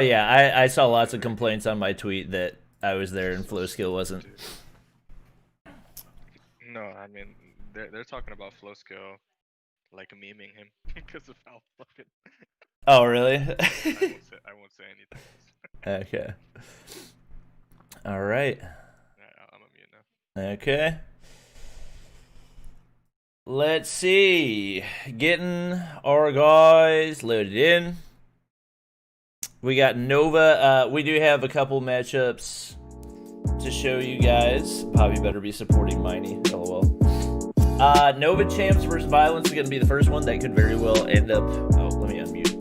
Yeah, I saw lots of complaints on my tweet that I was there and Flow Skill wasn't. Dude. No, I mean they're talking about flow skill like memeing him because of how fucking. Oh, really? I won't say anything else. Okay. All right. I'm a mute now. Okay. Let's see. Getting our guys loaded in. We got Nova. We do have a couple matchups to show you guys. Bobby better be supporting Miney. LOL. Nova Champs versus Violence is going to be the first one. That could very well end up... Oh, let me unmute.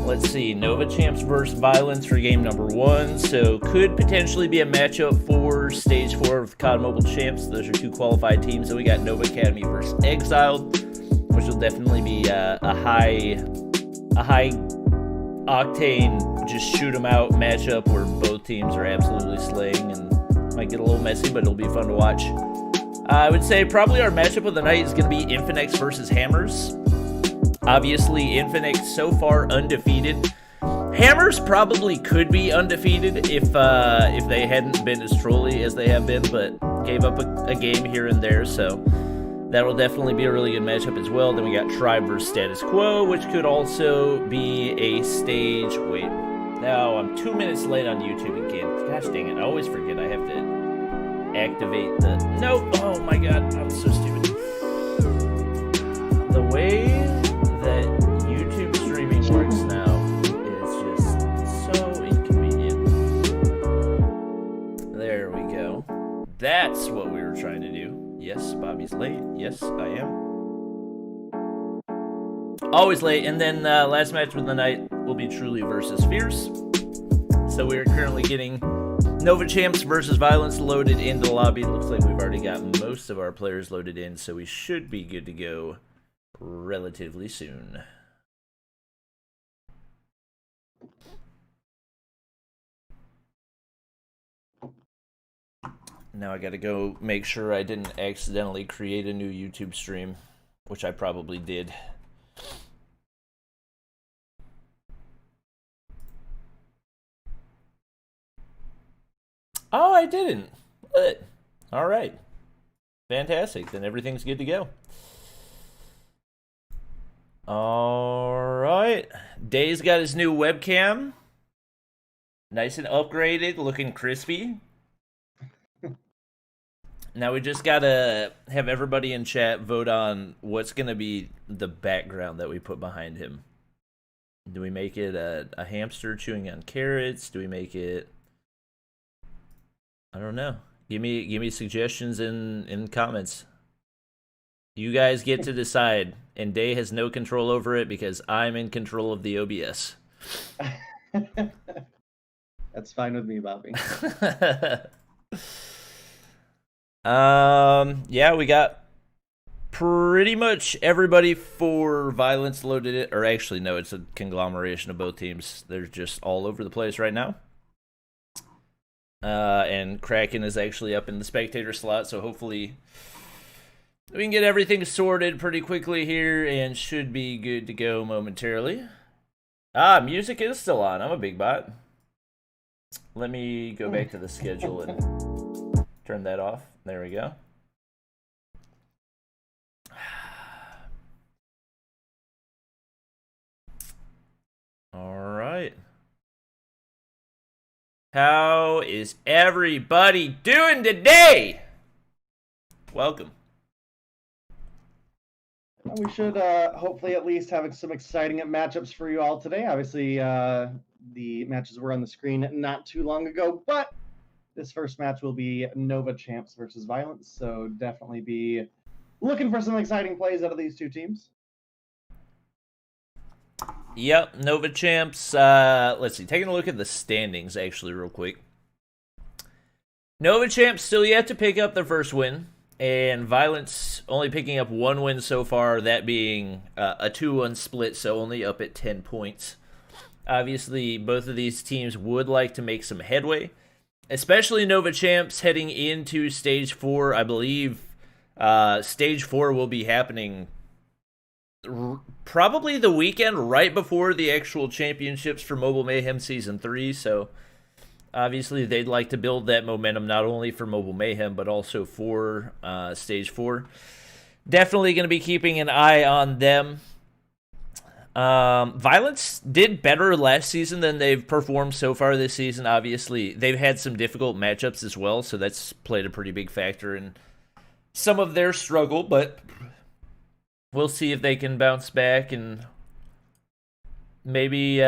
Let's see. Nova Champs versus Violence for game number 1. So could potentially be a matchup for Stage 4 of COD Mobile Champs. Those are 2 qualified teams. So we got Nova Academy versus Exiled, which will definitely be a high octane, just shoot 'em out matchup where both teams are absolutely slaying and might get a little messy, but it'll be fun to watch. I would say probably our matchup of the night is going to be Infinx versus Hammers. Obviously, Infinix so far undefeated. Hammers probably could be undefeated if they hadn't been as trolly as they have been, but gave up a game here and there, so that'll definitely be a really good matchup as well. Then we got Tribe versus Status Quo, which could also be a stage... Wait. No, I'm 2 minutes late on YouTube again. Gosh dang it. I always forget I have to activate the... Nope. Oh my god. I'm so stupid. The way that YouTube streaming works now is just so inconvenient. There we go. That's what we were trying to do. Yes, Bobby's late. Yes, I am. Always late. And then last match of the night will be Truly versus Fierce. So we are currently getting Nova Champs versus Violence loaded into the lobby. Looks like we've already got most of our players loaded in, so we should be good to go relatively soon. Now I gotta go make sure I didn't accidentally create a new YouTube stream, which I probably did. Oh, I didn't. Good. All right. Fantastic. Then everything's good to go. All right. Day's got his new webcam. Nice and upgraded, looking crispy. Now we just gotta have everybody in chat vote on what's gonna be the background that we put behind him. Do we make it a hamster chewing on carrots? Do we make it... I don't know. Give me suggestions in comments. You guys get to decide, and Day has no control over it because I'm in control of the OBS. That's fine with me, Bobby. Yeah, we got pretty much everybody for Violence loaded it, or actually no, it's a conglomeration of both teams. They're just all over the place right now. And Kraken is actually up in the spectator slot, so hopefully we can get everything sorted pretty quickly here and should be good to go momentarily. Ah, music is still on. I'm a big bot. Let me go back to the schedule and turn that off. There we go. All right. How is everybody doing today? Welcome. We should hopefully at least have some exciting matchups for you all today. Obviously, the matches were on the screen not too long ago, but this first match will be Nova Champs versus Violence, so definitely be looking for some exciting plays out of these two teams. Yep, Nova Champs. Let's see, taking a look at the standings actually real quick. Nova Champs still yet to pick up their first win, and Violence only picking up one win so far, that being a 2-1 split, so only up at 10 points. Obviously, both of these teams would like to make some headway, especially Nova Champs heading into Stage 4. I believe Stage 4 will be happening probably the weekend right before the actual championships for Mobile Mayhem Season 3, so obviously they'd like to build that momentum not only for Mobile Mayhem, but also for Stage 4. Definitely going to be keeping an eye on them. Violence did better last season than they've performed so far this season. Obviously, they've had some difficult matchups as well, so that's played a pretty big factor in some of their struggle, but we'll see if they can bounce back and maybe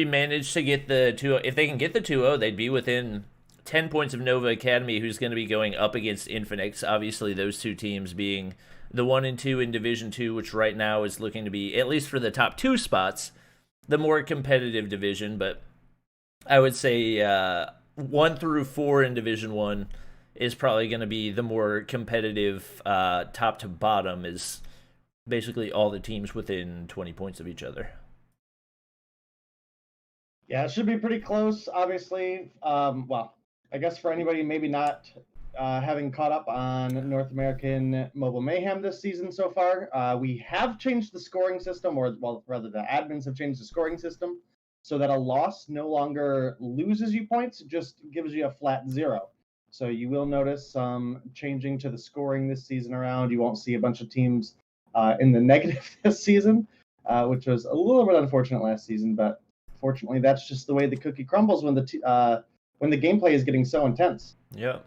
manage to get the 2-0. If they can get the 2-0, they'd be within 10 points of Nova Academy, who's going to be going up against Infinix. Obviously, those two teams being the 1 and 2 in Division 2, which right now is looking to be, at least for the top 2 spots, the more competitive division. But I would say 1 through 4 in Division 1 is probably going to be the more competitive. Top to bottom is basically all the teams within 20 points of each other. Yeah, it should be pretty close, obviously. Well, I guess for anybody maybe not having caught up on North American Mobile Mayhem this season so far, we have changed the scoring system, or well, rather the admins have changed the scoring system so that a loss no longer loses you points, just gives you a flat 0. So you will notice some changing to the scoring this season around. You won't see a bunch of teams in the negative this season, which was a little bit unfortunate last season, but fortunately that's just the way the cookie crumbles when the gameplay is getting so intense. Yep.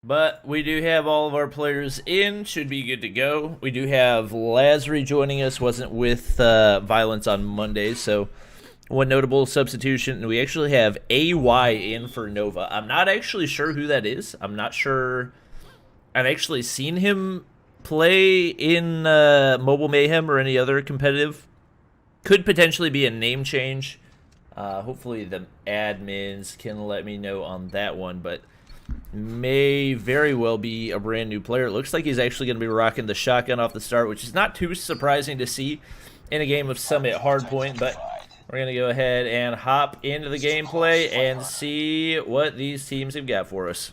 But we do have all of our players in, should be good to go. We do have Lazary joining us, wasn't with Violence on Monday, so one notable substitution. And we actually have AY in for Nova. I'm not actually sure who that is. I'm not sure. I've actually seen him play in Mobile Mayhem or any other competitive. Could potentially be a name change. Hopefully the admins can let me know on that one, but may very well be a brand new player. It looks like he's actually going to be rocking the shotgun off the start, which is not too surprising to see in a game of Summit Hardpoint, but we're going to go ahead and hop into the gameplay and see what these teams have got for us.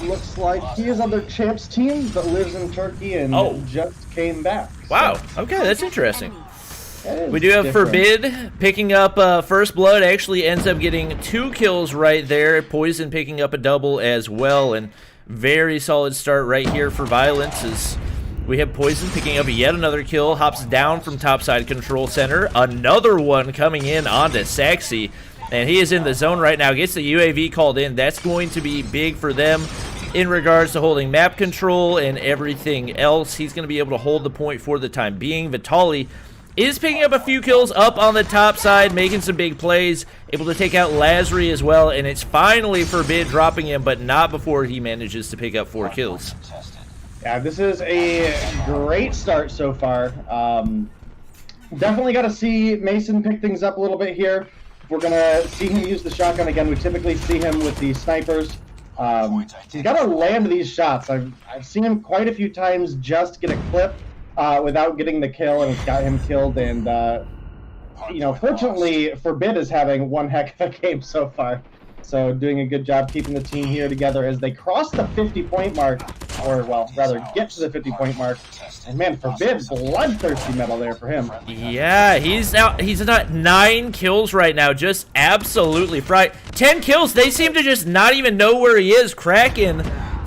Looks like he is on their champs team, but lives in Turkey and just came back. Wow, okay, that's interesting. We do have different. Forbid picking up First Blood. Actually ends up getting 2 kills right there. Poison picking up a double as well. And very solid start right here for Violence as we have Poison picking up yet another kill. Hops down from topside control center. Another one coming in onto Saxy. And he is in the zone right now. Gets the UAV called in. That's going to be big for them in regards to holding map control and everything else. He's going to be able to hold the point for the time being. Vitali is picking up a few kills up on the top side, making some big plays, able to take out Lazary as well, and it's finally Forbid dropping him, but not before he manages to pick up 4 kills. Yeah, this is a great start so far. Definitely got to see Mason pick things up a little bit here. We're going to see him use the shotgun again. We typically see him with the snipers. He's got to land these shots. I've seen him quite a few times just get a clip without getting the kill, and it's got him killed. And fortunately, Forbid is having one heck of a game so far. So doing a good job keeping the team here together as they cross the 50-point mark, or well, rather get to the 50-point mark. And man, Forbid, bloodthirsty medal there for him. Yeah, he's at 9 kills right now, just absolutely fried. 10 kills. They seem to just not even know where he is. Kraken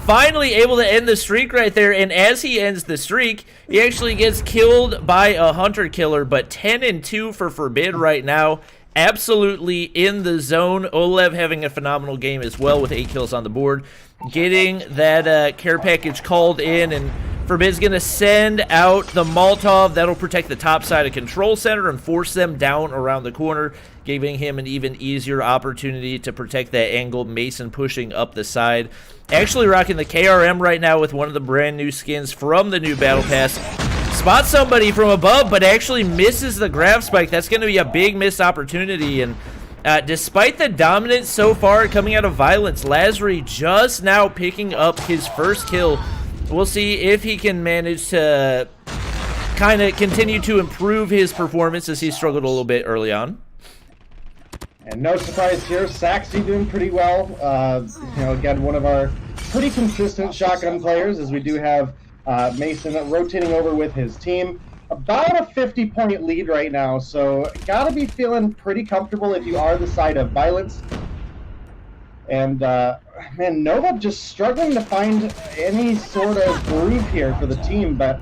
finally able to end the streak right there, and as he ends the streak, he actually gets killed by a hunter killer, but 10-2 for Forbid right now. Absolutely in the zone. Olev having a phenomenal game as well with 8 kills on the board. Getting that care package called in, and Forbid's going to send out the Molotov. That'll protect the top side of Control Center and force them down around the corner, giving him an even easier opportunity to protect that angle. Mason pushing up the side. Actually rocking the KRM right now with one of the brand new skins from the new Battle Pass. Spots somebody from above, but actually misses the grab spike. That's going to be a big missed opportunity. And despite the dominance so far coming out of Violence, Lazary just now picking up his first kill. We'll see if he can manage to kind of continue to improve his performance as he struggled a little bit early on. And no surprise here, Saxy doing pretty well. Again, one of our pretty consistent shotgun players, as we do have Mason rotating over with his team. About a 50-point lead right now, so gotta be feeling pretty comfortable if you are the side of Violence. And, man, Nova just struggling to find any sort of groove here for the team, but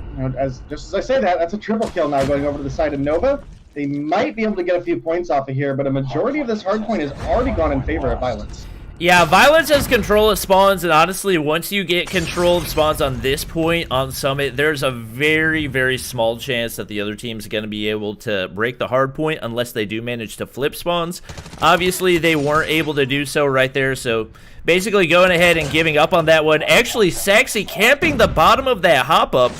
just as I say that, that's a triple kill now going over to the side of Nova. They might be able to get a few points off of here, but a majority of this hardpoint has already gone in favor of Violence. Yeah, Violence has control of spawns, and honestly, once you get control of spawns on this point on Summit, there's a very, very small chance that the other team's going to be able to break the hard point unless they do manage to flip spawns. Obviously, they weren't able to do so right there, so basically going ahead and giving up on that one. Actually, Saxy camping the bottom of that hop-up.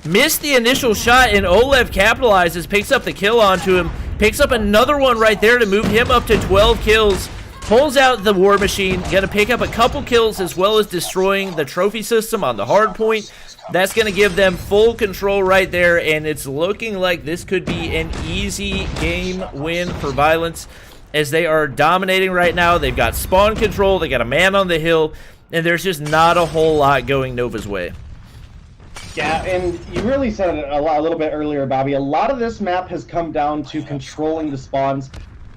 Missed the initial shot, and Olev capitalizes, picks up the kill onto him, picks up another one right there to move him up to 12 kills. Pulls out the War Machine, gonna pick up a couple kills as well as destroying the trophy system on the hard point. That's gonna give them full control right there, and it's looking like this could be an easy game win for Violence as they are dominating right now. They've got spawn control, they got a man on the hill, and there's just not a whole lot going Nova's way. Yeah, and you really said it a little bit earlier, Bobby. A lot of this map has come down to controlling the spawns.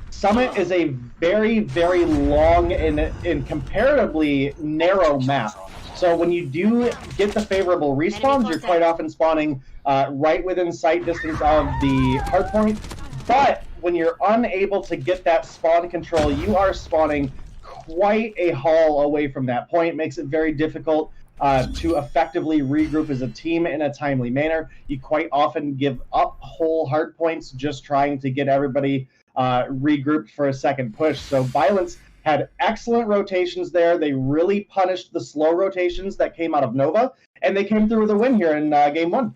Summit is a very, very long and comparatively narrow map. So when you do get the favorable respawns, you're quite often spawning right within sight distance of the hardpoint. But when you're unable to get that spawn control, you are spawning quite a haul away from that point. It makes it very difficult to effectively regroup as a team in a timely manner. You quite often give up whole hardpoints just trying to get everybody regrouped for a second push. So Violence had excellent rotations there. They really punished the slow rotations that came out of Nova, and they came through with a win here in game one.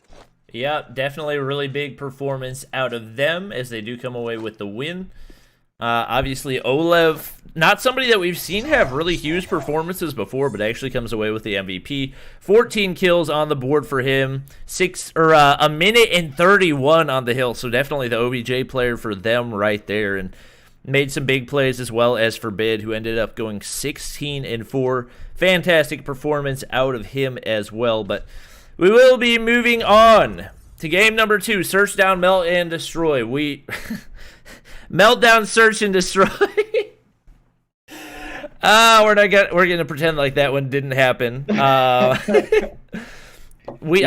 Yeah, definitely a really big performance out of them as they do come away with the win. Obviously, Olev, not somebody that we've seen have really huge performances before, but actually comes away with the MVP. 14 kills on the board for him. A minute and 31 on the hill, so definitely the OBJ player for them right there, and made some big plays as well as Forbid, who ended up going 16-4. Fantastic performance out of him as well, but we will be moving on to game number 2, Search Down, Melt, and Destroy. Meltdown, Search, and Destroy. We're gonna pretend like that one didn't happen. We've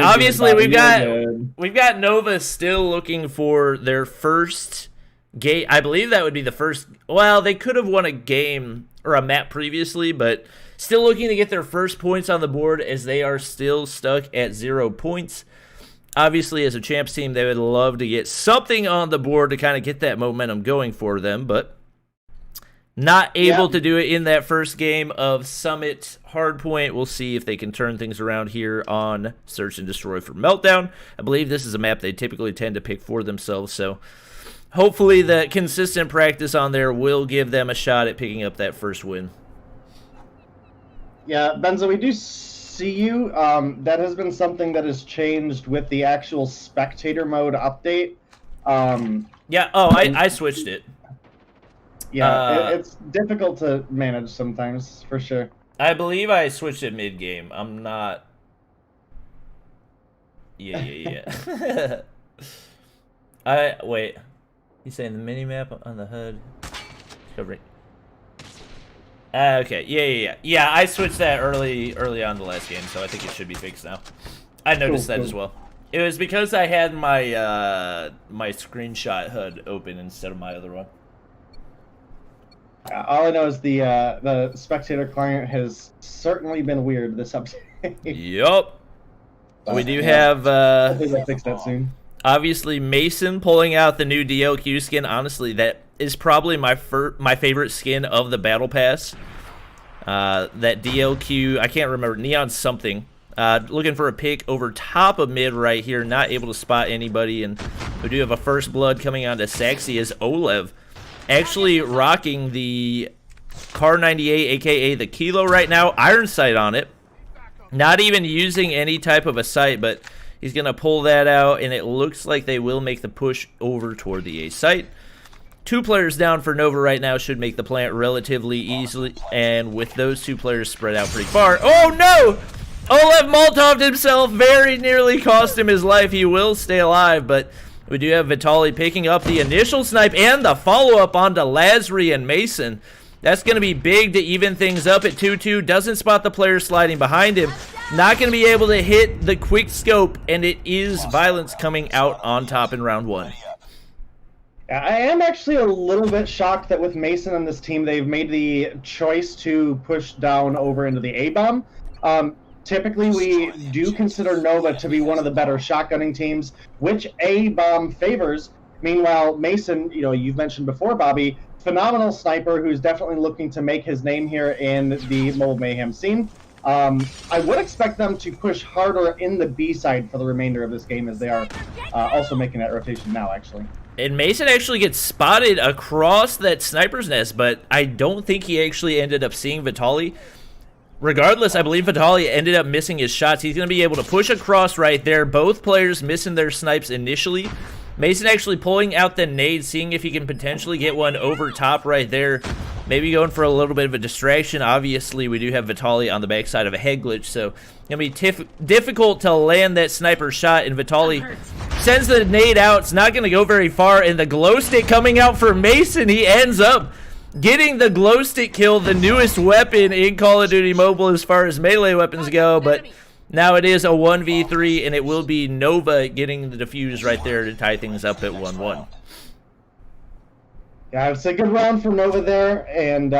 got Nova still looking for their first game. I believe that would be the first. Well, they could have won a game or a map previously, but still looking to get their first points on the board as they are still stuck at 0 points. Obviously, as a champs team, they would love to get something on the board to kind of get that momentum going for them, but not able to do it in that first game of Summit Hardpoint. We'll see if they can turn things around here on Search and Destroy for Meltdown. I believe this is a map they typically tend to pick for themselves, so hopefully the consistent practice on there will give them a shot at picking up that first win. Yeah, Benzo, we do see you. That has been something that has changed with the actual spectator mode update. I switched it. Yeah, it's difficult to manage sometimes, for sure. I believe I switched it mid-game. I'm not... Yeah. Wait. He's saying the mini-map on the HUD. Covering. Okay, yeah, I switched that early on the last game, so I think it should be fixed now. I noticed that as well. It was because I had my my screenshot HUD open instead of my other one. All I know is the spectator client has certainly been weird this update. Yup. We do have hopefully they'll fix that soon. Obviously Mason pulling out the new DLQ skin. Honestly, that is probably my favorite skin of the Battle Pass. That DLQ, I can't remember, Neon something. Looking for a pick over top of mid right here, not able to spot anybody, and we do have a first blood coming on to Saxy as Olev actually rocking the Car 98, aka the Kilo right now, iron sight on it. Not even using any type of a sight, but he's going to pull that out, and it looks like they will make the push over toward the A site. 2 players down for Nova right now should make the plant relatively easily, and with those 2 players spread out pretty far. Oh no! Olev Molotov himself, very nearly cost him his life. He will stay alive, but we do have Vitaly picking up the initial snipe and the follow-up onto Lazary and Mason. That's going to be big to even things up at 2-2. Doesn't spot the player sliding behind him. Not going to be able to hit the quick scope, and it is Violence coming out on top in round 1. I am actually a little bit shocked that with Mason on this team, they've made the choice to push down over into the A-bomb. Typically, we do consider Nova to be one of the better shotgunning teams, which A-bomb favors. Meanwhile, Mason, you've mentioned before, Bobby, phenomenal sniper who's definitely looking to make his name here in the Mobile Mayhem scene. I would expect them to push harder in the B side for the remainder of this game, as they are also making that rotation now, actually. And Mason actually gets spotted across that sniper's nest, but I don't think he actually ended up seeing Vitaly. Regardless, I believe Vitaly ended up missing his shots. He's going to be able to push across right there. Both players missing their snipes initially. Mason actually pulling out the nade, seeing if he can potentially get one over top right there. Maybe going for a little bit of a distraction. Obviously, we do have Vitaly on the backside of a head glitch, so it's going to be difficult to land that sniper shot, and Vitaly sends the nade out. It's not going to go very far, and the glow stick coming out for Mason. He ends up getting the glow stick kill, the newest weapon in Call of Duty Mobile as far as melee weapons go, but now it is a 1v3, and it will be Nova getting the defuse right there to tie things up at 1-1. Yeah, it's a good round for Nova there, and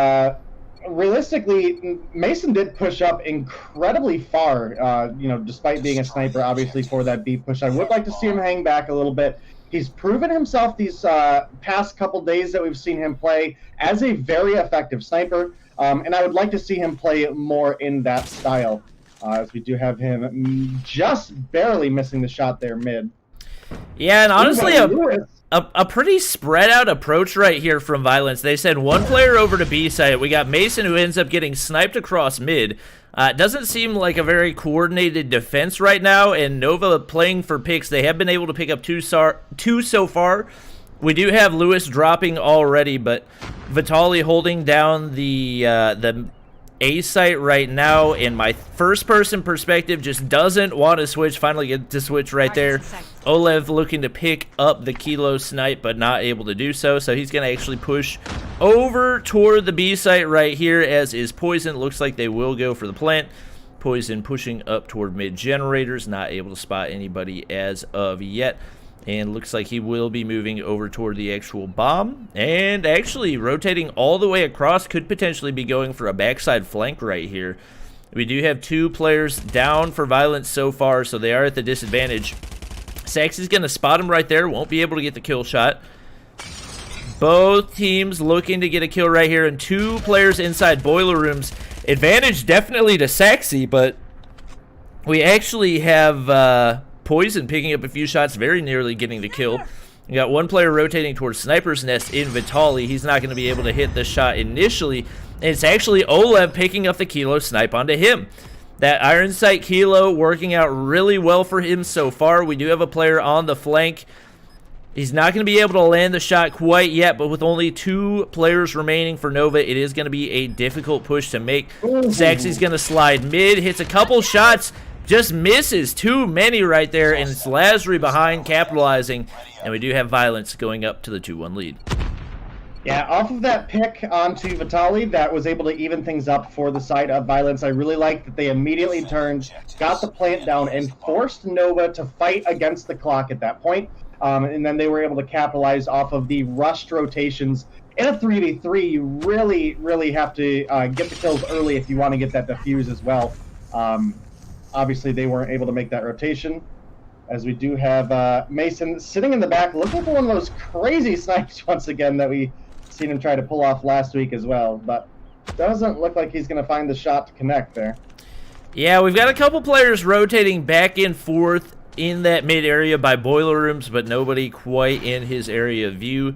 realistically, Mason did push up incredibly far, despite being a sniper, obviously, for that B push. I would like to see him hang back a little bit. He's proven himself these past couple days that we've seen him play as a very effective sniper, and I would like to see him play more in that style, as we do have him just barely missing the shot there mid. Yeah, and honestly, a pretty spread out approach right here from Violence. They send one player over to B site. We got Mason, who ends up getting sniped across mid. Doesn't seem like a very coordinated defense right now, and Nova playing for picks. They have been able to pick up two so far. We do have Lewis dropping already, but Vitaly holding down the A site right now, and my first-person perspective just doesn't want to switch. Finally get to switch right there. Olev looking to pick up the kilo snipe, but not able to do so, so he's going to actually push over toward the B site right here, as is Poison. Looks like they will go for the plant. Poison pushing up toward mid-generators, not able to spot anybody as of yet. And looks like he will be moving over toward the actual bomb. And actually rotating all the way across, could potentially be going for a backside flank right here. We do have two players down for Violence so far, so they are at the disadvantage. Saxy's going to spot him right there. Won't be able to get the kill shot. Both teams looking to get a kill right here. And two players inside boiler rooms. Advantage definitely to Saxy, but we actually have Poison picking up a few shots, very nearly getting the kill. We got one player rotating towards Sniper's Nest in Vitaly. He's not going to be able to hit the shot initially. And it's actually Olev picking up the kilo snipe onto him. That Iron Sight kilo working out really well for him so far. We do have a player on the flank. He's not going to be able to land the shot quite yet, but with only two players remaining for Nova, it is going to be a difficult push to make. Saxy's going to slide mid, hits a couple shots, just misses too many right there, and it's Lazary behind capitalizing, and we do have Violence going up to the 2-1 lead. Yeah, off of that pick onto Vitaly, that was able to even things up for the side of Violence. I really like that they immediately turned, got the plant down, and forced Nova to fight against the clock at that point. And then they were able to capitalize off of the rushed rotations. In a 3v3, you really, really have to get the kills early if you want to get that defuse as well. Obviously, they weren't able to make that rotation, as we do have Mason sitting in the back looking for one of those crazy snipes once again that we seen him try to pull off last week as well. But doesn't look like he's going to find the shot to connect there. Yeah, we've got a couple players rotating back and forth in that mid area by boiler rooms, but nobody quite in his area of view.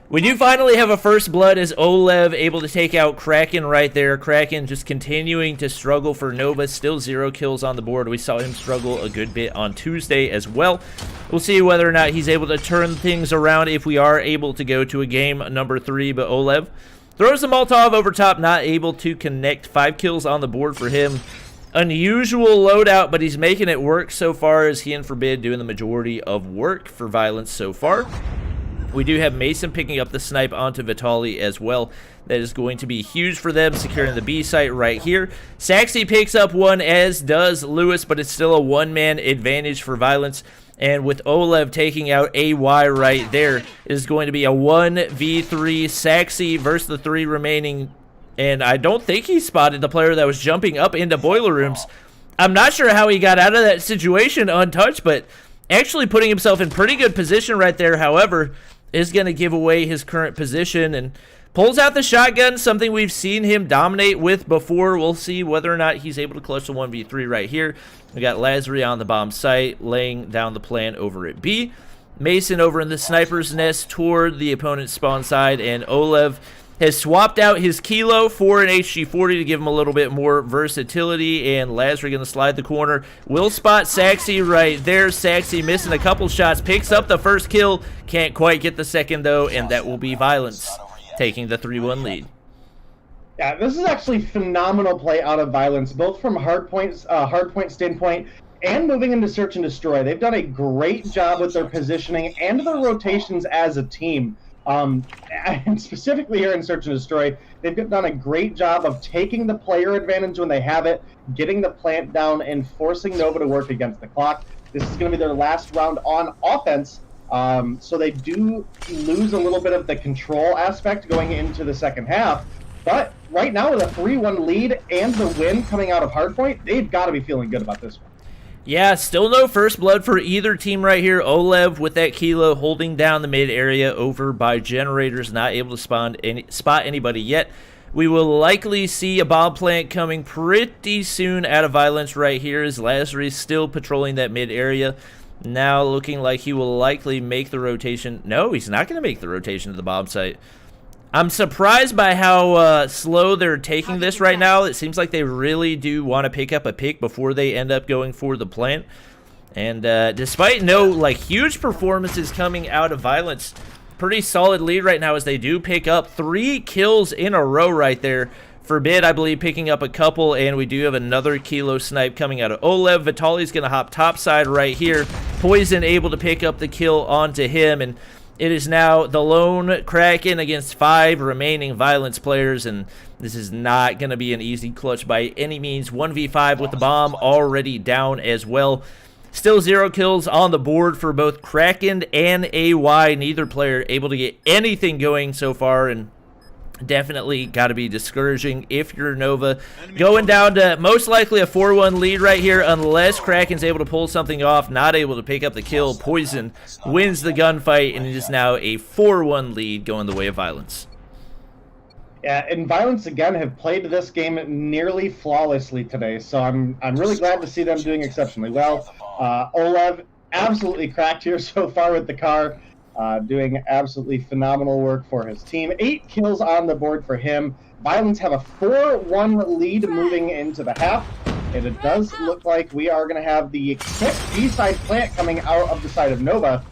We do finally have a first blood as Olev able to take out Kraken right there. Kraken just continuing to struggle for Nova. Still 0 kills on the board. We saw him struggle a good bit on Tuesday as well. We'll see whether or not he's able to turn things around if we are able to go to a game number 3. But Olev throws the Molotov over top, not able to connect. 5 kills on the board for him. unusual loadout, but he's making it work so far as he and Forbid doing the majority of work for Violence so far. We do have Mason picking up the snipe onto Vitali as well. That is going to be huge for them, securing the B site right here. Saxy picks up one, as does Lewis, but it's still a one-man advantage for Violence. And with Olev taking out AY right there, it is going to be a 1v3 Saxy versus the 3 remaining. And I don't think he spotted the player that was jumping up into boiler rooms. I'm not sure how he got out of that situation untouched, but actually putting himself in pretty good position right there. However, is going to give away his current position and pulls out the shotgun, something we've seen him dominate with before. We'll see whether or not he's able to clutch the 1v3 right here. We got Lazary on the bomb site, laying down the plan over at B. Mason over in the sniper's nest toward the opponent's spawn side, and Olev has swapped out his Kilo for an HG40 to give him a little bit more versatility, and Lazary going to slide the corner. Will spot Saxy right there. Saxy missing a couple shots, picks up the first kill, can't quite get the second though, and that will be Violence taking the 3-1 lead. Yeah, this is actually phenomenal play out of Violence, both from hardpoint standpoint and moving into Search and Destroy. They've done a great job with their positioning and their rotations as a team. And specifically here in Search and Destroy, they've done a great job of taking the player advantage when they have it, getting the plant down, and forcing Nova to work against the clock. This is going to be their last round on offense, so they do lose a little bit of the control aspect going into the second half. But right now, with a 3-1 lead and the win coming out of Hardpoint, they've got to be feeling good about this one. Yeah, still no first blood for either team right here. Olev with that Kilo holding down the mid area over by Generators, not able to spot anybody yet. We will likely see a bomb plant coming pretty soon out of Violence right here, as Lazary still patrolling that mid area. Now looking like he will likely make the rotation. No, he's not going to make the rotation to the bomb site. I'm surprised by how slow they're taking this right now. It seems like they really do want to pick up a pick before they end up going for the plant. And despite no huge performances coming out of Violence, pretty solid lead right now as they do pick up 3 kills in a row right there. Forbid, I believe, picking up a couple, and we do have another Kilo snipe coming out of Olev. Vitali's going to hop topside right here. Poison able to pick up the kill onto him, and it is now the lone Kraken against 5 remaining Violence players, and this is not going to be an easy clutch by any means. 1v5 with the bomb already down as well. Still 0 kills on the board for both Kraken and AY. Neither player able to get anything going so far, and definitely got to be discouraging if you're Nova. Going down to most likely a 4-1 lead right here unless Kraken's able to pull something off. Not able to pick up the kill. Poison wins the gunfight, and it is now a 4-1 lead going the way of Violence. Yeah, and Violence again have played this game nearly flawlessly today, so I'm really glad to see them doing exceptionally well. Olev absolutely cracked here so far with the car. Doing absolutely phenomenal work for his team. 8 kills on the board for him. Violence have a 4-1 lead moving into the half, and it does look like we are going to have the quick B-side plant coming out of the side of Nova.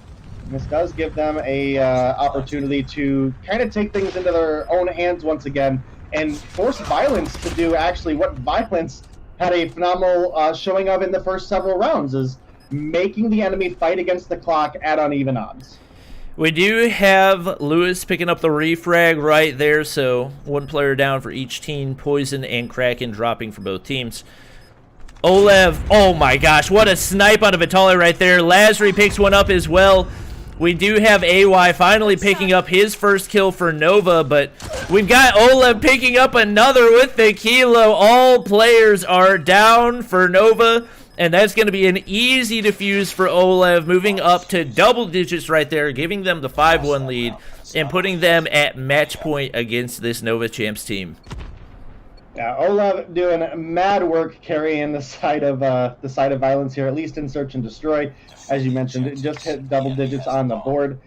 And this does give them a opportunity to kind of take things into their own hands once again and force Violence to do actually what Violence had a phenomenal showing of in the first several rounds, is making the enemy fight against the clock at uneven odds. We do have Lewis picking up the refrag right there, so 1 player down for each team. Poison and Kraken dropping for both teams. Olev, oh my gosh, what a snipe out of Vitali right there. Lazary picks one up as well. We do have AY finally picking up his first kill for Nova, but we've got Olev picking up another with the Kilo. All players are down for Nova, and that's going to be an easy defuse for Olev, moving up to double digits right there, giving them the 5-1 lead and putting them at match point against this Nova Champs team. Yeah, Olev doing mad work carrying the side of Violence here, at least in Search and Destroy. As you mentioned, it just hit double digits on the board.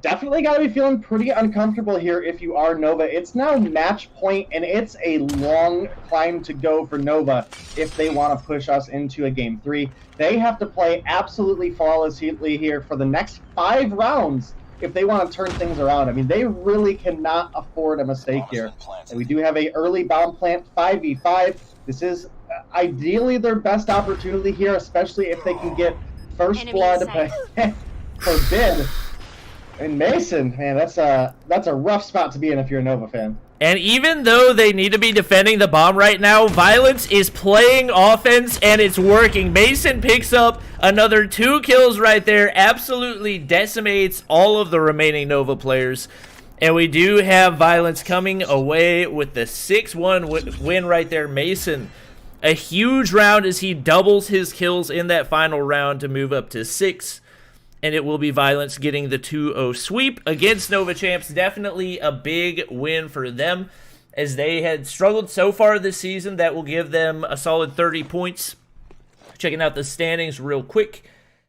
Definitely got to be feeling pretty uncomfortable here if you are Nova. It's now match point, and it's a long climb to go for Nova if they want to push us into a Game 3. They have to play absolutely flawlessly here for the next 5 rounds if they want to turn things around. I mean, they really cannot afford a mistake here. And we do have a early bomb plant 5v5. This is ideally their best opportunity here, especially if they can get first Enemy blood sight. forbid. And Mason, man, that's a rough spot to be in if you're a Nova fan. And even though they need to be defending the bomb right now, Violence is playing offense and it's working. Mason picks up another 2 kills right there, absolutely decimates all of the remaining Nova players. And we do have Violence coming away with the 6-1 win right there. Mason, a huge round as he doubles his kills in that final round to move up to 6. And it will be Violence getting the 2-0 sweep against Nova Champs. Definitely a big win for them, as they had struggled so far this season. That will give them a solid 30 points. Checking out the standings real quick.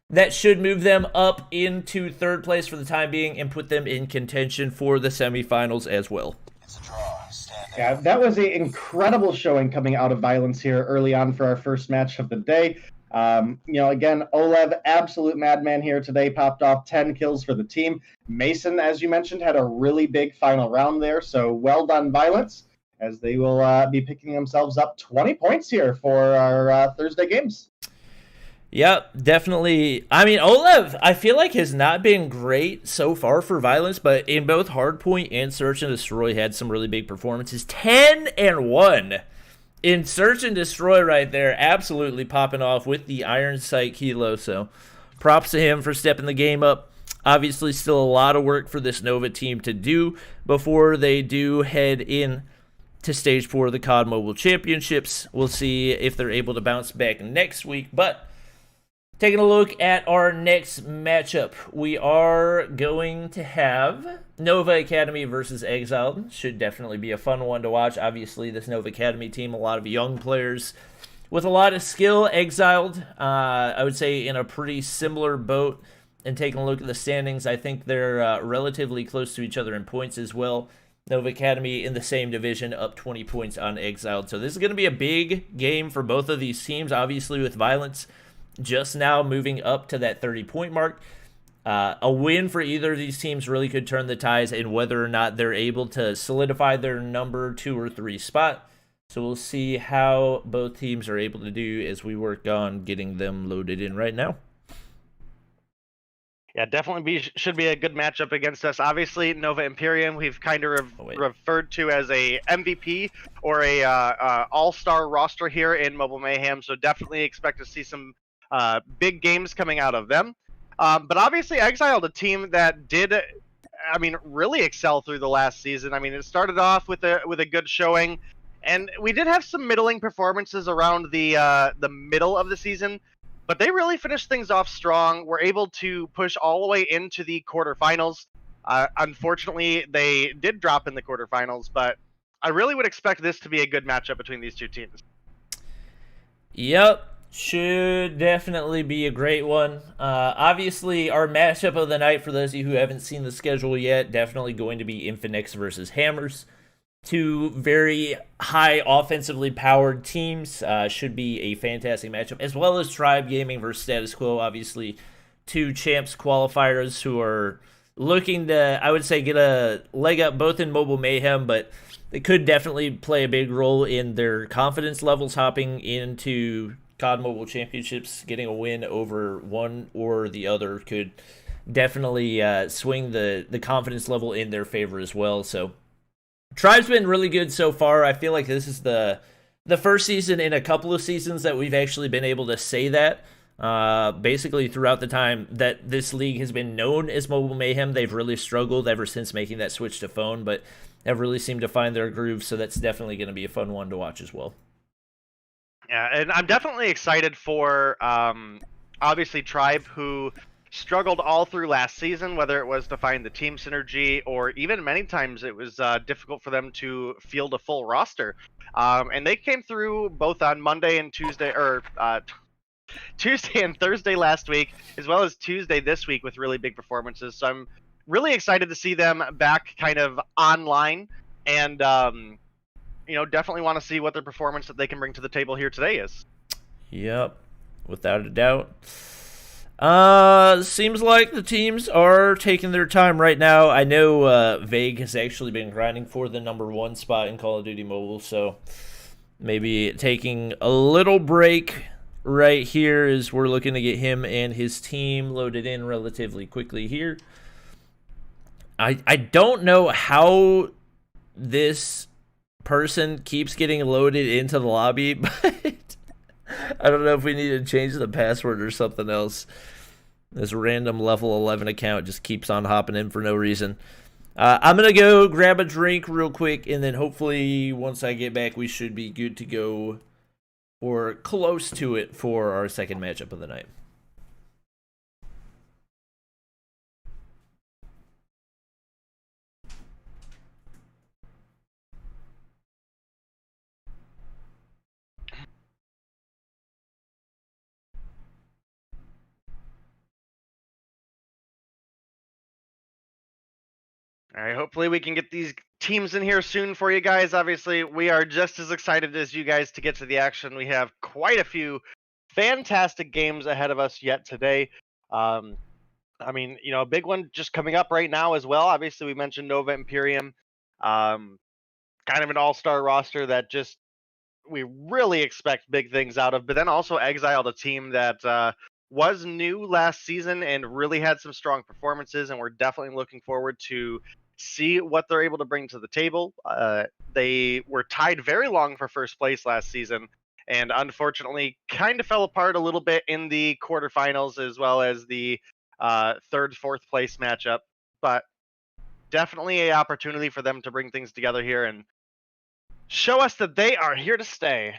That should move them up into 3rd place for the time being and put them in contention for the semifinals as well. Yeah, that was an incredible showing coming out of Violence here early on for our first match of the day. Again, Olev, absolute madman here today, popped off 10 kills for the team. Mason, as you mentioned, had a really big final round there, so well done, Violence, as they will be picking themselves up 20 points here for our Thursday games. Yep, definitely. I mean, Olev, I feel like has not been great so far for Violence, but in both Hardpoint and Search and Destroy had some really big performances. 10-1. In Search and Destroy right there, absolutely popping off with the Iron Sight Kilo, so props to him for stepping the game up. Obviously, still a lot of work for this Nova team to do before they do head in to Stage 4 of the COD Mobile Championships. We'll see if they're able to bounce back next week, but taking a look at our next matchup, we are going to have Nova Academy versus Exiled. Should definitely be a fun one to watch. Obviously, this Nova Academy team, a lot of young players with a lot of skill. Exiled, I would say, in a pretty similar boat. And taking a look at the standings, I think they're relatively close to each other in points as well. Nova Academy in the same division, up 20 points on Exiled. So this is going to be a big game for both of these teams, obviously with Violence just now moving up to that 30-point mark. A win for either of these teams really could turn the tides in whether or not they're able to solidify their number 2 or 3 spot. So we'll see how both teams are able to do as we work on getting them loaded in right now. Yeah, definitely should be a good matchup against us. Obviously, Nova Imperium, we've kind of referred to as a MVP or a all-star roster here in Mobile Mayhem. So definitely expect to see some big games coming out of them. But obviously, Exiled, a team that did, really excel through the last season. I mean, it started off with a good showing, and we did have some middling performances around the middle of the season. But they really finished things off strong. Were able to push all the way into the quarterfinals. Unfortunately, they did drop in the quarterfinals, but I really would expect this to be a good matchup between these two teams. Yep. Should definitely be a great one. Obviously, our matchup of the night, for those of you who haven't seen the schedule yet, definitely going to be Infinix versus Hammers. 2 very high offensively powered teams. Should be a fantastic matchup, as well as Tribe Gaming versus Status Quo. Obviously, 2 champs qualifiers who are looking to, I would say, get a leg up both in Mobile Mayhem, but they could definitely play a big role in their confidence levels hopping into COD Mobile Championships. Getting a win over one or the other could definitely swing the confidence level in their favor as well. So Tribe's been really good so far. I feel like this is the first season in a couple of seasons that we've actually been able to say that. Basically throughout the time that this league has been known as Mobile Mayhem, they've really struggled ever since making that switch to phone, but have really seemed to find their groove, so that's definitely going to be a fun one to watch as well. Yeah, and I'm definitely excited for, obviously, Tribe, who struggled all through last season, whether it was to find the team synergy or even many times it was difficult for them to field a full roster. And they came through both on Monday and Tuesday, or Tuesday and Thursday last week, as well as Tuesday this week with really big performances. So I'm really excited to see them back kind of online and, definitely want to see what their performance that they can bring to the table here today is. Yep, without a doubt. Seems like the teams are taking their time right now. I know Vague has actually been grinding for the number 1 spot in Call of Duty Mobile, so maybe taking a little break right here as we're looking to get him and his team loaded in relatively quickly here. I don't know how this person keeps getting loaded into the lobby, but I don't know if we need to change the password or something else. This random level 11 account just keeps on hopping in for no reason. I'm going to go grab a drink real quick, and then hopefully once I get back, we should be good to go or close to it for our second matchup of the night. All right, hopefully we can get these teams in here soon for you guys. Obviously, we are just as excited as you guys to get to the action. We have quite a few fantastic games ahead of us yet today. I mean, you know, a big one just coming up right now as well. Obviously, we mentioned Nova Imperium, kind of an all-star roster that just we really expect big things out of. But then also Exiled, a team that was new last season and really had some strong performances, and we're definitely looking forward to see what they're able to bring to the table. They were tied very long for first place last season, and unfortunately kind of fell apart a little bit in the quarterfinals as well as the third, fourth place matchup. But definitely an opportunity for them to bring things together here and show us that they are here to stay.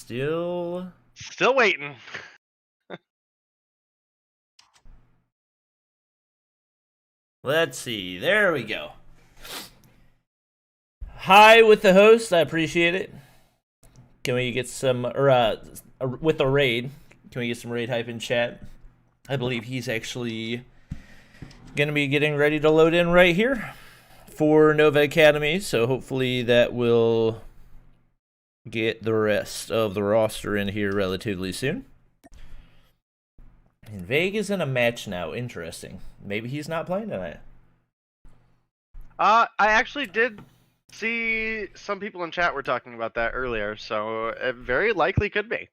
Still waiting. Let's see. There we go. Hi with the host. I appreciate it. Can we get some, with the raid, can we get some raid hype in chat? I believe he's actually going to be getting ready to load in right here for Nova Academy. So hopefully that will get the rest of the roster in here relatively soon. And Vague is in a match now. Interesting. Maybe he's not playing tonight. I actually did see some people in chat were talking about that earlier, so it very likely could be.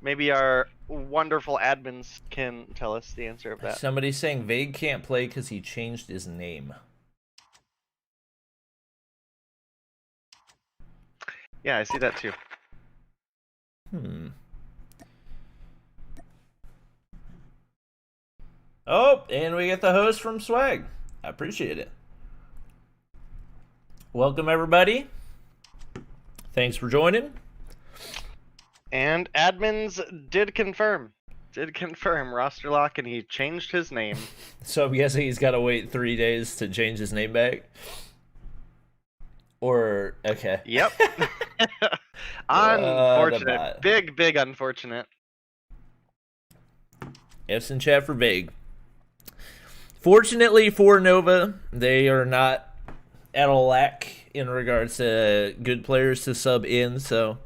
Maybe our wonderful admins can tell us the answer of that. Somebody's saying Vague can't play because he changed his name. Yeah, I see that too. Oh, and we get the host from Swag. I appreciate it. Welcome, everybody. Thanks for joining. And admins did confirm roster lock, and he changed his name. So I'm guessing he's got to wait 3 days to change his name back? Or, okay. Yep. Unfortunate. Big unfortunate. F's in chat for Vague. Fortunately for Nova, they are not at a lack in regards to good players to sub in, so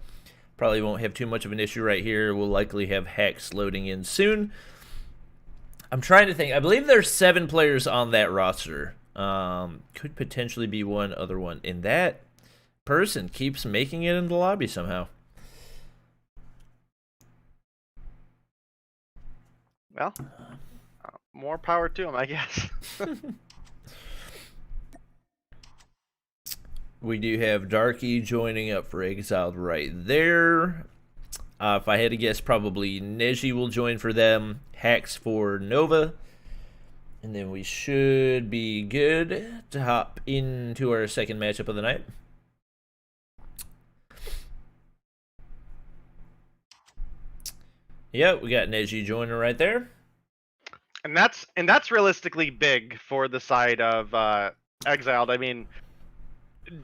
probably won't have too much of an issue right here. We'll likely have Hex loading in soon. I'm trying to think. I believe there's 7 players on that roster. Could potentially be one other one. And that person keeps making it in the lobby somehow. Well, more power to him, I guess. We do have Darky joining up for Exiled right there. If I had to guess, probably Neji will join for them. Hacks for Nova. And then we should be good to hop into our second matchup of the night. Yep, we got Neji joining right there. And that's realistically big for the side of Exiled. I mean,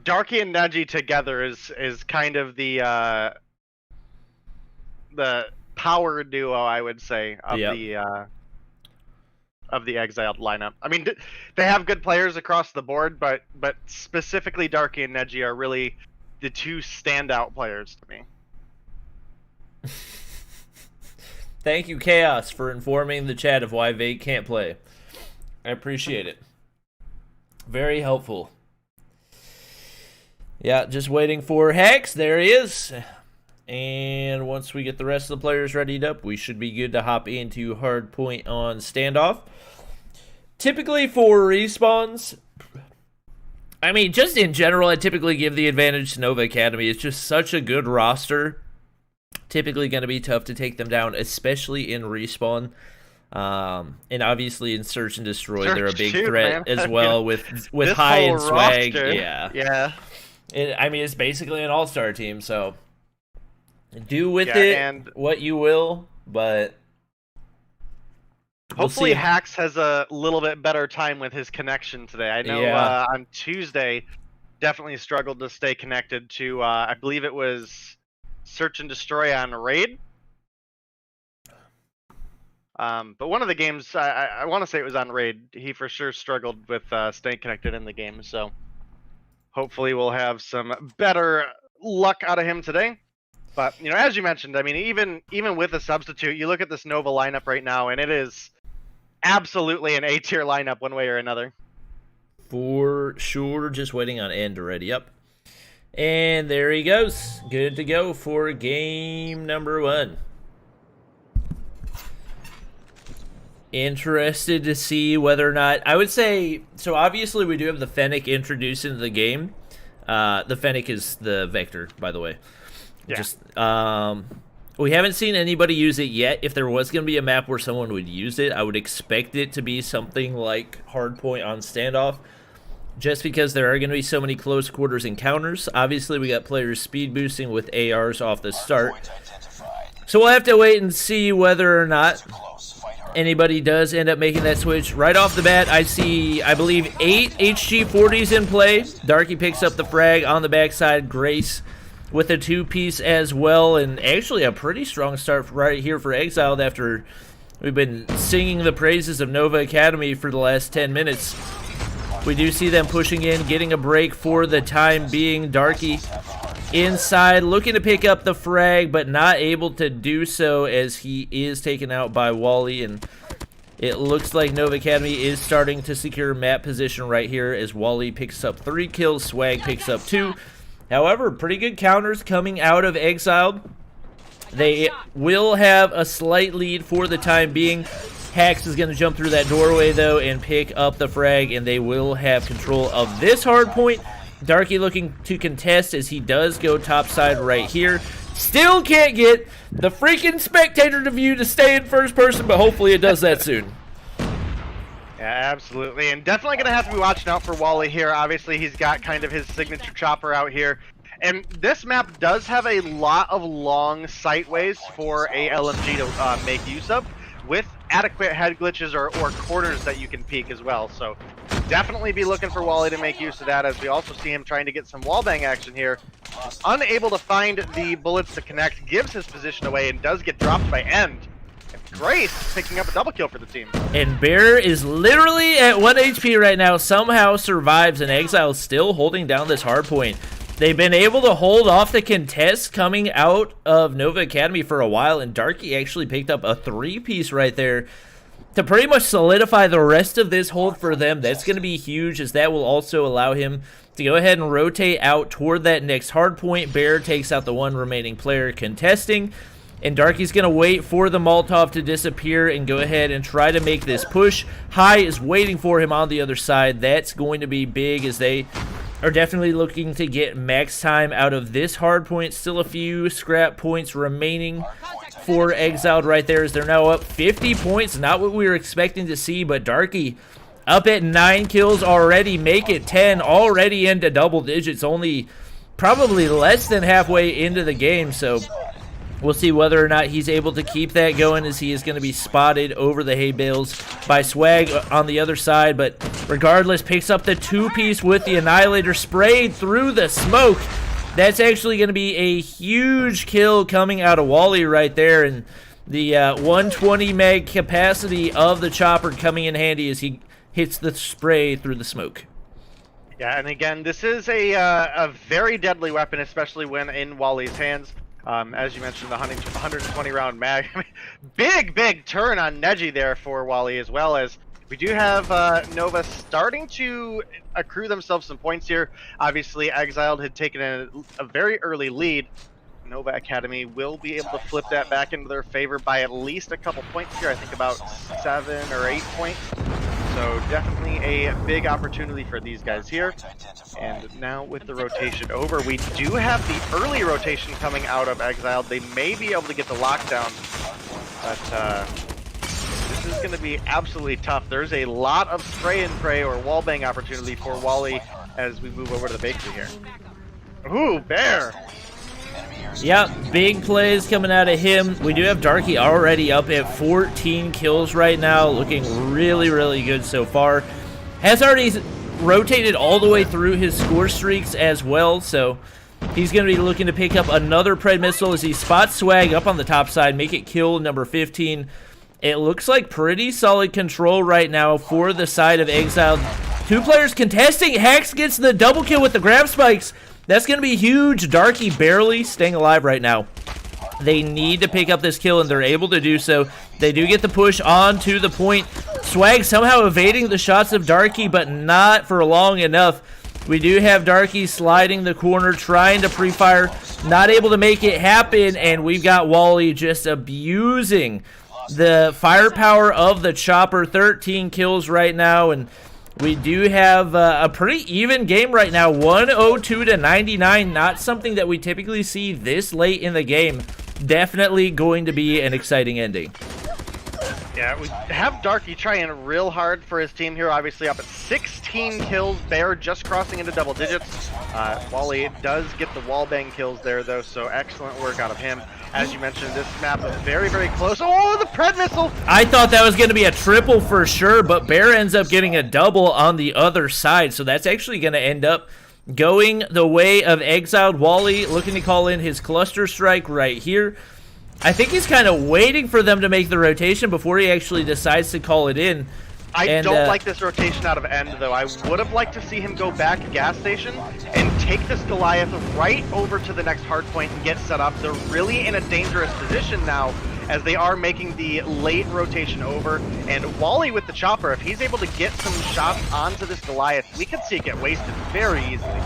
Darky and Neji together is kind of the power duo, I would say, of the Exiled lineup. I mean, they have good players across the board, but specifically Darky and Neji are really the two standout players to me. Thank you, Chaos, for informing the chat of why Vate can't play. I appreciate it. Very helpful. Yeah, just waiting for Hex. There he is. And once we get the rest of the players readied up, we should be good to hop into hardpoint on standoff. Typically for respawns, I mean, just in general, I typically give the advantage to Nova Academy. It's just such a good roster. Typically going to be tough to take them down, especially in respawn. And obviously in Search and Destroy, they're a big threat man. As well with High and Swag. Roster. Yeah. I mean, it's basically an all-star team, so do with it what you will, but hopefully Hax has a little bit better time with his connection today. I know on Tuesday definitely struggled to stay connected to I believe it was Search and Destroy on Raid. But one of the games, I want to say it was on Raid, he for sure struggled with staying connected in the game, so hopefully we'll have some better luck out of him today. But, you know, as you mentioned, I mean, even with a substitute, you look at this Nova lineup right now, and it is absolutely an A-tier lineup one way or another. For sure. Just waiting on End to ready up. And there he goes. Good to go for game number 1. Interested to see whether or not... I would say... So, obviously, we do have the Fennec introduced into the game. The Fennec is the Vector, by the way. Yeah. Just, we haven't seen anybody use it yet. If there was going to be a map where someone would use it, I would expect it to be something like Hardpoint on Standoff, just because there are going to be so many close quarters encounters. Obviously, we got players speed boosting with ARs off the start. So we'll have to wait and see whether or not anybody does end up making that switch. Right off the bat, I see, I believe, 8 HG40s in play. Darky picks up the frag on the backside. Grace with a 2-piece as well, and actually a pretty strong start right here for Exiled after we've been singing the praises of Nova Academy for the last 10 minutes. We do see them pushing in, getting a break for the time being. Darky inside, looking to pick up the frag, but not able to do so as he is taken out by Wally, and it looks like Nova Academy is starting to secure map position right here as Wally picks up 3 kills, Swag picks up 2. However, pretty good counters coming out of Exiled. They will have a slight lead for the time being. Hax is going to jump through that doorway, though, and pick up the frag, and they will have control of this hard point. Darky looking to contest as he does go topside right here. Still can't get the freaking spectator to view to stay in first person, but hopefully it does that soon. Yeah, absolutely, and definitely going to have to be watching out for Wally here. Obviously, he's got kind of his signature chopper out here. And this map does have a lot of long sightways for a LMG to make use of, with adequate head glitches or corners that you can peek as well. So definitely be looking for Wally to make use of that, as we also see him trying to get some wallbang action here. Unable to find the bullets to connect, gives his position away, and does get dropped by End. Grace picking up a double kill for the team. And Bear is literally at 1 HP right now, somehow survives, and Exile still holding down this hard point. They've been able to hold off the contest coming out of Nova Academy for a while, and Darky actually picked up a 3-piece right there to pretty much solidify the rest of this hold for them. That's going to be huge, as that will also allow him to go ahead and rotate out toward that next hard point. Bear takes out the 1 remaining player contesting, and Darky's going to wait for the Molotov to disappear and go ahead and try to make this push. High is waiting for him on the other side. That's going to be big, as they are definitely looking to get max time out of this hard point. Still a few scrap points remaining for Exiled right there, as they're now up 50 points. Not what we were expecting to see, but Darky up at 9 kills already. Make it 10, already into double digits, only probably less than halfway into the game. So we'll see whether or not he's able to keep that going, as he is going to be spotted over the hay bales by Swag on the other side. But Regardless, picks up the two-piece with the Annihilator sprayed through the smoke. That's actually going to be a huge kill coming out of Wally right there, and the 120 meg capacity of the chopper coming in handy as he hits the spray through the smoke. Yeah, and again, this is a very deadly weapon, especially when in Wally's hands. As you mentioned, the 120 round mag. I mean, big turn on Neji there for Wally, as well as we do have Nova starting to accrue themselves some points here. Obviously, Exiled had taken a very early lead. Nova Academy will be able to flip that back into their favor by at least a couple points here. I think about 7 or 8 points. So definitely a big opportunity for these guys here. And now with the rotation over, we do have the early rotation coming out of Exiled. They may be able to get the lockdown, but this is going to be absolutely tough. There's a lot of spray and pray or wallbang opportunity for Wally as we move over to the bakery here. Ooh, Bear! Yep, big plays coming out of him. We do have Darky already up at 14 kills right now, looking really good so far. Has already rotated all the way through his score streaks as well, so he's going to be looking to pick up another Pred missile as he spots Swag up on the top side, make it kill number 15. It looks like pretty solid control right now for the side of Exiled. 2 players contesting. Hex gets the double kill with the grab spikes. That's going to be huge. Darky barely staying alive right now. They need to pick up this kill, and they're able to do so. They do get the push onto the point. Swag somehow evading the shots of Darky, but not for long enough. We do have Darky sliding the corner, trying to pre-fire, not able to make it happen, and we've got Wally just abusing the firepower of the chopper. 13 kills right now, and we do have a pretty even game right now. 102 to 99, not something that we typically see this late in the game. Definitely going to be an exciting ending. Yeah, we have Darky trying real hard for his team here, obviously up at 16 kills. Bear just crossing into double digits. Wally does get the wallbang kills there, though, so excellent work out of him. As you mentioned, this map is very close. Oh, the Pred missile! I thought that was going to be a triple for sure, but Bear ends up getting a double on the other side, so that's actually going to end up going the way of Exiled. Wally looking to call in his cluster strike right here. I think he's kind of waiting for them to make the rotation before he actually decides to call it in. I don't like this rotation out of End, though. I would have liked to see him go back to gas station and take this Goliath right over to the next hard point and get set up. They're really in a dangerous position now as they are making the late rotation over. And Wally with the chopper, if he's able to get some shots onto this Goliath, we could see it get wasted very easily.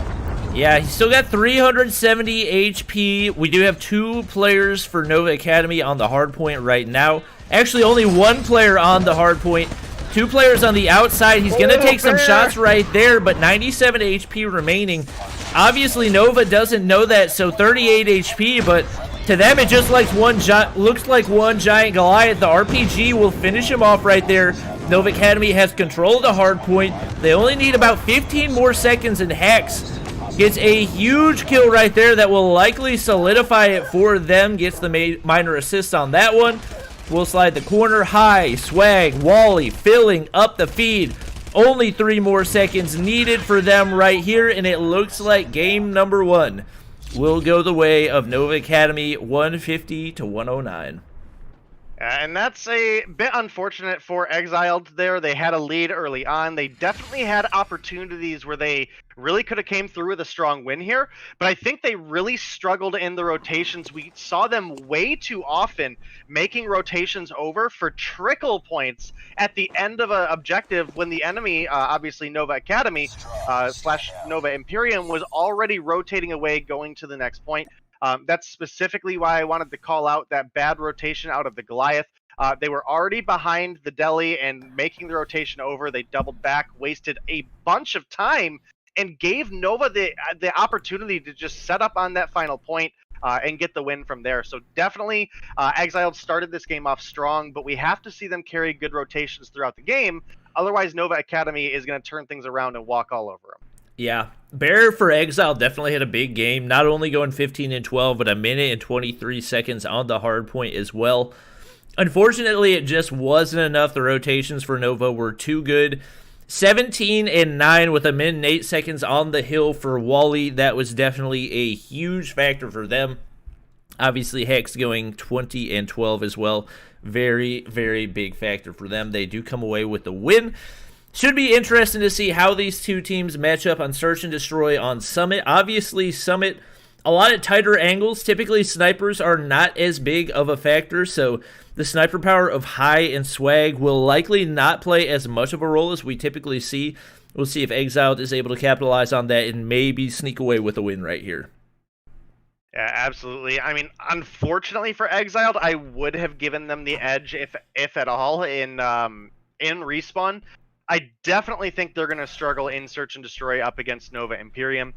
Yeah, he's still got 370 HP. We do have 2 players for Nova Academy on the hard point right now. Actually, only 1 player on the hard point. 2 players on the outside. He's going to take some shots right there, but 97 HP remaining. Obviously, Nova doesn't know that, so 38 HP, but to them, it just looks like one giant Goliath. The RPG will finish him off right there. Nova Academy has control of the hard point. They only need about 15 more seconds, and Hex gets a huge kill right there that will likely solidify it for them. Gets the minor assist on that one. We'll slide the corner high. Swag, Wally filling up the feed. Only 3 more seconds needed for them right here, and it looks like game number 1 will go the way of Nova Academy, 150 to 109. And that's a bit unfortunate for Exiled there. They had a lead early on. They definitely had opportunities where they really could have came through with a strong win here, but I think they really struggled in the rotations. We saw them way too often making rotations over for trickle points at the end of an objective when the enemy, obviously Nova Academy / Nova Imperium, was already rotating away going to the next point. That's specifically why I wanted to call out that bad rotation out of the Goliath. They were already behind the deli and making the rotation over. They doubled back, wasted a bunch of time, and gave Nova the opportunity to just set up on that final point and get the win from there. So definitely Exiled started this game off strong, but we have to see them carry good rotations throughout the game. Otherwise, Nova Academy is going to turn things around and walk all over them. Yeah, Bear for Exile definitely had a big game, not only going 15 and 12, but a minute and 23 seconds on the hard point as well. Unfortunately, it just wasn't enough. The rotations for Nova were too good. 17 and 9 with a minute and 8 seconds on the hill for Wally. That was definitely a huge factor for them. Obviously, Hex going 20 and 12 as well. Very, very big factor for them. They do come away with the win. Should be interesting to see how these two teams match up on Search and Destroy on Summit. Obviously, Summit, a lot of tighter angles. Typically, snipers are not as big of a factor, so the sniper power of High and Swag will likely not play as much of a role as we typically see. We'll see if Exiled is able to capitalize on that and maybe sneak away with a win right here. Yeah, absolutely. I mean, unfortunately for Exiled, I would have given them the edge, if at all, in Respawn. I definitely think they're going to struggle in Search and Destroy up against Nova Imperium.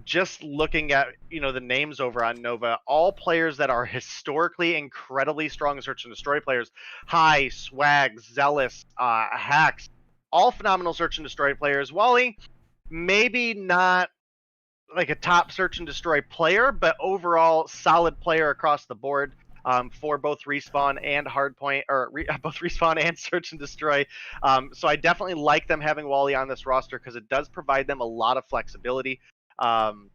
Just looking at, the names over on Nova, all players that are historically incredibly strong Search and Destroy players, High, Swag, Zealous, Hacks, all phenomenal Search and Destroy players. Wally, maybe not like a top Search and Destroy player, but overall solid player across the board. For both Respawn and Hardpoint, or both Respawn and Search and Destroy. So I definitely like them having Wally on this roster because it does provide them a lot of flexibility. And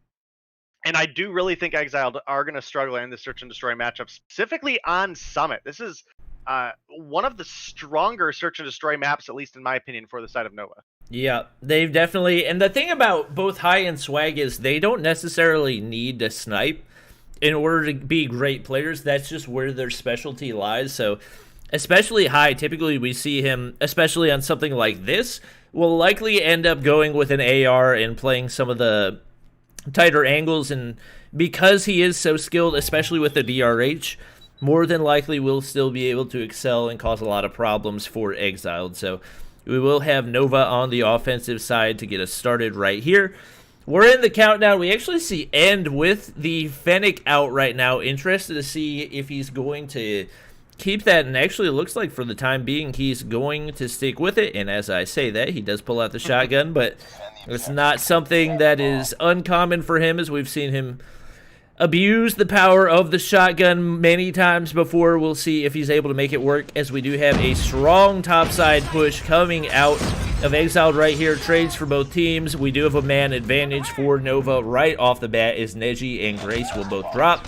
I do really think Exiled are going to struggle in the Search and Destroy matchup, specifically on Summit. This is one of the stronger Search and Destroy maps, at least in my opinion, for the side of Nova. Yeah, they've definitely... And the thing about both High and Swag is they don't necessarily need to snipe in order to be great players. That's just where their specialty lies. So especially High, typically we see him, especially on something like this, will likely end up going with an AR and playing some of the tighter angles. And because he is so skilled, especially with the DRH, more than likely will still be able to excel and cause a lot of problems for Exiled. So we will have Nova on the offensive side to get us started right here. We're in the countdown. We actually see End with the Fennec out right now. Interested to see if he's going to keep that. And actually, it looks like for the time being, he's going to stick with it. And as I say that, he does pull out the shotgun. But it's not something that is uncommon for him, as we've seen him abuse the power of the shotgun many times before. We'll see if he's able to make it work, as we do have a strong topside push coming out of Exiled right here. Trades for both teams. We do have a man advantage for Nova right off the bat, as Neji and Grace will both drop.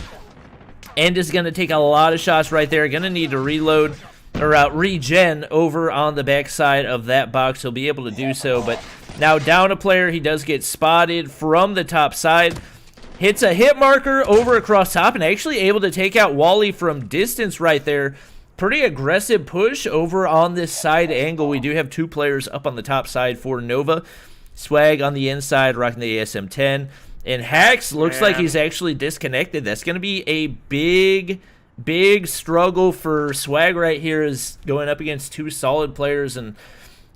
End is going to take a lot of shots right there. Going to need to reload or regen over on the backside of that box. He'll be able to do so, but now down a player. He does get spotted from the top side. Hits a hit marker over across top and actually able to take out Wally from distance right there. Pretty aggressive push over on this side angle. We do have two players up on the top side for Nova. Swag on the inside, rocking the ASM-10. And Hacks looks like he's actually disconnected. That's going to be a big, big struggle for Swag right here, is going up against two solid players. And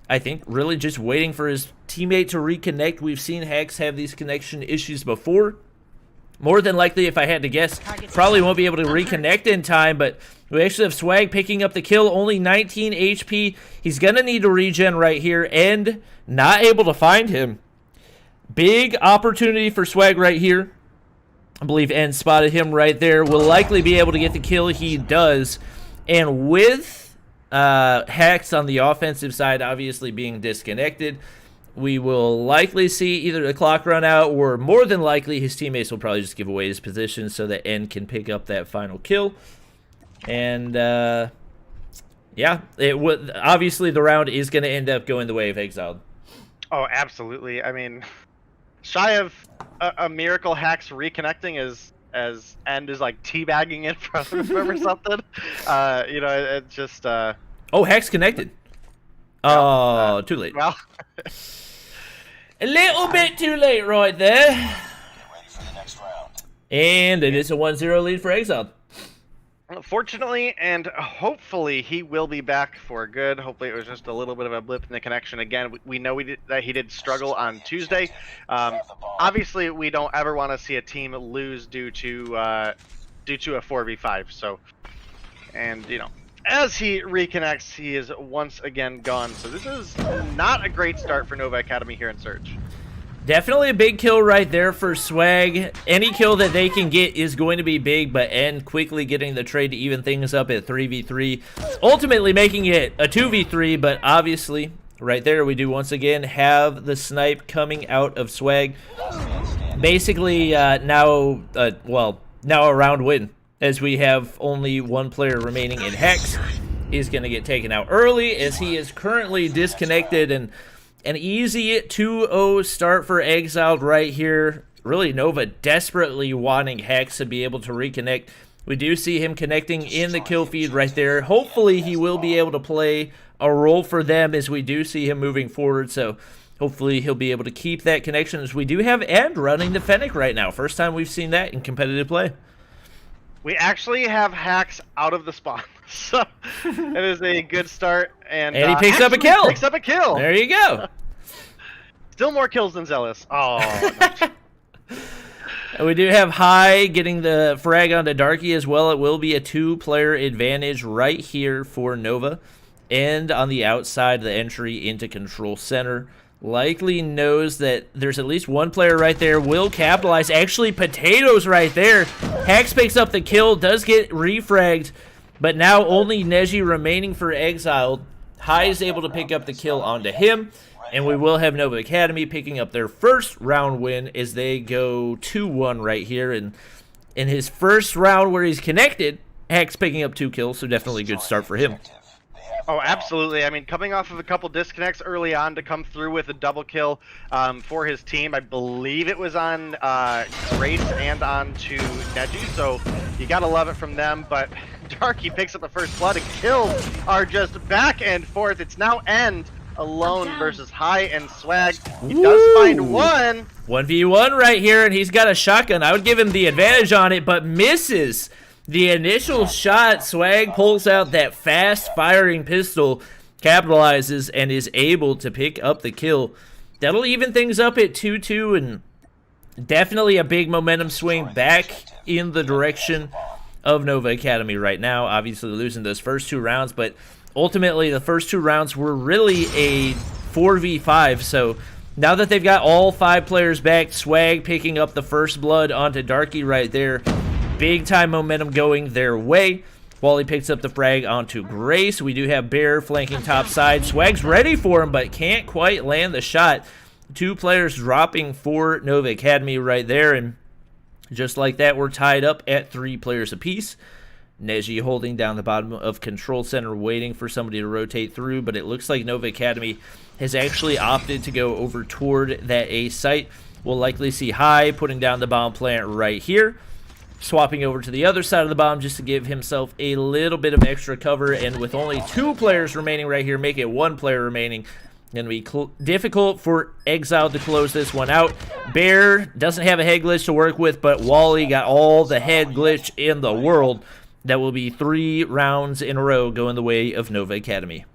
I think really just waiting for his teammate to reconnect. We've seen Hacks have these connection issues before. More than likely, if I had to guess, probably won't be able to reconnect in time, but we actually have Swag picking up the kill, only 19 HP. He's going to need to regen right here, and not able to find him. Big opportunity for Swag right here. I believe End spotted him right there. Will likely be able to get the kill. He does. And with Hacks on the offensive side obviously being disconnected, we will likely see either the clock run out, or more than likely his teammates will probably just give away his position so that End can pick up that final kill. And yeah, it would obviously the round is going to end up going the way of Exiled. Oh, absolutely. I mean, shy of a miracle Hacks reconnecting as End is like teabagging in front of him or something. It's just oh, Hacks connected. Oh, too late. Well, a little bit too late right there. Get ready for the next round. And it is a 1-0 lead for Exiled. fortunately and hopefully he will be back for good. Hopefully it was just a little bit of a blip in the connection. Again, we know that he did struggle on Tuesday. Obviously, we don't ever want to see a team lose due to a 4v5. So, and you know, as he reconnects, he is once again gone. So this is not a great start for Nova Academy here in Surge. Definitely a big kill right there for Swag. Any kill that they can get is going to be big, but End quickly getting the trade to even things up at 3v3. Ultimately making it a 2v3, but obviously right there. We do once again have the snipe coming out of Swag. Basically, now a round win, as we have only one player remaining in Hex. He's going to get taken out early, as he is currently disconnected, and an easy 2-0 start for Exiled right here. Really, Nova desperately wanting Hex to be able to reconnect. We do see him connecting in the kill feed right there. Hopefully, he will be able to play a role for them, as we do see him moving forward, so hopefully he'll be able to keep that connection, as we do have End running the Fennec right now. First time we've seen that in competitive play. We actually have Hacks out of the spawn, so it is a good start. And he picks up a kill. Picks up a kill. There you go. Still more kills than Zealous. Oh. We do have High getting the frag onto Darky as well. It will be a 2-player advantage right here for Nova. And on the outside, the entry into Control Center likely knows that there's at least one player right there, will capitalize. Actually, Potatoes right there. Hex picks up the kill, does get refragged, but now only Neji remaining for Exiled. High is able to pick up the kill onto him, and we will have Nova Academy picking up their first round win as they go 2-1 right here. And in his first round where he's connected, Hex picking up 2 kills, so definitely a good start for him. Oh, absolutely. I mean, coming off of a couple disconnects early on to come through with a double kill for his team. I believe it was on Grace and on to Neji, so you gotta love it from them. But Darky picks up the first blood, and kills are just back and forth. It's now End alone versus High and Swag. He does find one. 1v1 right here, and he's got a shotgun. I would give him the advantage on it, but misses the initial shot. Swag pulls out that fast-firing pistol, capitalizes, and is able to pick up the kill. That'll even things up at 2-2, and definitely a big momentum swing back in the direction of Nova Academy right now. Obviously losing those first 2 rounds, but ultimately the first 2 rounds were really a 4v5, so now that they've got all 5 players back, Swag picking up the first blood onto Darky right there. Big time momentum going their way. Wally picks up the frag onto Grace. We do have Bear flanking top side. Swag's ready for him, but can't quite land the shot. 2 players dropping for Nova Academy right there, and just like that, we're tied up at 3 players apiece. Neji holding down the bottom of Control Center, waiting for somebody to rotate through, but it looks like Nova Academy has actually opted to go over toward that A site. We'll likely see High putting down the bomb plant right here, swapping over to the other side of the bomb just to give himself a little bit of extra cover, and with only 2 players remaining right here, make it 1 player remaining. Going to be difficult for Exile to close this one out. Bear doesn't have a head glitch to work with, but Wally got all the head glitch in the world. That will be 3 rounds in a row going the way of Nova Academy.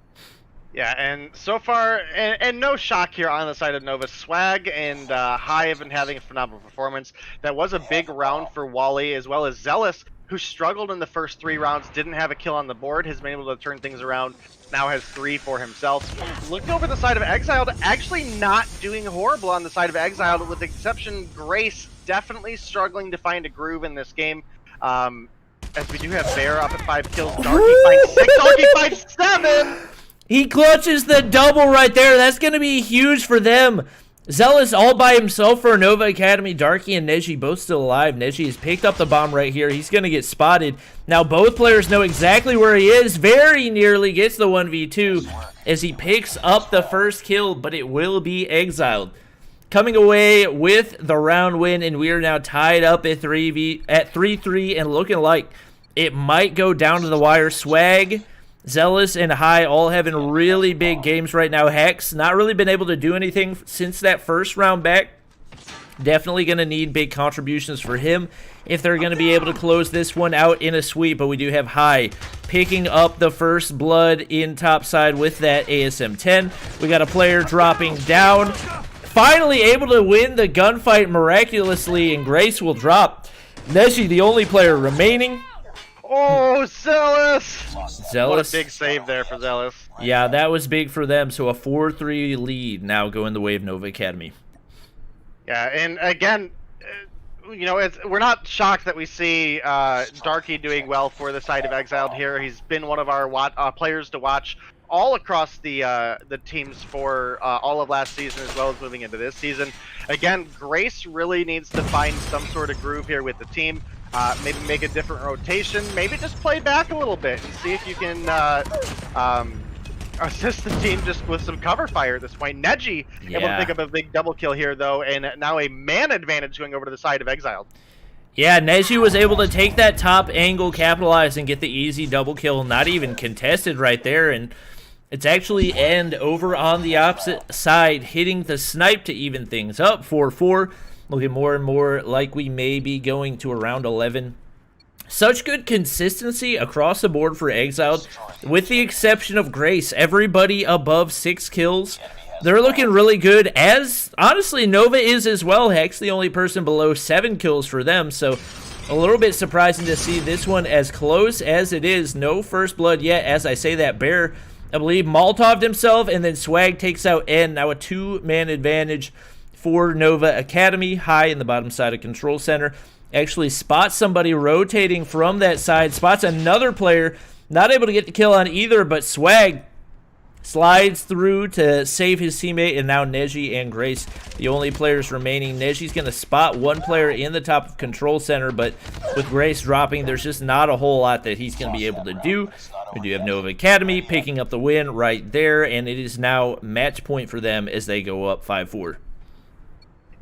Yeah, and so far, and no shock here on the side of Nova. Swag and High have been having a phenomenal performance. That was a big round for Wally, as well as Zealous, who struggled in the first 3 rounds, didn't have a kill on the board, has been able to turn things around, now has 3 for himself. Looking over the side of Exiled, actually not doing horrible on the side of Exiled, with the exception Grace definitely struggling to find a groove in this game. As we do have Bear up at 5 kills, Darky finds 6, Darky finds 7! He clutches the double right there. That's going to be huge for them. Zealous all by himself for Nova Academy. Darky and Neji both still alive. Neji has picked up the bomb right here. He's going to get spotted. Now both players know exactly where he is. Very nearly gets the 1v2 as he picks up the first kill, but it will be Exiled coming away with the round win, and we are now tied up at 3-3 and looking like it might go down to the wire. Swag, Zealous, and High all having really big games right now. Hex not really been able to do anything since that first round back. Definitely going to need big contributions for him if they're going to be able to close this one out in a sweep. But we do have High picking up the first blood in topside with that ASM-10. We got a player dropping down. Finally able to win the gunfight miraculously, and Grace will drop. Neji, the only player remaining. Oh, Zealous! Zealous. What a big save there for Zealous. Yeah, that was big for them. So a 4-3 lead now going the way of Nova Academy. Yeah, and again, you know, we're not shocked that we see Darky doing well for the side of Exiled here. He's been one of our players to watch all across the teams for all of last season as well as moving into this season. Again, Grace really needs to find some sort of groove here with the team. Maybe make a different rotation. Maybe just play back a little bit and see if you can assist the team just with some cover fire at this point. Neji able to pick up a big double kill here, though, and now a man advantage going over to the side of Exiled. Yeah, Neji was able to take that top angle, capitalize, and get the easy double kill, not even contested right there, and it's actually End over on the opposite side, hitting the snipe to even things up, 4-4, looking more and more like we may be going to around 11. Such good consistency across the board for Exiled, with the exception of Grace. Everybody above 6 kills. They're looking really good, as honestly Nova is as well. Hex the only person below 7 kills for them, so a little bit surprising to see this one as close as it is. No first blood yet. As I say that, Bear, I believe, Molotov'd himself, and then Swag takes out N. Now a 2-man advantage for Nova Academy, high in the bottom side of control center. Actually spots somebody rotating from that side, spots another player, not able to get the kill on either, but Swag slides through to save his teammate, and now Neji and Grace, the only players remaining. Neji's going to spot one player in the top of control center, but with Grace dropping, there's just not a whole lot that he's going to be able to do. We do have Nova Academy picking up the win right there, and it is now match point for them as they go up 5-4.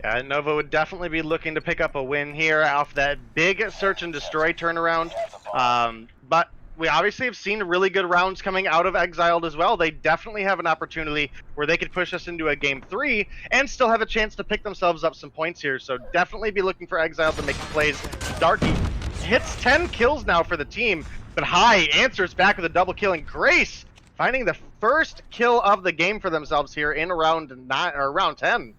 Yeah, Nova would definitely be looking to pick up a win here off that big search and destroy turnaround. But we obviously have seen really good rounds coming out of Exiled as well. They definitely have an opportunity where they could push us into a game 3 and still have a chance to pick themselves up some points here. So definitely be looking for Exiled to make plays. Darky hits 10 kills now for the team, but High answers back with a double kill, and Grace finding the first kill of the game for themselves here in round 9 or round 10.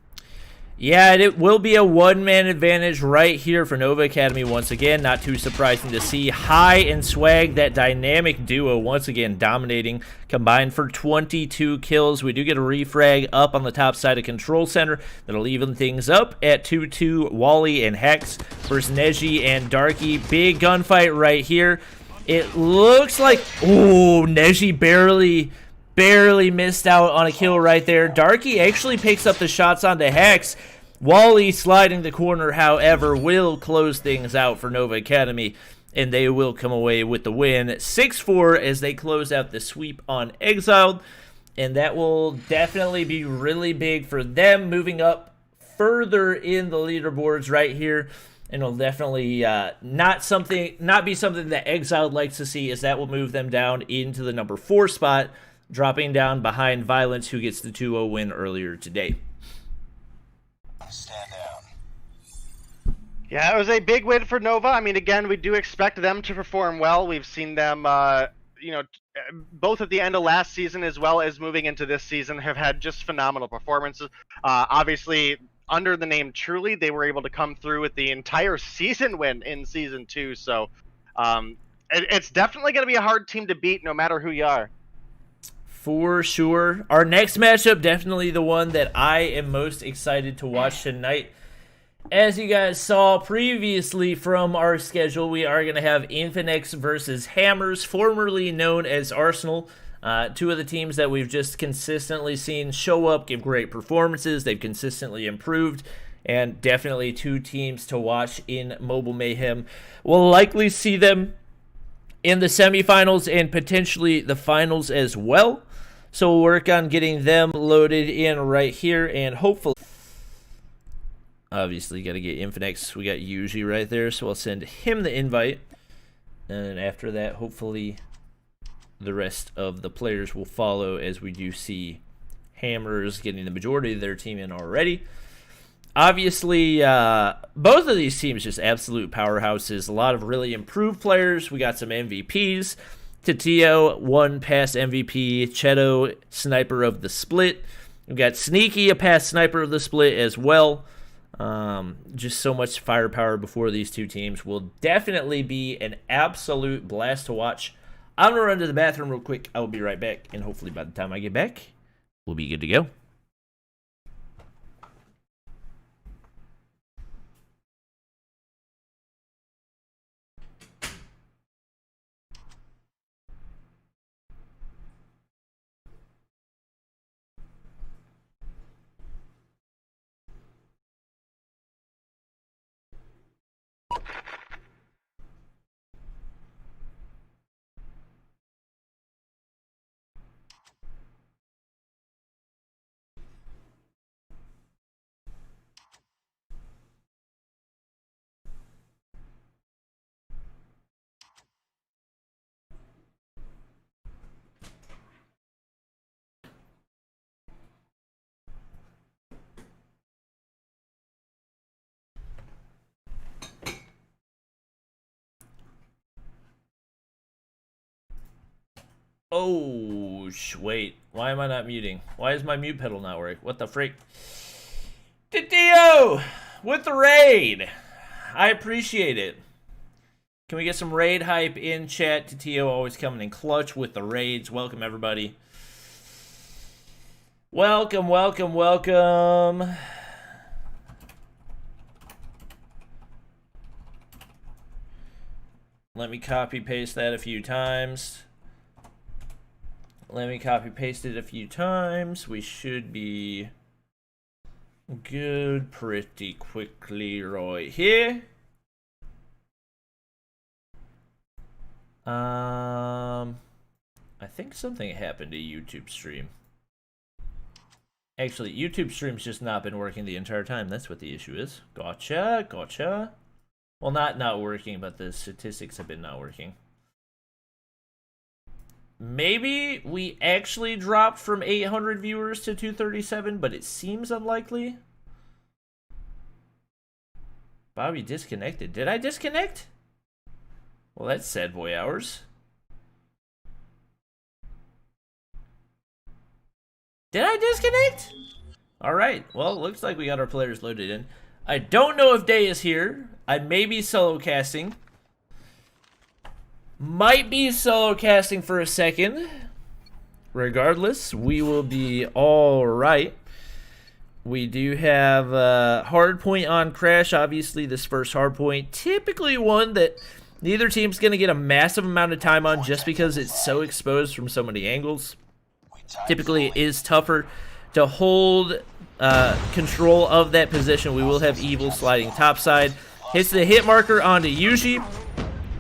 Yeah, and it will be a one-man advantage right here for Nova Academy once again. Not too surprising to see High and Swag, that dynamic duo, once again dominating, combined for 22 kills. We do get a refrag up on the top side of Control Center. That'll even things up at 2-2. Wally and Hex versus Neji and Darky. Big gunfight right here. It looks like, oh, Neji barely missed out on a kill right there. Darky actually picks up the shots onto Hex. Wally sliding the corner, however, will close things out for Nova Academy, and they will come away with the win 6-4 as they close out the sweep on Exiled, and that will definitely be really big for them moving up further in the leaderboards right here. And it'll definitely not be something that Exiled likes to see, as that will move them down into the number 4 spot, dropping down behind Violence, who gets the 2-0 win earlier today. Stand down. Yeah, it was a big win for Nova. I mean, again, we do expect them to perform well. We've seen them, both at the end of last season as well as moving into this season, have had just phenomenal performances. Obviously, under the name Truly, they were able to come through with the entire season win in Season 2. So it's definitely going to be a hard team to beat no matter who you are. For sure. Our next matchup, definitely the one that I am most excited to watch tonight. As you guys saw previously from our schedule, we are going to have Infinx versus Hammers, formerly known as Arsenal. Two of the teams that we've just consistently seen show up, give great performances. They've consistently improved, and definitely two teams to watch in Mobile Mayhem. We'll likely see them in the semifinals and potentially the finals as well. So we'll work on getting them loaded in right here, and hopefully, obviously, got to get Infinix. We got Yuji right there, so I'll send him the invite. And after that, hopefully, the rest of the players will follow, as we do see Hammers getting the majority of their team in already. Obviously, both of these teams just absolute powerhouses. A lot of really improved players. We got some MVPs. Tatio, one past MVP. Cheto, sniper of the split. We've got Sneaky, a past sniper of the split as well. Just so much firepower before these two teams. Will definitely be an absolute blast to watch. I'm going to run to the bathroom real quick. I will be right back, and hopefully by the time I get back, we'll be good to go. Oh, wait. Why am I not muting? Why is my mute pedal not working? What the freak? Tio with the raid. I appreciate it. Can we get some raid hype in chat? Tio always coming in clutch with the raids. Welcome, everybody. Welcome, welcome, welcome. Let me copy paste that a few times. Let me copy paste it a few times. We should be good pretty quickly right here. I think something happened to YouTube stream. Actually, YouTube stream's just not been working the entire time. That's what the issue is. Gotcha, gotcha. Well, not working, but the statistics have been not working. Maybe we actually dropped from 800 viewers to 237, but it seems unlikely. Bobby disconnected. Did I disconnect? Well, that's sad boy hours. Did I disconnect? All right. Well, it looks like we got our players loaded in. I don't know if Day is here. I may be solo casting. Might be solo casting for a second. Regardless, we will be all right. We do have hardpoint on Crash. Obviously, this first hardpoint, typically one that neither team's going to get a massive amount of time on just because it's so exposed from so many angles. Typically, it is tougher to hold control of that position. We will have Evil sliding topside. Hits the hit marker onto Yuji.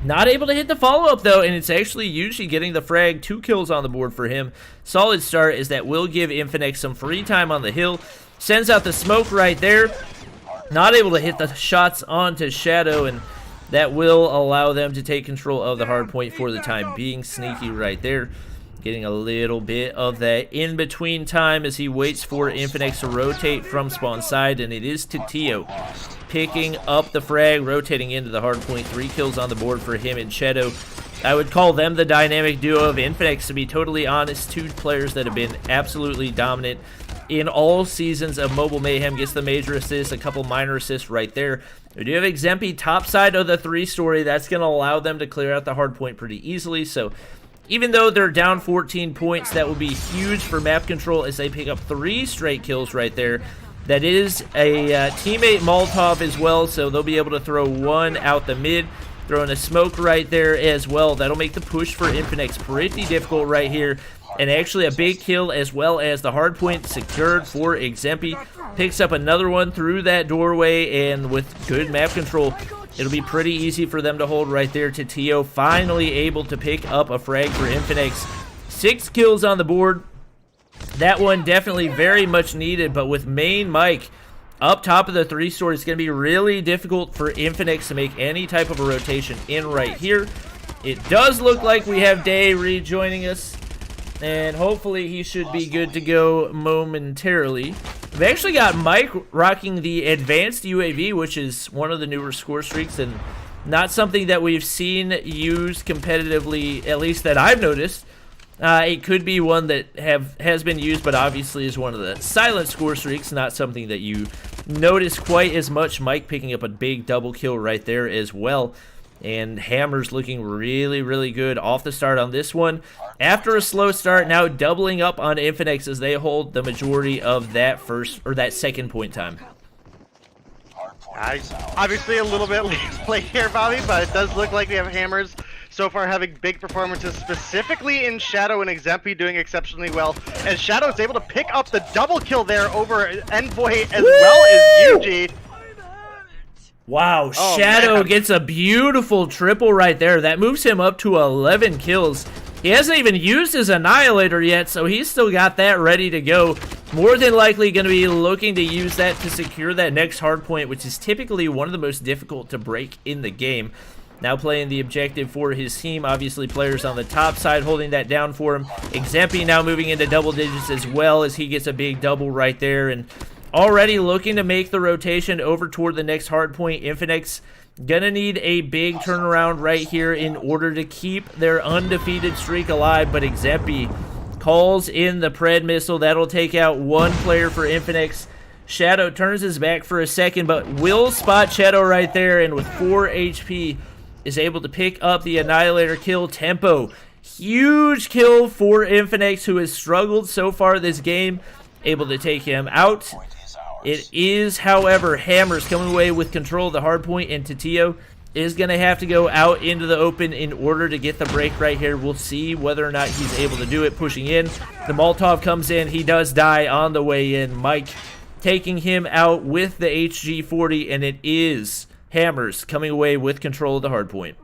Not able to hit the follow-up, though, and it's actually Yuji getting the frag. 2 kills on the board for him. Solid start, as that will give Infinix some free time on the hill. Sends out the smoke right there. Not able to hit the shots onto Shadow, and that will allow them to take control of the hard point for the time being. Sneaky right there. Getting a little bit of that in-between time as he waits for Infinix to rotate from spawn side, and it is Tio picking up the frag, rotating into the hard point. 3 kills on the board for him and Shadow. I would call them the dynamic duo of Infinix, to be totally honest. 2 players that have been absolutely dominant in all seasons of Mobile Mayhem. Gets the major assist, a couple minor assists right there. We do have Exempi top side of the 3-story. That's going to allow them to clear out the hard point pretty easily. So even though they're down 14 points, that will be huge for map control as they pick up 3 straight kills right there. That is a teammate Molotov as well, so they'll be able to throw 1 out the mid. Throwing a smoke right there as well. That'll make the push for Infinix pretty difficult right here. And actually a big kill as well as the hard point secured for Exempi. Picks up another one through that doorway, and with good map control, it'll be pretty easy for them to hold right there. Tio finally able to pick up a frag for Infinix. 6 kills on the board. That one definitely very much needed, but with main Mike up top of the 3-story, it's going to be really difficult for Infinix to make any type of a rotation in right here. It does look like we have Day rejoining us, and hopefully he should be good to go momentarily. We've actually got Mike rocking the advanced UAV, which is one of the newer score streaks, and not something that we've seen used competitively, at least that I've noticed. It could be one that has been used, but obviously is one of the silent score streaks, not something that you notice quite as much. Mike picking up a big double kill right there as well. And Hammer's looking really, really good off the start on this one. After a slow start, now doubling up on Infinix as they hold the majority of that first or that second point time. Obviously a little bit late here, Bobby, but it does look like we have Hammers so far having big performances, specifically in Shadow and Exempi doing exceptionally well. And Shadow is able to pick up the double kill there over Envoy as well as Yuji. Wow, Oh, Shadow man. gets a beautiful triple right there. That moves him up to 11 kills. He hasn't even used his Annihilator yet, so he's still got that ready to go. More than likely going to be looking to use that to secure that next hard point, which is typically one of the most difficult to break in the game. Now playing the objective for his team. Obviously, players on the top side holding that down for him. Exempi now moving into double digits as well as he gets a big double right there. And already looking to make the rotation over toward the next hard point. Infinix gonna need a big turnaround right here in order to keep their undefeated streak alive, but Exempi calls in the Pred missile. That'll take out one player for Infinix. Shadow turns his back for a second, but will spot Shadow right there, and with 4 HP is able to pick up the Annihilator kill. Tempo, huge kill for Infinix, who has struggled so far this game, able to take him out. It is, however, Hammers coming away with control of the hard point, and Tatio is going to have to go out into the open in order to get the break right here. We'll see whether or not he's able to do it. Pushing in, the Molotov comes in. He does die on the way in. Mike taking him out with the HG40, and it is Hammers coming away with control of the hard point.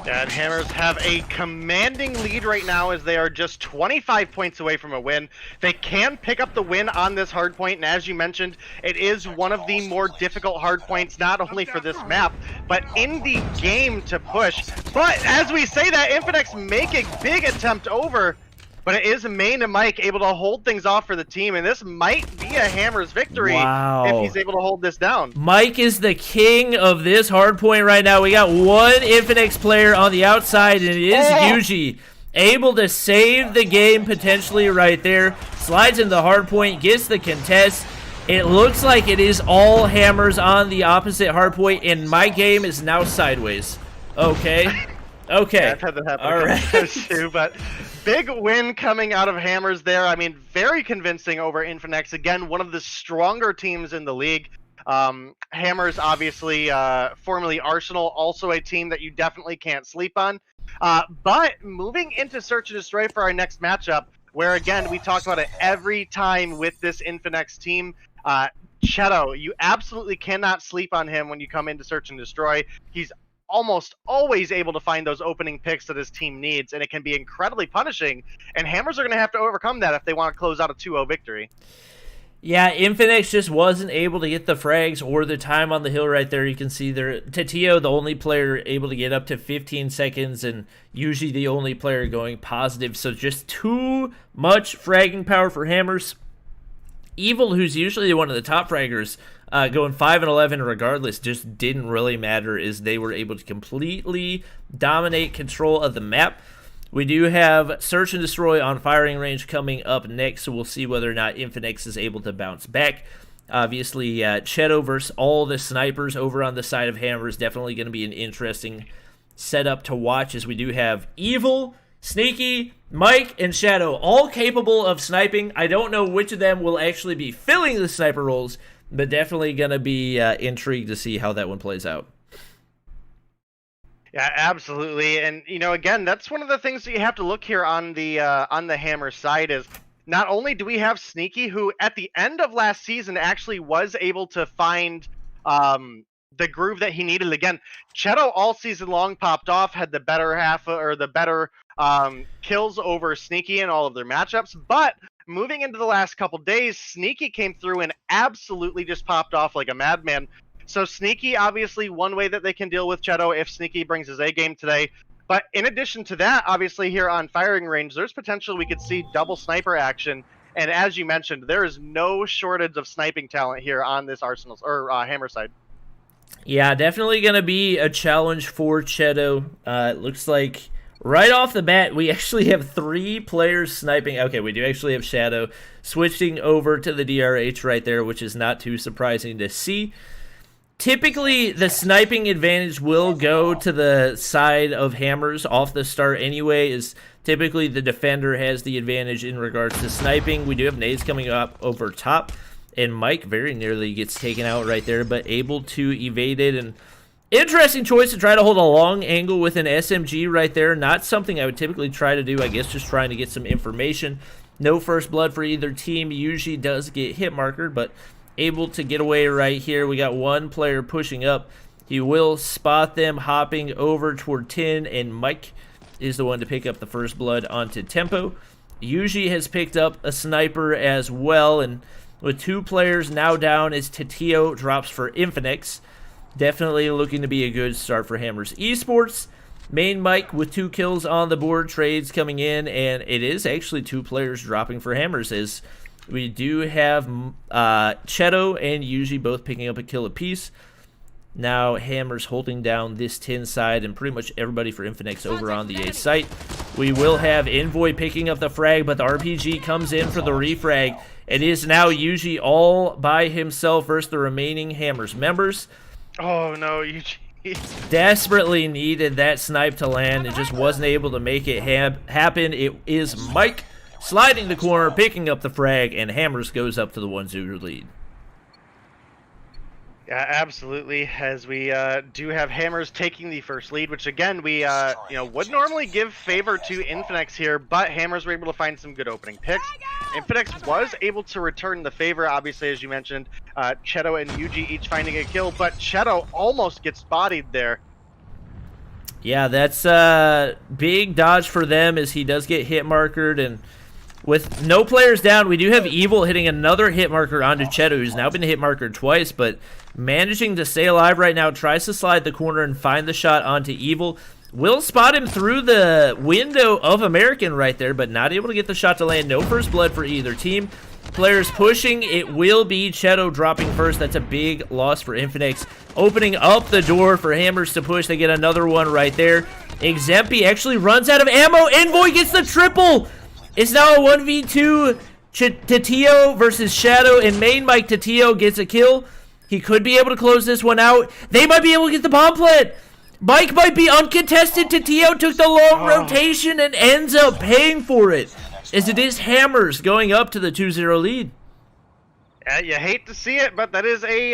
And Hammers have a commanding lead right now as they are just 25 points away from a win. They can pick up the win on this hard point, and as you mentioned, it is one of the more difficult hard points, not only for this map, but in the game to push. But as we say that, Infinix make a big attempt over, but it is Main and Mike able to hold things off for the team, and this might be a Hammers victory if he's able to hold this down. Mike is the king of this hard point right now. We got one Infinix player on the outside, and it is Yuji able to save the game potentially right there. Slides in the hard point, gets the contest. It looks like it is all Hammers on the opposite hard point, and my game is now sideways. Okay. Okay. Yeah, I've had that happen all right. too, but big win coming out of Hammers there. I mean, very convincing over Infinix. Again, one of the stronger teams in the league. Hammers, obviously, formerly Arsenal, also a team that you definitely can't sleep on. But moving into Search and Destroy for our next matchup, where, again, we talk about it every time with this Infinix team. Cheto, you absolutely cannot sleep on him when you come into Search and Destroy. He's almost always able to find those opening picks that his team needs, and it can be incredibly punishing, and Hammers are going to have to overcome that if they want to close out a 2-0 victory. Yeah, Infinix just wasn't able to get the frags or the time on the hill right there. You can see there, Tatio, the only player able to get up to 15 seconds, and usually the only player going positive, so just too much fragging power for Hammers. Evil, who's usually one of the top fraggers, going 5 and 11 regardless, just didn't really matter as they were able to completely dominate control of the map. We do have Search and Destroy on firing range coming up next, so we'll see whether or not Infinix is able to bounce back. Obviously, Cheto versus all the snipers over on the side of Hammers, definitely going to be an interesting setup to watch, as we do have Evil, Sneaky, Mike, and Shadow, all capable of sniping. I don't know which of them will actually be filling the sniper roles, but definitely going to be intrigued to see how that one plays out. Yeah, absolutely. And, you know, again, that's one of the things that you have to look here on the Hammer side is not only do we have Sneaky, who at the end of last season actually was able to find the groove that he needed. Again, Cheto all season long popped off, had the better half or the better kills over Sneaky in all of their matchups, but moving into the last couple days, Sneaky came through and absolutely just popped off like a madman. So Sneaky, obviously, one way that they can deal with Cheto if Sneaky brings his A game today. But in addition to that, obviously here on firing range, there's potential we could see double sniper action. And as you mentioned, there is no shortage of sniping talent here on this Arsenal or Hammer side. Yeah, definitely going to be a challenge for Cheto. It looks like right off the bat, we actually have 3 players sniping. Okay, we do actually have Shadow switching over to the DRH right there, which is not too surprising to see. Typically, the sniping advantage will go to the side of Hammers off the start anyway, as typically the defender has the advantage in regards to sniping. We do have nades coming up over top, and Mike very nearly gets taken out right there, but able to evade it. And interesting choice to try to hold a long angle with an SMG right there. Not something I would typically try to do, I guess just trying to get some information. No first blood for either team. Usually does get hit marker, but able to get away right here. We got one player pushing up. He will spot them hopping over toward 10, and Mike is the one to pick up the first blood onto Tempo. Yuji has picked up a sniper as well, and with 2 players now down as Tatio drops for Infinix. Definitely looking to be a good start for Hammers Esports. Main Mike with 2 kills on the board, trades coming in, and it is actually 2 players dropping for Hammers as We do have Cheto and Yuji both picking up a kill apiece. Now Hammer's holding down this tin side and pretty much everybody for Infinix over on the A site. We will have Envoy picking up the frag, but the RPG comes in for the refrag. It is now Yuji all by himself versus the remaining Hammers members. Oh no, Yuji. Desperately needed that snipe to land and just wasn't able to make it happen. It is Mike sliding the corner, picking up the frag, and Hammers goes up to the 1-0 lead. Yeah, absolutely. As we do have Hammers taking the first lead, which again we would normally give favor to Infinix here, but Hammers were able to find some good opening picks. Infinix was able to return the favor, obviously, as you mentioned. Cheto and Yuji each finding a kill, but Cheto almost gets bodied there. Yeah, that's a big dodge for them as he does get hit markered, and with no players down, we do have Evil hitting another hit marker onto Cheto, who's now been hit markered twice, but managing to stay alive right now, tries to slide the corner and find the shot onto Evil. Will spot him through the window of American right there, but not able to get the shot to land. No first blood for either team. Players pushing. It will be Cheto dropping first. That's a big loss for Infinix. Opening up the door for Hammers to push. They get another one right there. Exempy actually runs out of ammo. Envoy gets the triple. It's now a 1v2. Tatio versus Shadow, and main Mike Tatio gets a kill. He could be able to close this one out. They might be able to get the bomb plant. Mike might be uncontested. Tatio took the long rotation and ends up paying for it, as it is Hammers going up to the 2-0 lead. Yeah, you hate to see it, but that is a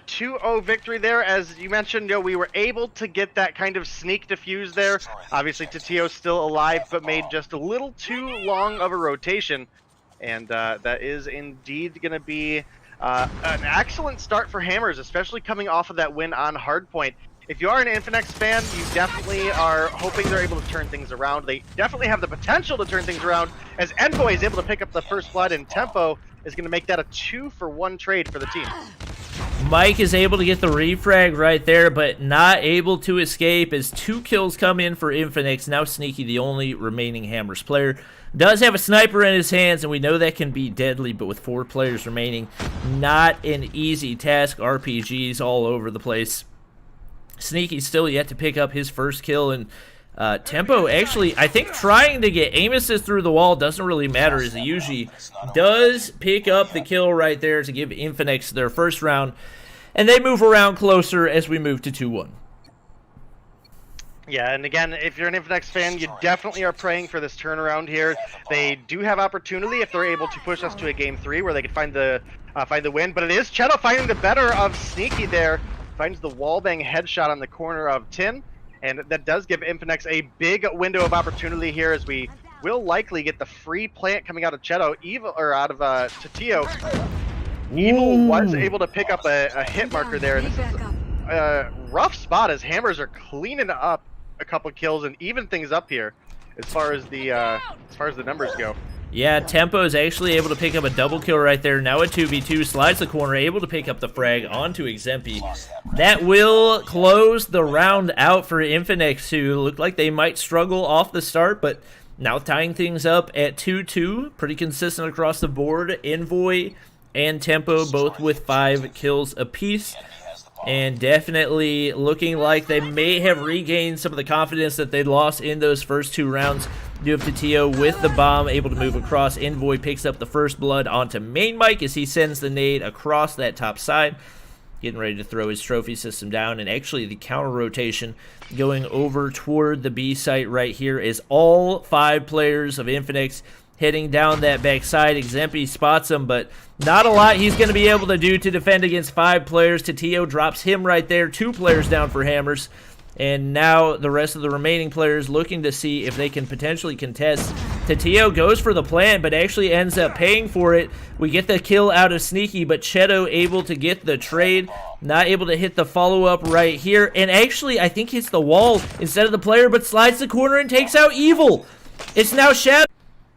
2-0 victory there. As you mentioned, we were able to get that kind of sneak defuse there. Obviously, Tatio's still alive, but made just a little too long of a rotation. And that is indeed going to be an excellent start for Hammers, especially coming off of that win on Hardpoint. If you are an Infinix fan, you definitely are hoping they're able to turn things around. They definitely have the potential to turn things around, as Envoy is able to pick up the first blood, and Tempo is going to make that a 2-for-1 trade for the team. Mike is able to get the refrag right there, but not able to escape as 2 kills come in for Infinix. Now Sneaky, the only remaining Hammers player, does have a sniper in his hands, and we know that can be deadly, but with 4 players remaining, not an easy task. RPGs all over the place. Sneaky still yet to pick up his first kill, and Tempo actually, I think, trying to get aim assist through the wall doesn't really matter, as he usually does pick up the kill right there to give Infinix their first round, and they move around closer as we move to 2-1. Yeah, and again, if you're an Infinix fan, you definitely are praying for this turnaround here. They do have opportunity if they're able to push us to a game 3 where they could find the win, but it is Cheto finding the better of Sneaky there. Finds the wallbang headshot on the corner of Tin, and that does give Infinix a big window of opportunity here, as we will likely get the free plant coming out of Cheto, out of Tatio. Evil was able to pick up a hit marker there, and this is a rough spot as Hammers are cleaning up a couple kills and even things up here as far as the numbers go. Yeah, Tempo is actually able to pick up a double kill right there. Now a 2v2, slides the corner, able to pick up the frag onto Exempy. That will close the round out for Infinix, who looked like they might struggle off the start, but now tying things up at 2-2. Pretty consistent across the board. Envoy and Tempo both with 5 kills apiece. And definitely looking like they may have regained some of the confidence that they lost in those first 2 rounds. You have Tatio with the bomb, able to move across. Envoy picks up the first blood onto main Mike as he sends the nade across that top side. Getting ready to throw his trophy system down. And actually the counter rotation going over toward the B site right here is all 5 players of Infinix heading down that backside. Exempy spots him, but not a lot he's going to be able to do to defend against 5 players. Tatio drops him right there. 2 players down for Hammers. And now the rest of the remaining players looking to see if they can potentially contest. Tatio goes for the plant, but actually ends up paying for it. We get the kill out of Sneaky, but Cheto able to get the trade. Not able to hit the follow-up right here. And actually, I think hits the wall instead of the player, but slides the corner and takes out Evil. It's now Shadow.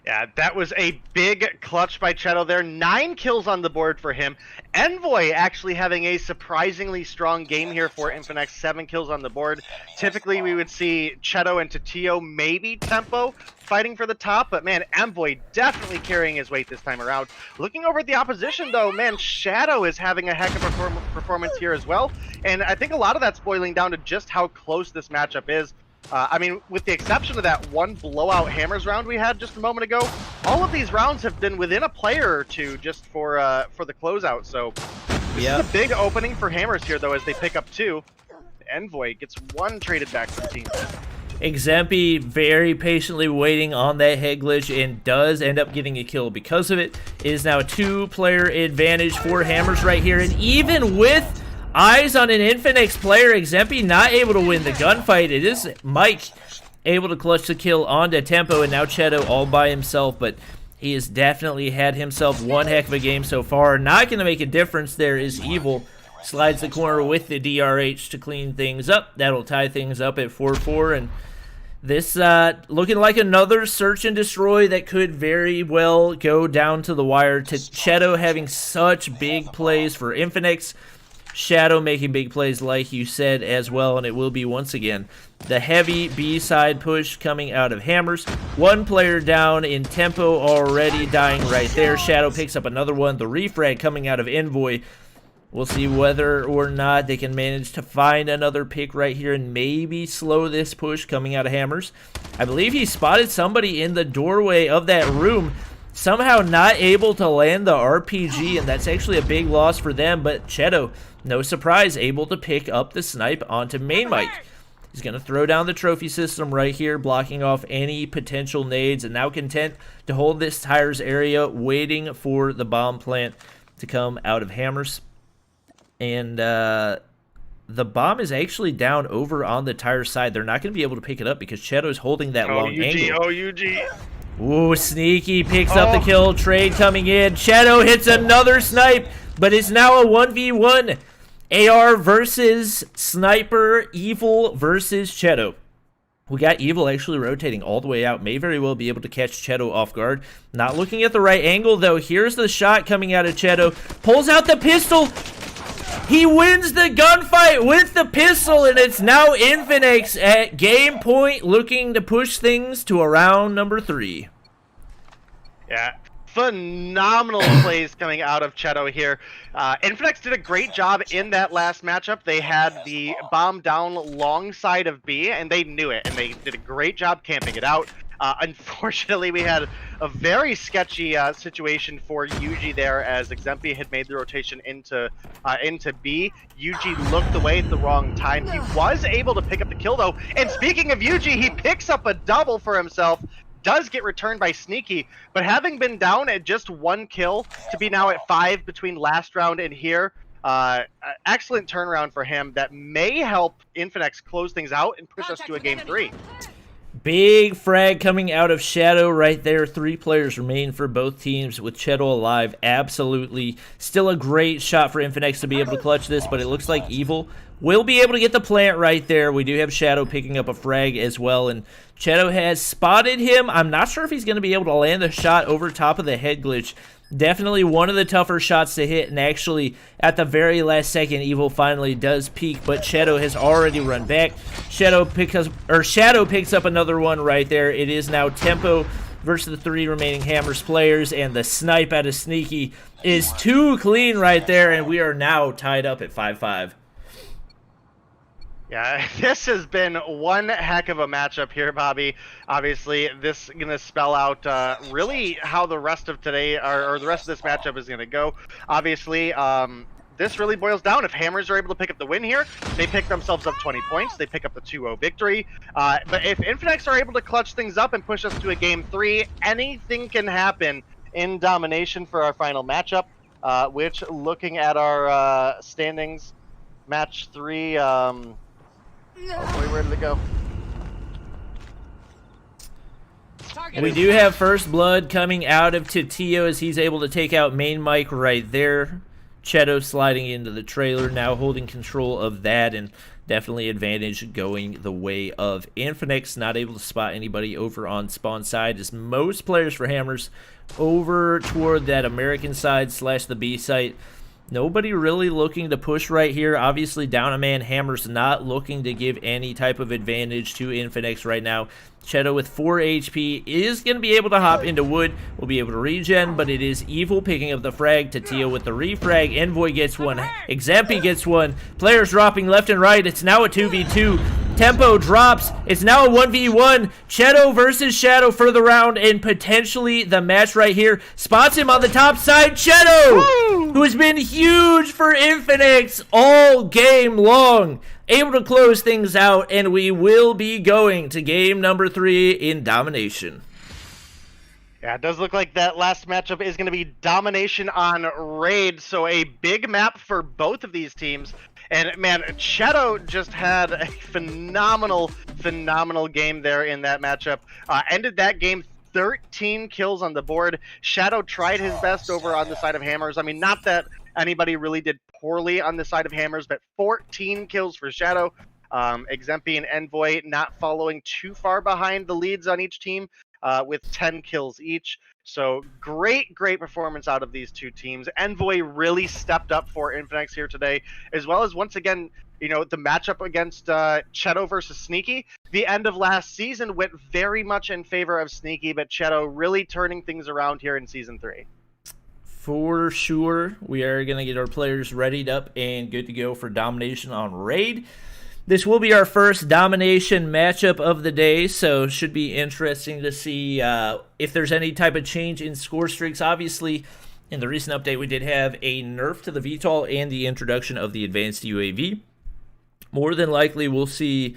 Yeah, that was a big clutch by Cheto there. 9 kills on the board for him. Envoy actually having a surprisingly strong game here for Infinx. 7 kills on the board. Typically, we would see Cheto and Tatio, maybe Tempo, fighting for the top. But, man, Envoy definitely carrying his weight this time around. Looking over at the opposition, though, man, Shadow is having a heck of a performance here as well. And I think a lot of that's boiling down to just how close this matchup is. I mean, with the exception of that one blowout Hammers round we had just a moment ago, all of these rounds have been within a player or two just for the closeout. So this is a big opening for Hammers here, though, as they pick up 2. Envoy gets 1 traded back to the team. Exempi very patiently waiting on that head glitch and does end up getting a kill because of it. It is now a 2-player advantage for Hammers right here, and even with eyes on an Infinix player, Exempi not able to win the gunfight. It is Mike able to clutch the kill onto Tempo, and now Cheto all by himself, but he has definitely had himself one heck of a game so far. Not going to make a difference there is Evil. Slides the corner with the DRH to clean things up. That'll tie things up at 4-4, and this looking like another search and destroy that could very well go down to the wire. To Cheto having such big plays for Infinix. Shadow making big plays like you said as well, and it will be once again the heavy B-side push coming out of Hammers. 1 player down in Tempo already dying right there. Shadow picks up another one. The refrag coming out of Envoy. We'll see whether or not they can manage to find another pick right here and maybe slow this push coming out of Hammers. I believe he spotted somebody in the doorway of that room. Somehow not able to land the RPG, and that's actually a big loss for them, but Cheto, no surprise, able to pick up the snipe onto main Mike. He's going to throw down the trophy system right here, blocking off any potential nades, and now content to hold this tires area, waiting for the bomb plant to come out of Hammers. And the bomb is actually down over on the tire side. They're not going to be able to pick it up because Cheto's holding that long angle. Ooh, Sneaky picks up the kill. Trade coming in. Cheto hits another snipe, but it's now a 1v1. AR versus Sniper. Evil versus Cheto. We got Evil actually rotating all the way out. May very well be able to catch Cheto off guard. Not looking at the right angle, though. Here's the shot coming out of Cheto. Pulls out the pistol. He wins the gunfight with the pistol, and it's now Infinix at game point, looking to push things to around number 3. Yeah, phenomenal plays coming out of Cheto here. Infinix did a great job in that last matchup. They had the bomb down long side of B, and they knew it, and they did a great job camping it out. Unfortunately, we had a very sketchy situation for Yuji there, as Exempi had made the rotation into B. Yuji looked away at the wrong time. He was able to pick up the kill, though. And speaking of Yuji, he picks up a double for himself. Does get returned by Sneaky, but having been down at just 1 kill to be now at 5 between last round and here, excellent turnaround for him that may help Infinix close things out and push us to a game 3. Big frag coming out of Shadow right there. 3 players remain for both teams with Cheto alive. Absolutely. Still a great shot for Infinix to be able to clutch this, but it looks like Evil will be able to get the plant right there. We do have Shadow picking up a frag as well, and Cheto has spotted him. I'm not sure if he's going to be able to land the shot over top of the head glitch. Definitely one of the tougher shots to hit, and actually at the very last second, Evil finally does peek, but Cheto has already run back. Shadow picks up another one right there. It is now Tempo versus the 3 remaining Hammers players, and the snipe out of Sneaky is too clean right there, and we are now tied up at 5-5. Yeah, this has been one heck of a matchup here, Bobby. Obviously, this is going to spell out really how the rest of today, or the rest of this matchup is going to go. Obviously, this really boils down. If Hammers are able to pick up the win here, they pick themselves up 20 points. They pick up the 2-0 victory. But if Infinix are able to clutch things up and push us to a game 3, anything can happen in domination for our final matchup, which, looking at our standings, match 3... Oh boy, where did it go? We do have first blood coming out of Titio as he's able to take out main Mike right there. Cheto sliding into the trailer, now holding control of that, and definitely advantage going the way of Infinix. Not able to spot anybody over on spawn side, as most players for Hammers over toward that American side / the B site. Nobody really looking to push right here. Obviously, down a man, Hammers not looking to give any type of advantage to Infinix right now. Cheto with 4 HP is going to be able to hop into wood. Will be able to regen, but it is Evil picking up the frag. Tatio with the refrag. Envoy gets one. Exampi gets one. Players dropping left and right. It's now a 2v2. Tempo drops. It's now a 1v1. Cheto versus Shadow for the round, and potentially the match right here. Spots him on the top side. Cheto, who has been huge for Infinix all game long, able to close things out, and we will be going to game number 3 in domination. Yeah, it does look like that last matchup is going to be domination on Raid, so a big map for both of these teams. And man, Shadow just had a phenomenal game there in that matchup. Ended that game 13 kills on the board. Shadow tried his best over on the side of Hammers. I mean, not that anybody really did poorly on the side of Hammers, but 14 kills for Shadow. Exempi and Envoy not following too far behind the leads on each team with 10 kills each. So great performance out of these two teams. Envoy really stepped up for Infinix here today, as well as once again, you know, the matchup against Cheto versus Sneaky. The end of last season went very much in favor of Sneaky, but Cheto really turning things around here in Season 3. For sure, we are going to get our players readied up and good to go for domination on Raid. This will be our first domination matchup of the day, so should be interesting to see if there's any type of change in score streaks. Obviously, in the recent update, we did have a nerf to the VTOL and the introduction of the advanced UAV. More than likely, we'll see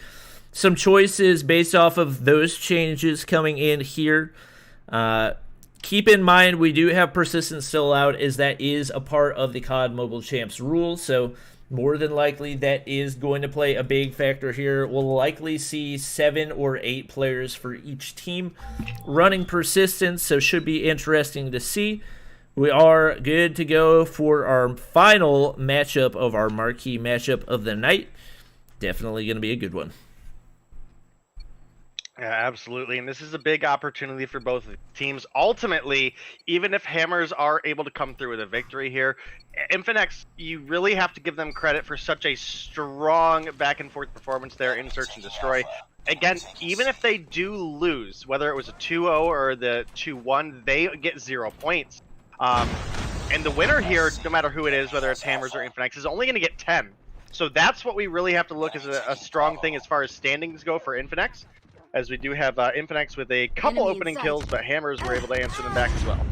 some choices based off of those changes coming in here. Keep in mind, we do have persistence still out, as that is a part of the COD Mobile Champs rule, so more than likely that is going to play a big factor here. We'll likely see 7 or 8 players for each team running persistence, so should be interesting to see. We are good to go for our final matchup of our marquee matchup of the night. Definitely going to be a good one. Yeah, absolutely, and this is a big opportunity for both teams. Ultimately, even if Hammers are able to come through with a victory here, Infinix, you really have to give them credit for such a strong back-and-forth performance there in Search and Destroy. Again, even if they do lose, whether it was a 2-0 or the 2-1, they get 0 points. And the winner here, no matter who it is, whether it's Hammers or Infinix, is only going to get 10. So that's what we really have to look as a strong thing as far as standings go for Infinix, as we do have Infinix with a couple opening kills, but Hammers were able to answer them back as well.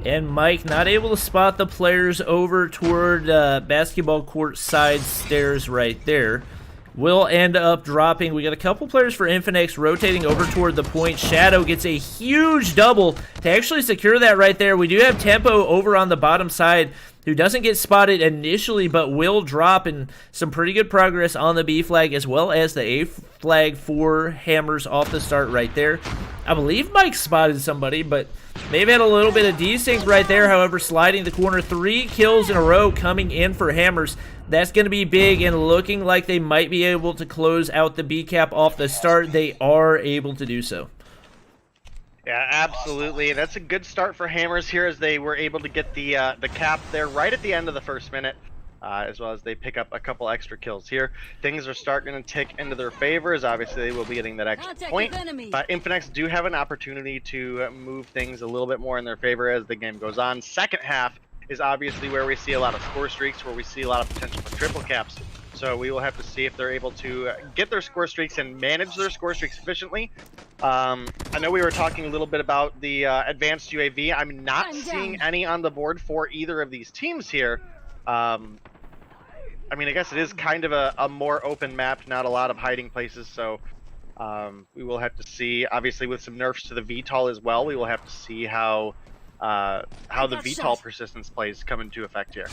And Mike not able to spot the players over toward basketball court side stairs right there. Will end up dropping. We got a couple players for Infinix rotating over toward the point. Shadow gets a huge double to actually secure that right there. We do have Tempo over on the bottom side, who doesn't get spotted initially, but will drop, and some pretty good progress on the B flag, as well as the A flag for Hammers off the start right there. I believe Mike spotted somebody, but maybe had a little bit of desync right there. However, sliding the corner, 3 kills in a row coming in for Hammers. That's going to be big, and looking like they might be able to close out the B cap off the start. They are able to do so. Yeah, absolutely. That's a good start for Hammers here, as they were able to get the cap there right at the end of the first minute, as well as they pick up a couple extra kills here. Things are starting to tick into their favor, as obviously they will be getting that extra point. But Infinix do have an opportunity to move things a little bit more in their favor as the game goes on. Second half is obviously where we see a lot of score streaks, where we see a lot of potential for triple caps. So we will have to see if they're able to get their score streaks and manage their score streaks efficiently. I know we were talking a little bit about the advanced UAV. I'm not seeing any on the board for either of these teams here. I mean, I guess it is kind of a more open map, not a lot of hiding places. So we will have to see, obviously with some nerfs to the VTOL as well, we will have to see how the VTOL persistence plays come into effect here.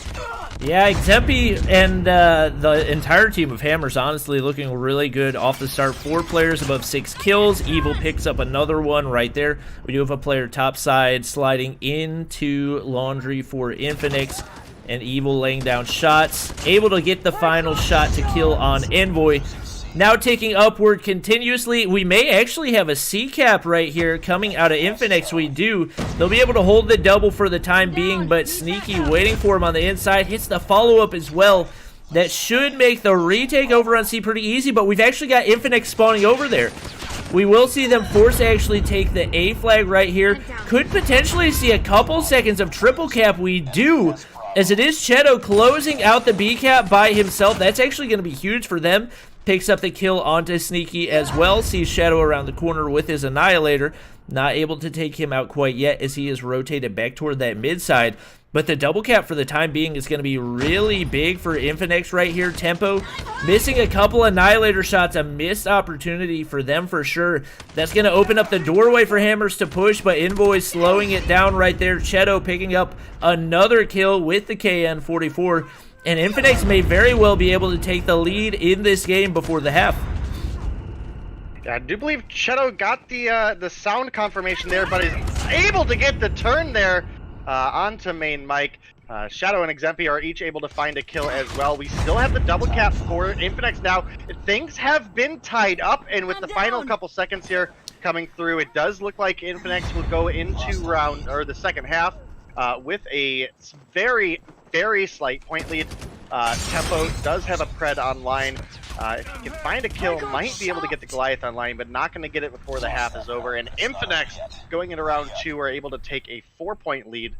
Yeah, Exempi and the entire team of Hammers honestly looking really good off the start. 4 players above 6 kills. Evil picks up another one right there. We do have a player top side sliding into Laundry for Infinix. And Evil laying down shots, able to get the final shot to kill on Envoy. Now ticking upward continuously. We may actually have a C-cap right here coming out of Infinix. We do. They'll be able to hold the double for the time being, but Sneaky waiting for him on the inside. Hits the follow-up as well. That should make the retake over on C pretty easy, but we've actually got Infinix spawning over there. We will see them force to actually take the A flag right here. Could potentially see a couple seconds of triple cap. We do, as it is Cheto closing out the B cap by himself. That's actually going to be huge for them. Picks up the kill onto Sneaky as well. Sees Shadow around the corner with his Annihilator. Not able to take him out quite yet as he is rotated back toward that mid side. But the double cap for the time being is going to be really big for Infinix right here. Tempo missing a couple Annihilator shots. A missed opportunity for them for sure. That's going to open up the doorway for Hammers to push, but Envoy slowing it down right there. Cheto picking up another kill with the KN-44. And Infinix may very well be able to take the lead in this game before the half. Yeah, I do believe Cheto got the sound confirmation there, but is able to get the turn there onto main Mike. Shadow and Exempy are each able to find a kill as well. We still have the double cap for Infinix now. Things have been tied up, and with the final couple seconds here coming through, it does look like Infinix will go into the second half with a very, very slight point lead. Tempo does have a pred online. If he can find a kill, might be able to get the Goliath online, but not going to get it before the half is over. And Infinix, going into round 2, are able to take a 4-point lead.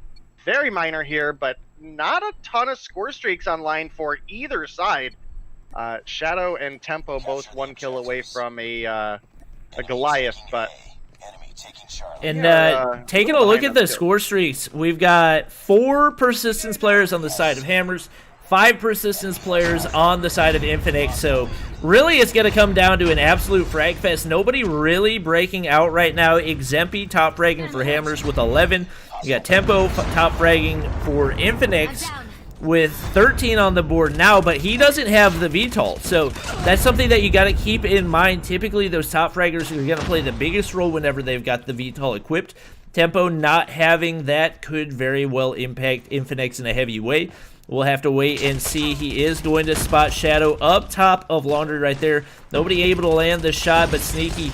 Very minor here, but not a ton of score streaks online for either side. Shadow and Tempo both 1 kill away from a Goliath, but... And taking a look at the score streaks, we've got 4 Persistence players on the side of Hammers, 5 Persistence players on the side of Infinix, so really it's going to come down to an absolute frag fest. Nobody really breaking out right now. Exempy top fragging for Hammers with 11. You got Tempo top fragging for Infinix with 13 on the board now, but he doesn't have the VTOL, so that's something that you got to keep in mind. Typically, those top fraggers are going to play the biggest role whenever they've got the VTOL equipped. Tempo not having that could very well impact Infinix in a heavy way. We'll have to wait and see. He is going to spot Shadow up top of Laundry right there. Nobody able to land the shot, but Sneaky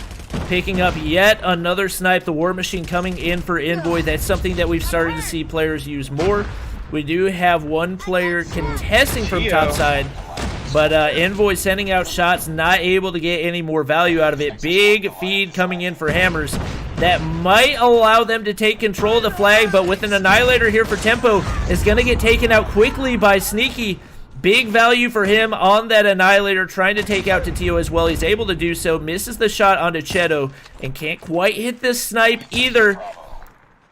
picking up yet another snipe. The War Machine coming in for Envoy. That's something that we've started to see players use more. We do have one player contesting from top side, but Envoy sending out shots, not able to get any more value out of it. Big feed coming in for Hammers. That might allow them to take control of the flag, but with an Annihilator here for Tempo, it's going to get taken out quickly by Sneaky. Big value for him on that Annihilator, trying to take out Tatio as well. He's able to do so, misses the shot onto Cheto, and can't quite hit this snipe either.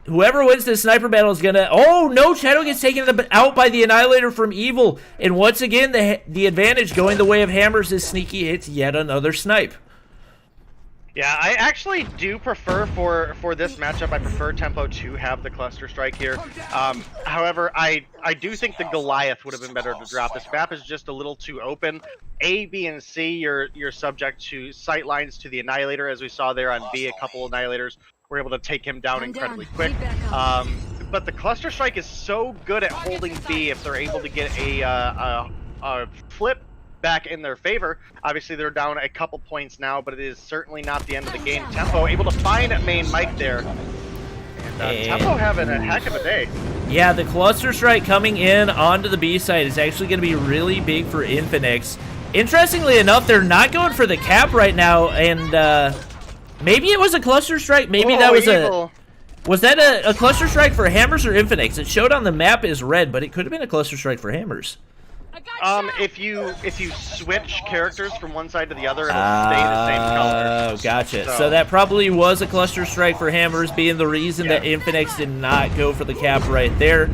Whoever wins this sniper battle is going to... Oh, no! Cheto gets taken out by the Annihilator from Evil. And once again, the advantage going the way of Hammers is Sneaky hits yet another snipe. Yeah, I actually do prefer for this matchup, I prefer Tempo to have the cluster strike here. However, I do think the Goliath would have been better to drop. This map is just a little too open. A, B, and C, you're subject to sight lines to the Annihilator, as we saw there on B. A couple Annihilators were able to take him down incredibly quick. But the cluster strike is so good at holding B if they're able to get a flip back in their favor. Obviously, they're down a couple points now, but it is certainly not the end of the game. Tempo able to find main Mike there. And Tempo having a heck of a day. Yeah, the cluster strike coming in onto the B side is actually going to be really big for Infinix. Interestingly enough, they're not going for the cap right now, and maybe it was a cluster strike. Maybe that was Evil. Was that a cluster strike for Hammers or Infinix? It showed on the map as red, but it could have been a cluster strike for Hammers. If you switch characters from one side to the other, it'll stay the same color. Oh, gotcha. So that probably was a cluster strike for Hammers, being the reason that Infinix did not go for the cap right there.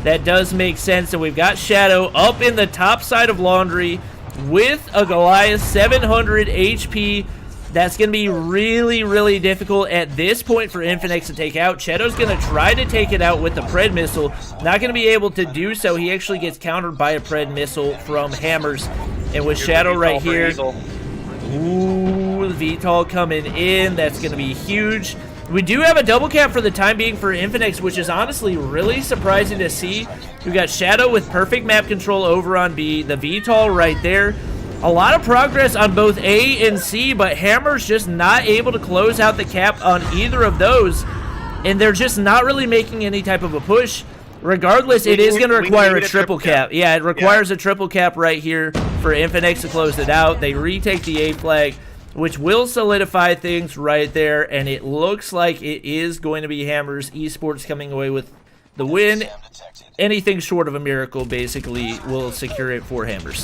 That does make sense. And we've got Shadow up in the top side of Laundry with a Goliath, 700 HP. That's going to be really, really difficult at this point for Infinix to take out. Cheto's going to try to take it out with the Pred missile. Not going to be able to do so. He actually gets countered by a Pred missile from Hammers. And with Shadow right here, ooh, VTOL coming in. That's going to be huge. We do have a double cap for the time being for Infinix, which is honestly really surprising to see. We've got Shadow with perfect map control over on B. The VTOL right there. A lot of progress on both A and C, but Hammer's just not able to close out the cap on either of those. And they're just not really making any type of a push. Regardless, it is going to require a triple cap. Yeah, it requires a triple cap right here for Infinix to close it out. They retake the A flag, which will solidify things right there. And it looks like it is going to be Hammers Esports coming away with the win. Anything short of a miracle basically will secure it for Hammers.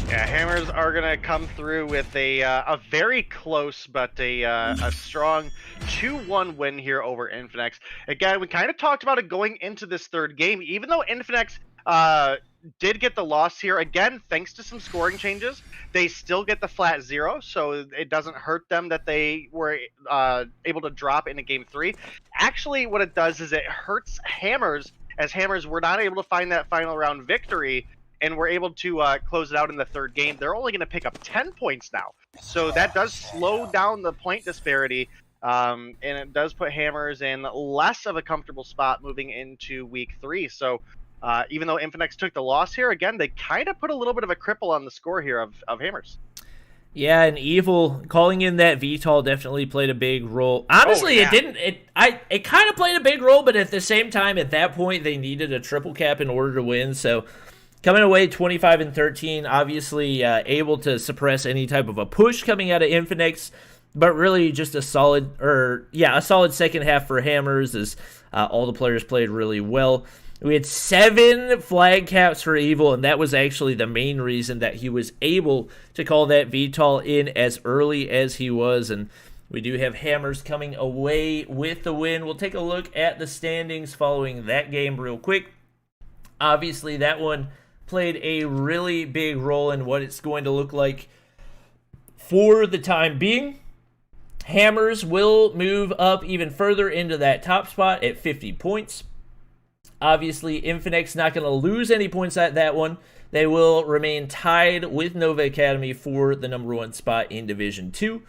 Yeah, Hammers are going to come through with a very close but a strong 2-1 win here over Infinx. Again, we kind of talked about it going into this third game. Even though Infinx did get the loss here, again, thanks to some scoring changes, they still get the flat 0, so it doesn't hurt them that they were able to drop into Game 3. Actually, what it does is it hurts Hammers, as Hammers were not able to find that final round victory, and we're able to close it out in the third game. They're only going to pick up 10 points now. So that does slow down the point disparity, and it does put Hammers in less of a comfortable spot moving into Week 3. So even though Infinix took the loss here, again, they kind of put a little bit of a cripple on the score here of Hammers. Yeah, and Evil calling in that VTOL definitely played a big role. Honestly, it didn't. It kind of played a big role, but at the same time, at that point, they needed a triple cap in order to win. So coming away 25-13, obviously able to suppress any type of a push coming out of Infinix, but really just a solid second half for Hammers as all the players played really well. We had 7 flag caps for Evil, and that was actually the main reason that he was able to call that VTOL in as early as he was, and we do have Hammers coming away with the win. We'll take a look at the standings following that game real quick. Obviously, that one played a really big role in what it's going to look like for the time being. Hammers will move up even further into that top spot at 50 points. Obviously, Infinix not going to lose any points at that one. They will remain tied with Nova Academy for the number 1 spot in Division 2.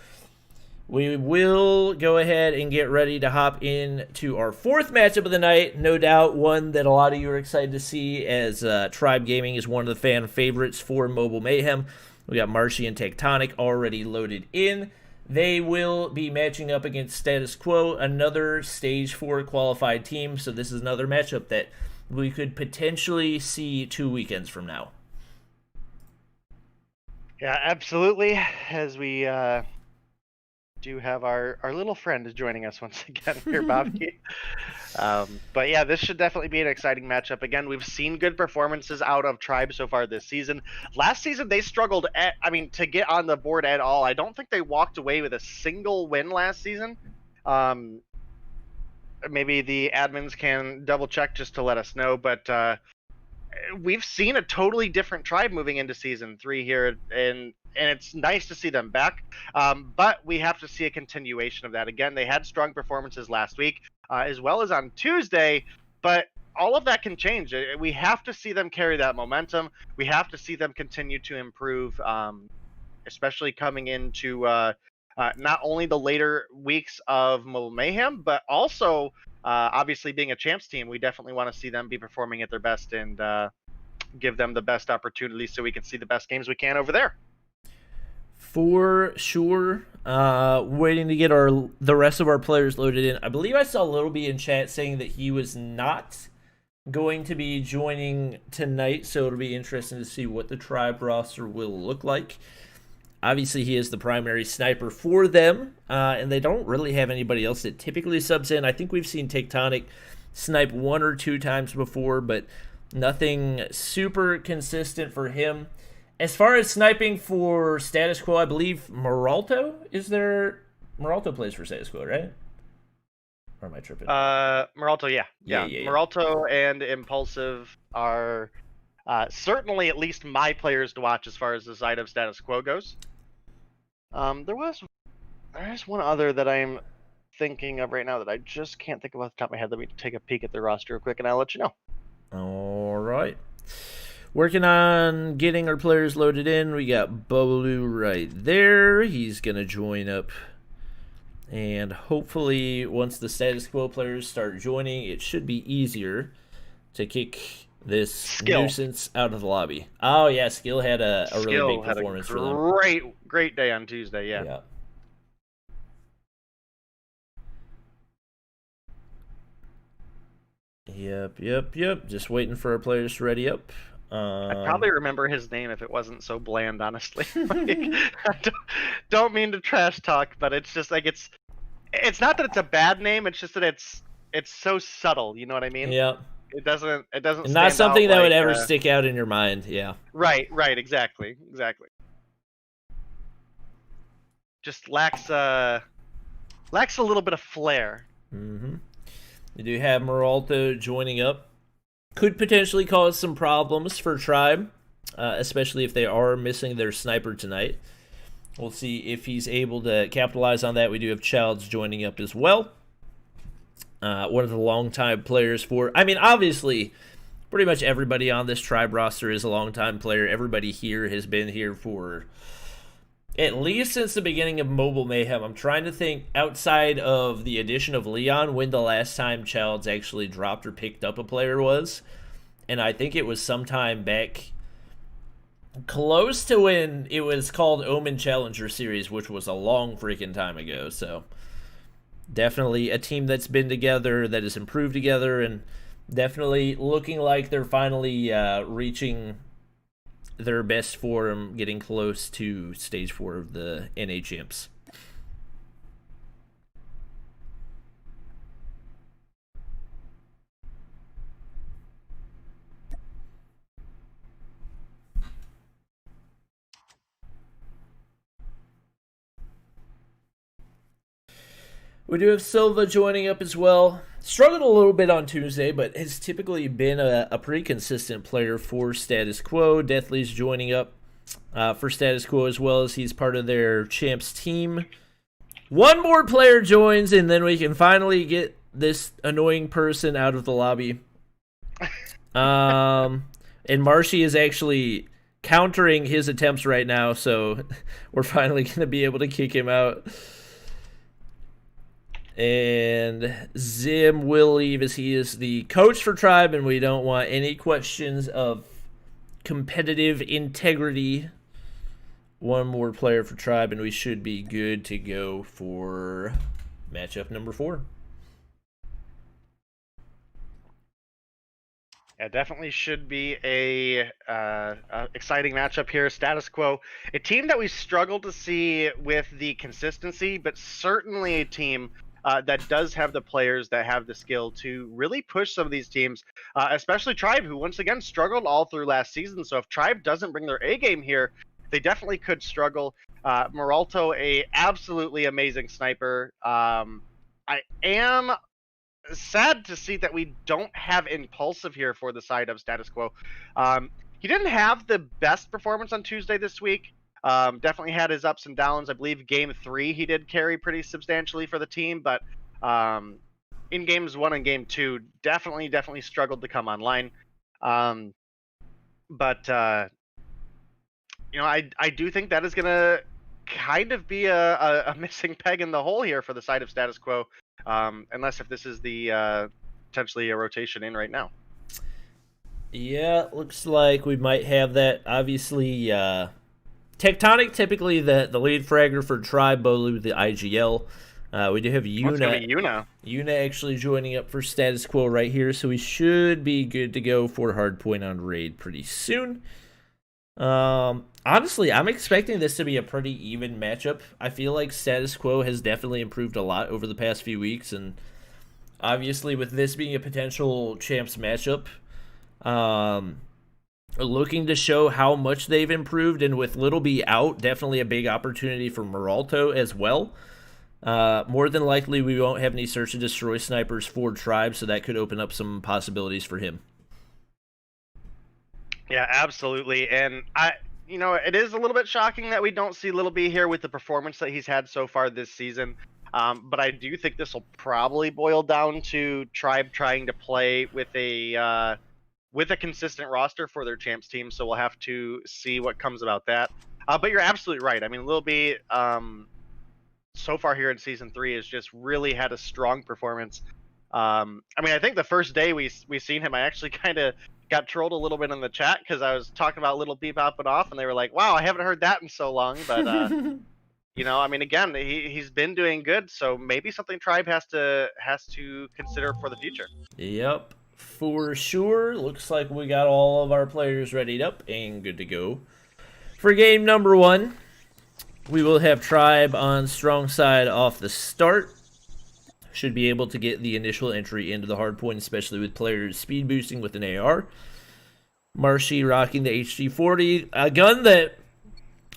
We will go ahead and get ready to hop into our 4th matchup of the night. No doubt one that a lot of you are excited to see, as Tribe Gaming is one of the fan favorites for Mobile Mayhem. We got Marshy and Tectonic already loaded in. They will be matching up against Status Quo, another Stage 4 qualified team. So this is another matchup that we could potentially see 2 weekends from now. Yeah, absolutely. As we do have our little friend joining us once again here, Bobby. But yeah, this should definitely be an exciting matchup. Again, we've seen good performances out of Tribe so far this season. Last season, they struggled to get on the board at all. I don't think they walked away with a single win last season. Maybe the admins can double check just to let us know, but we've seen a totally different Tribe moving into Season 3 here, and it's nice to see them back, but we have to see a continuation of that. Again, they had strong performances last week, as well as on Tuesday, but all of that can change. We have to see them carry that momentum. We have to see them continue to improve, especially coming into not only the later weeks of Mobile Mayhem, but also obviously being a champs team. We definitely want to see them be performing at their best and give them the best opportunity so we can see the best games we can over there. For sure. Waiting to get the rest of our players loaded in. I believe I saw Little B in chat saying that he was not going to be joining tonight, so it'll be interesting to see what the Tribe roster will look like. Obviously, he is the primary sniper for them, and they don't really have anybody else that typically subs in. I think we've seen Tectonic snipe 1 or 2 times before, but nothing super consistent for him. As far as sniping for Status Quo, I believe Moralto Moralto plays for Status Quo, right? Or am I tripping? Moralto, yeah. Yeah. Moralto and Impulsive are certainly at least my players to watch as far as the side of Status Quo goes. There's one other that I'm thinking of right now that I just can't think of off the top of my head. Let me take a peek at the roster real quick and I'll let you know. All right. Working on getting our players loaded in. We got Bolu right there. He's going to join up. And hopefully, once the Status Quo players start joining, it should be easier to kick this nuisance out of the lobby. Oh yeah, Skill had a really big performance for them. Great day on Tuesday. Yeah. Yep. Just waiting for our players to ready up. I'd probably remember his name if it wasn't so bland, honestly. I don't mean to trash talk, but it's just like it's not that it's a bad name. It's just that it's so subtle. You know what I mean? Yeah. It doesn't. Not something that would ever stick out in your mind. Yeah. Right. Exactly. Just lacks a little bit of flair. Mm-hmm. We do have Meralto joining up. Could potentially cause some problems for Tribe, especially if they are missing their sniper tonight. We'll see if he's able to capitalize on that. We do have Childs joining up as well. One of the longtime players for... I mean, obviously, pretty much everybody on this Tribe roster is a longtime player. Everybody here has been here for at least since the beginning of Mobile Mayhem. I'm trying to think, outside of the addition of Leon, when the last time Childs actually dropped or picked up a player was. And I think it was sometime back close to when it was called Omen Challenger Series, which was a long freaking time ago. So definitely a team that's been together, that has improved together, and definitely looking like they're finally reaching their best form, getting close to Stage 4 of the NA Champs. We do have Silva joining up as well. Struggled a little bit on Tuesday, but has typically been a pretty consistent player for Status Quo. Deathly's joining up for Status Quo as well, as he's part of their champs team. One more player joins, and then we can finally get this annoying person out of the lobby. And Marshy is actually countering his attempts right now, so we're finally going to be able to kick him out. And Zim will leave, as he is the coach for Tribe, and we don't want any questions of competitive integrity. One more player for Tribe, and we should be good to go for matchup number 4. Yeah, definitely should be a exciting matchup here. Status Quo, a team that we struggle to see with the consistency, but certainly a team that does have the players that have the skill to really push some of these teams, especially Tribe, who once again struggled all through last season. So if Tribe doesn't bring their A game here, they definitely could struggle. Meralto, a absolutely amazing sniper. I am sad to see that we don't have Impulsive here for the side of Status Quo. He didn't have the best performance on Tuesday this week. Definitely had his ups and downs. I believe game 3 he did carry pretty substantially for the team, but in games 1 and game 2 definitely struggled to come online. But you know, I do think that is gonna kind of be a missing peg in the hole here for the side of Status Quo, unless if this is the potentially a rotation in right now. Yeah, looks like we might have that. Obviously, Tectonic, typically the lead fragger for Tribe, Bolu with the IGL. We do have Yuna. Yuna actually joining up for Status Quo right here, so we should be good to go for Hardpoint on Raid pretty soon. Honestly, I'm expecting this to be a pretty even matchup. I feel like Status Quo has definitely improved a lot over the past few weeks, and obviously with this being a potential champs matchup, looking to show how much they've improved, and with Little B out, definitely a big opportunity for Meralto as well. More than likely, we won't have any search and destroy snipers for Tribe, so that could open up some possibilities for him. Yeah, absolutely. And you know, it is a little bit shocking that we don't see Little B here with the performance that he's had so far this season. But I do think this will probably boil down to Tribe trying to play with a consistent roster for their champs team. So we'll have to see what comes about that. But you're absolutely right. I mean, Little B, so far here in season 3 has just really had a strong performance. I mean, I think the first day we seen him, I actually kind of got trolled a little bit in the chat because I was talking about Little Bebop and off, and they were like, "Wow, I haven't heard that in so long." But you know, I mean, again, he's been doing good, so maybe something Tribe has to consider for the future. Yep, for sure. Looks like we got all of our players readied up and good to go. For game number 1, we will have Tribe on strong side off the start. Should be able to get the initial entry into the hard point, especially with players speed boosting with an AR. Marshy rocking the HG40, a gun that,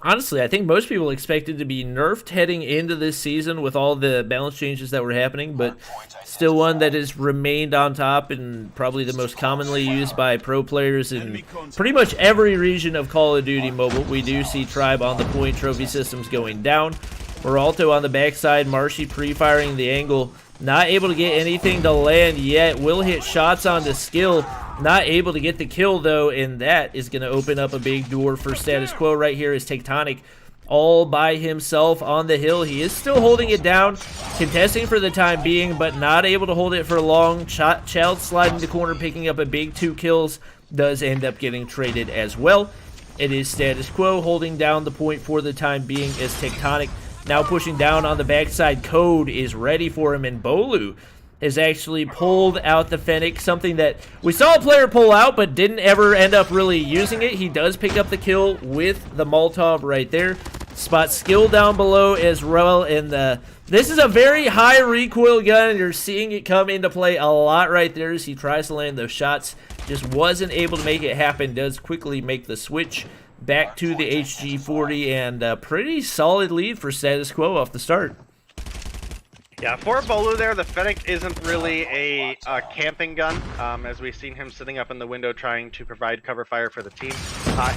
honestly, I think most people expected to be nerfed heading into this season with all the balance changes that were happening, but still one that has remained on top and probably the most commonly used by pro players in pretty much every region of Call of Duty Mobile. We do see Tribe on the point, trophy systems going down. Peralto on the backside, Marshy pre-firing the angle. Not able to get anything to land yet. Will hit shots onto skill. Not able to get the kill, though, and that is going to open up a big door for Status Quo right here as Tectonic all by himself on the hill. He is still holding it down, contesting for the time being, but not able to hold it for long. Child sliding the corner, picking up a big 2 kills. Does end up getting traded as well. It is Status Quo holding down the point for the time being as Tectonic now pushing down on the backside. COD is ready for him, and Bolu has actually pulled out the Fennec, something that we saw a player pull out but didn't ever end up really using it. He does pick up the kill with the Molotov right there. Spot skill down below as well, and this is a very high recoil gun. You're seeing it come into play a lot right there as he tries to land those shots. Just wasn't able to make it happen. Does quickly make the switch back to the HG40, and a pretty solid lead for Status Quo off the start. Yeah, for Bolu there, the Fennec isn't really a camping gun, as we've seen him sitting up in the window trying to provide cover fire for the team.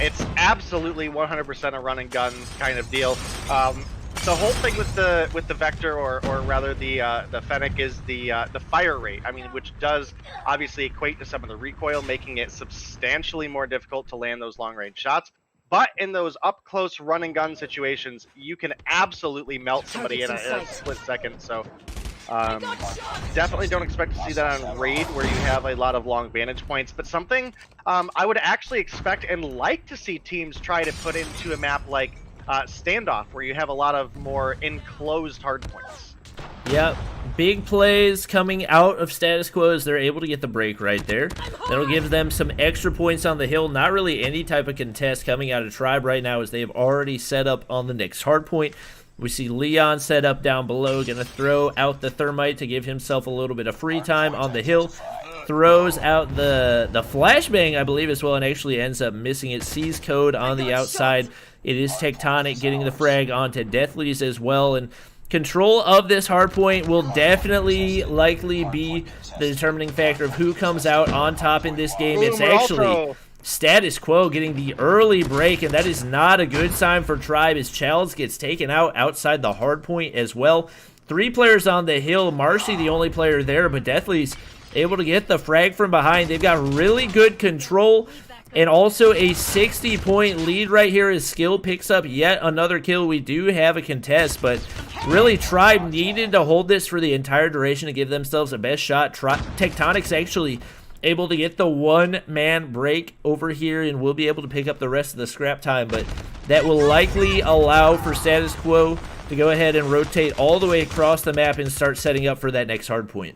It's absolutely 100% a run and gun kind of deal. The whole thing with the Vector, or rather the Fennec, is the fire rate. I mean, which does obviously equate to some of the recoil, making it substantially more difficult to land those long range shots. But in those up-close run-and-gun situations, you can absolutely melt somebody in a split second. So definitely don't expect to see that on Raid, where you have a lot of long vantage points. But something I would actually expect and like to see teams try to put into a map like Standoff, where you have a lot of more enclosed hardpoints. Yep, big plays coming out of Status Quo as they're able to get the break right there. That'll give them some extra points on the hill. Not really any type of contest coming out of Tribe right now as they have already set up on the next hardpoint. We see Leon set up down below, going to throw out the thermite to give himself a little bit of free time on the hill. Throws out the flashbang, I believe, as well, and actually ends up missing it. Sees COD on the outside. It is Tectonic getting the frag onto Deathly's as well, and control of this hardpoint will definitely likely be the determining factor of who comes out on top in this game. It's actually Status Quo getting the early break, and that is not a good sign for Tribe as Childs gets taken out outside the hardpoint as well. 3 players on the hill. Marshy the only player there, but Deathly's able to get the frag from behind. They've got really good control and also a 60-point lead right here as Skill picks up yet another kill. We do have a contest, but really Tribe needed to hold this for the entire duration to give themselves a best shot. Tectonic's actually able to get the 1-man break over here and will be able to pick up the rest of the scrap time, but that will likely allow for Status Quo to go ahead and rotate all the way across the map and start setting up for that next hardpoint.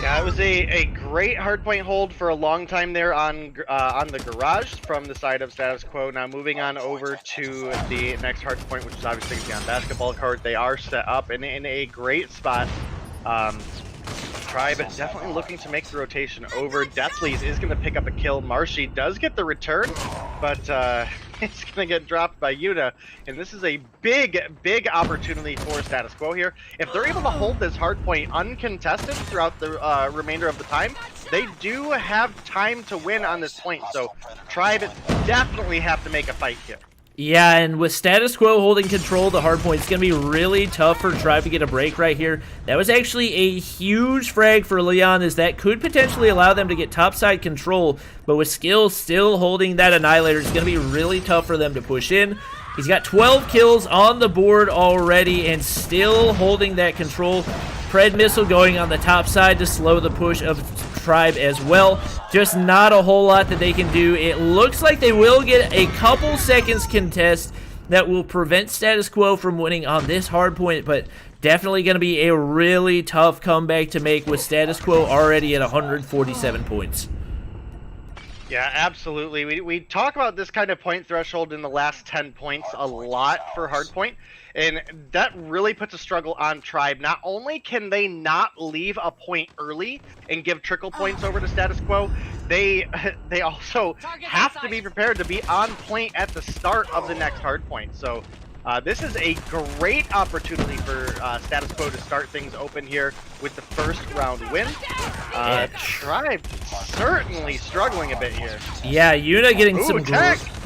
Yeah, it was a great hardpoint hold for a long time there on the garage from the side of Status Quo. Now moving on over to the next hardpoint, which is obviously going to be on basketball court. They are set up in a great spot. Tribe definitely looking to make the rotation over. Deathly's is going to pick up a kill. Marshy does get the return, but it's going to get dropped by Yuta. And this is a big opportunity for Status Quo here. If they're able to hold this hardpoint uncontested throughout the remainder of the time, they do have time to win on this point. So Tribe definitely have to make a fight here. Yeah, and with Status Quo holding control of the hardpoint, it's going to be really tough for Tribe to get a break right here. That was actually a huge frag for Leon, as that could potentially allow them to get topside control, but with Skill still holding that Annihilator, it's going to be really tough for them to push in. He's got 12 kills on the board already and still holding that control. Pred Missile going on the top side to slow the push of Tribe as well. Just not a whole lot that they can do. It looks like they will get a couple seconds contest that will prevent Status Quo from winning on this hard point, but definitely going to be a really tough comeback to make with Status Quo already at 147 points. Yeah, absolutely. We talk about this kind of point threshold in the last 10 points a lot for hardpoint, and that really puts a struggle on Tribe. Not only can they not leave a point early and give trickle points over to Status Quo, they also have to be prepared to be on point at the start of the next hardpoint. So this is a great opportunity for Status Quo to start things open here with the first round win. Tribe certainly struggling a bit here. Yeah, Yuna getting some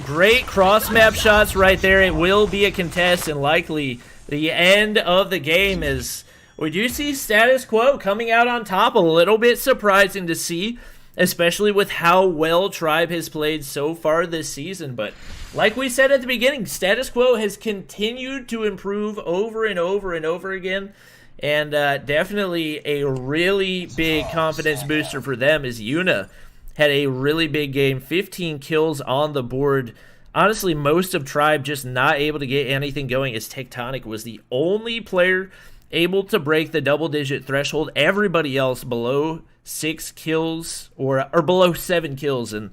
great cross-map shots right there. It will be a contest and likely the end of the game as we do see Status Quo coming out on top. A little bit surprising to see, especially with how well Tribe has played so far this season. But like we said at the beginning, Status Quo has continued to improve over and over and over again. And definitely a really big confidence booster for them as Yuna had a really big game. 15 kills on the board. Honestly, most of Tribe just not able to get anything going as Tectonic was the only player able to break the double-digit threshold. Everybody else below 6 kills or below 7 kills. And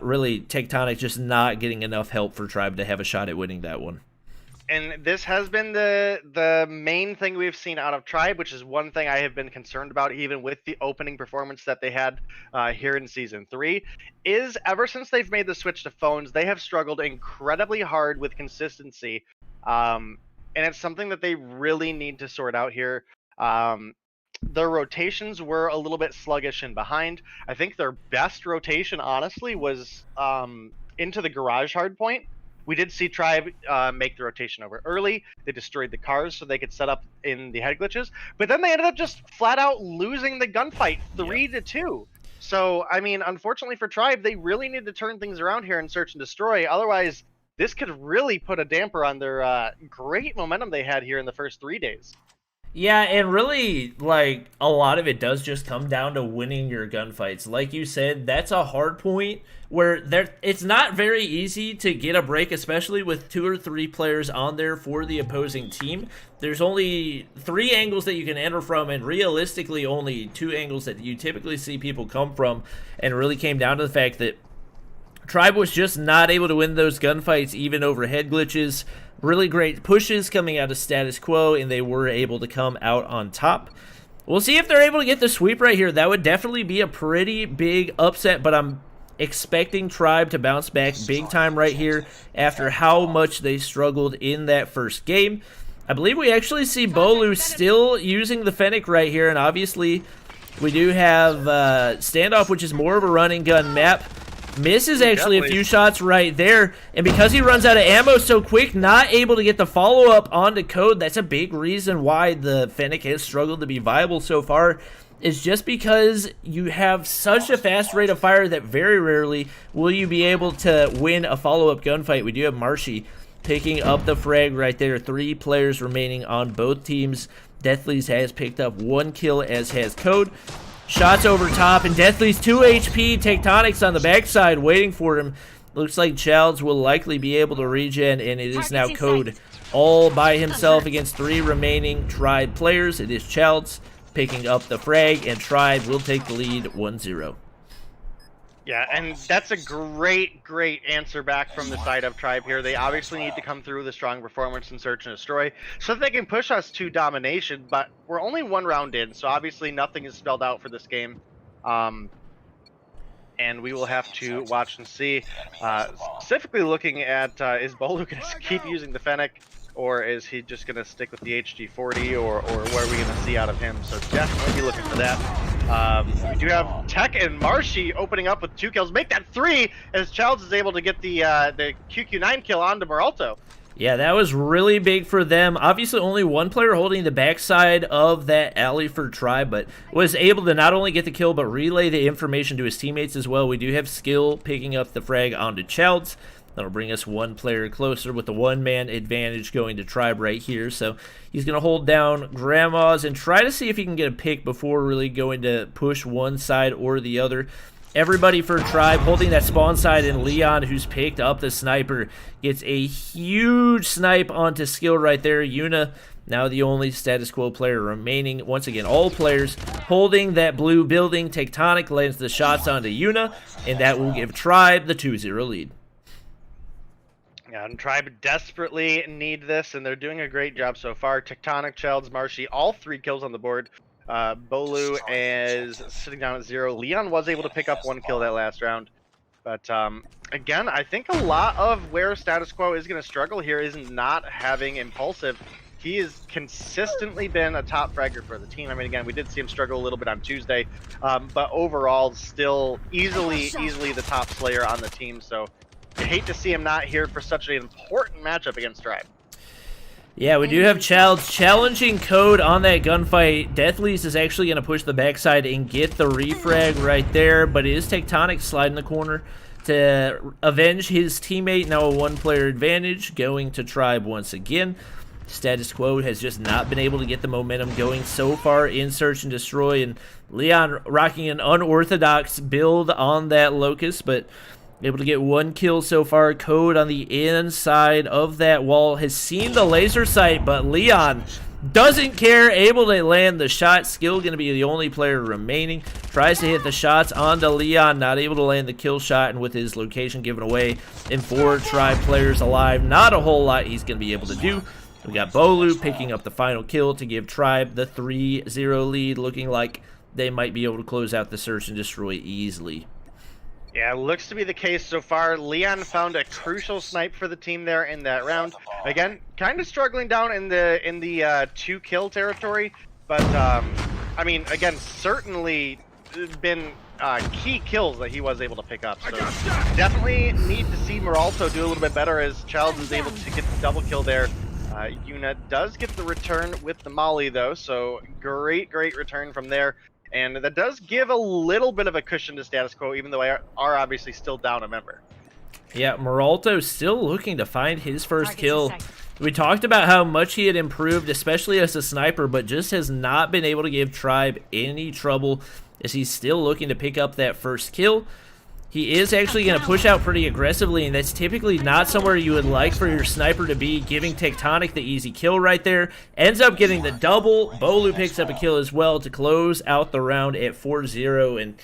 really, Tectonic just not getting enough help for Tribe to have a shot at winning that one. And this has been the main thing we've seen out of Tribe, which is one thing I have been concerned about, even with the opening performance that they had here in Season 3, is ever since they've made the switch to phones, they have struggled incredibly hard with consistency. And it's something that they really need to sort out here. Their rotations were a little bit sluggish and behind. I think their best rotation, honestly, was into the garage hardpoint. We did see Tribe make the rotation over early. They destroyed the cars so they could set up in the head glitches. But then they ended up just flat out losing the gunfight 3-2. So, I mean, unfortunately for Tribe, they really need to turn things around here in Search and Destroy. Otherwise, this could really put a damper on their great momentum they had here in the first 3 days. Yeah, and really, like, a lot of it does just come down to winning your gunfights. Like you said, that's a hard point where it's not very easy to get a break, especially with 2 or 3 players on there for the opposing team. There's only 3 angles that you can enter from, and realistically only 2 angles that you typically see people come from, and it really came down to the fact that Tribe was just not able to win those gunfights, even over head glitches. Really great pushes coming out of Status Quo, and they were able to come out on top. We'll see if they're able to get the sweep right here. That would definitely be a pretty big upset, but I'm expecting Tribe to bounce back big time right here after how much they struggled in that first game. I believe we actually see Bolu still using the Fennec right here, and obviously we do have Standoff, which is more of a running gun map. Misses actually a few shots right there, and because he runs out of ammo so quick, not able to get the follow-up onto COD. That's a big reason why the Fennec has struggled to be viable so far, is just because you have such a fast rate of fire that very rarely will you be able to win a follow-up gunfight. We do have Marshy picking up the frag right there. 3 players remaining on both teams. Deathly's has picked up 1 kill, as has COD. Shots over top, and Deathly's 2 HP. Tectonic's on the backside waiting for him. Looks like Childs will likely be able to regen, and it is now COD all by himself against 3 remaining Tribe players. It is Childs picking up the frag, and Tribe will take the lead 1-0. Yeah, and that's a great answer back from the side of Tribe here. They obviously need to come through with a strong performance in Search and Destroy so that they can push us to domination, but we're only 1 round in, so obviously nothing is spelled out for this game. And we will have to watch and see. Specifically looking at, is Bolu going to keep using the Fennec, or is he just going to stick with the HG40, or what are we going to see out of him? So definitely be looking for that. We do have Tech and Marshy opening up with 2 kills. Make that 3 as Childs is able to get the QQ9 kill onto Moralto. Yeah, that was really big for them. Obviously, only 1 player holding the backside of that alley for Tribe, but was able to not only get the kill, but relay the information to his teammates as well. We do have Skill picking up the frag onto Childs. That'll bring us one player closer with the one-man advantage going to Tribe right here. So he's going to hold down Grandma's and try to see if he can get a pick before really going to push one side or the other. Everybody for Tribe holding that spawn side, and Leon, who's picked up the sniper, gets a huge snipe onto Skill right there. Yuna, now the only Status Quo player remaining. Once again, all players holding that blue building. Tectonic lands the shots onto Yuna, and that will give Tribe the 2-0 lead. Yeah, and Tribe desperately need this, and they're doing a great job so far. Tectonic, Childs, Marshy, all 3 kills on the board. Bolu is sitting down at 0. Leon was able to pick up 1 kill that last round. But again, I think a lot of where Status Quo is going to struggle here is not having Impulsive. He has consistently been a top fragger for the team. I mean, again, we did see him struggle a little bit on Tuesday, but overall, still easily the top slayer on the team. So I hate to see him not here for such an important matchup against Tribe. Yeah, we do have Childs challenging COD on that gunfight. Deathleys is actually going to push the backside and get the refrag right there, but it is Tectonic sliding the corner to avenge his teammate. Now a 1-player advantage going to Tribe once again. Status Quo has just not been able to get the momentum going so far in Search and Destroy, and Leon rocking an unorthodox build on that Locust, but able to get 1 kill so far. COD on the inside of that wall has seen the laser sight, but Leon doesn't care, able to land the shot. Skill going to be the only player remaining. Tries to hit the shots onto Leon, not able to land the kill shot, and with his location given away and 4 Tribe players alive, not a whole lot he's going to be able to do. We got Bolu picking up the final kill to give Tribe the 3-0 lead, looking like they might be able to close out the Search and Destroy easily. Yeah, looks to be the case so far. Leon found a crucial snipe for the team there in that round. Again, kind of struggling down in the 2-kill territory, but I mean, again, certainly been key kills that he was able to pick up. So definitely need to see Moralto do a little bit better as Childs is able to get the double kill there. Yuna does get the return with the Molly though, so great return from there. And that does give a little bit of a cushion to Status Quo, even though they are obviously still down a member. Yeah, Moralto still looking to find his first kill. We talked about how much he had improved, especially as a sniper, but just has not been able to give Tribe any trouble as he's still looking to pick up that first kill. He is actually going to push out pretty aggressively, and that's typically not somewhere you would like for your sniper to be, giving Tectonic the easy kill right there. Ends up getting the double. Bolu picks up a kill as well to close out the round at 4-0, and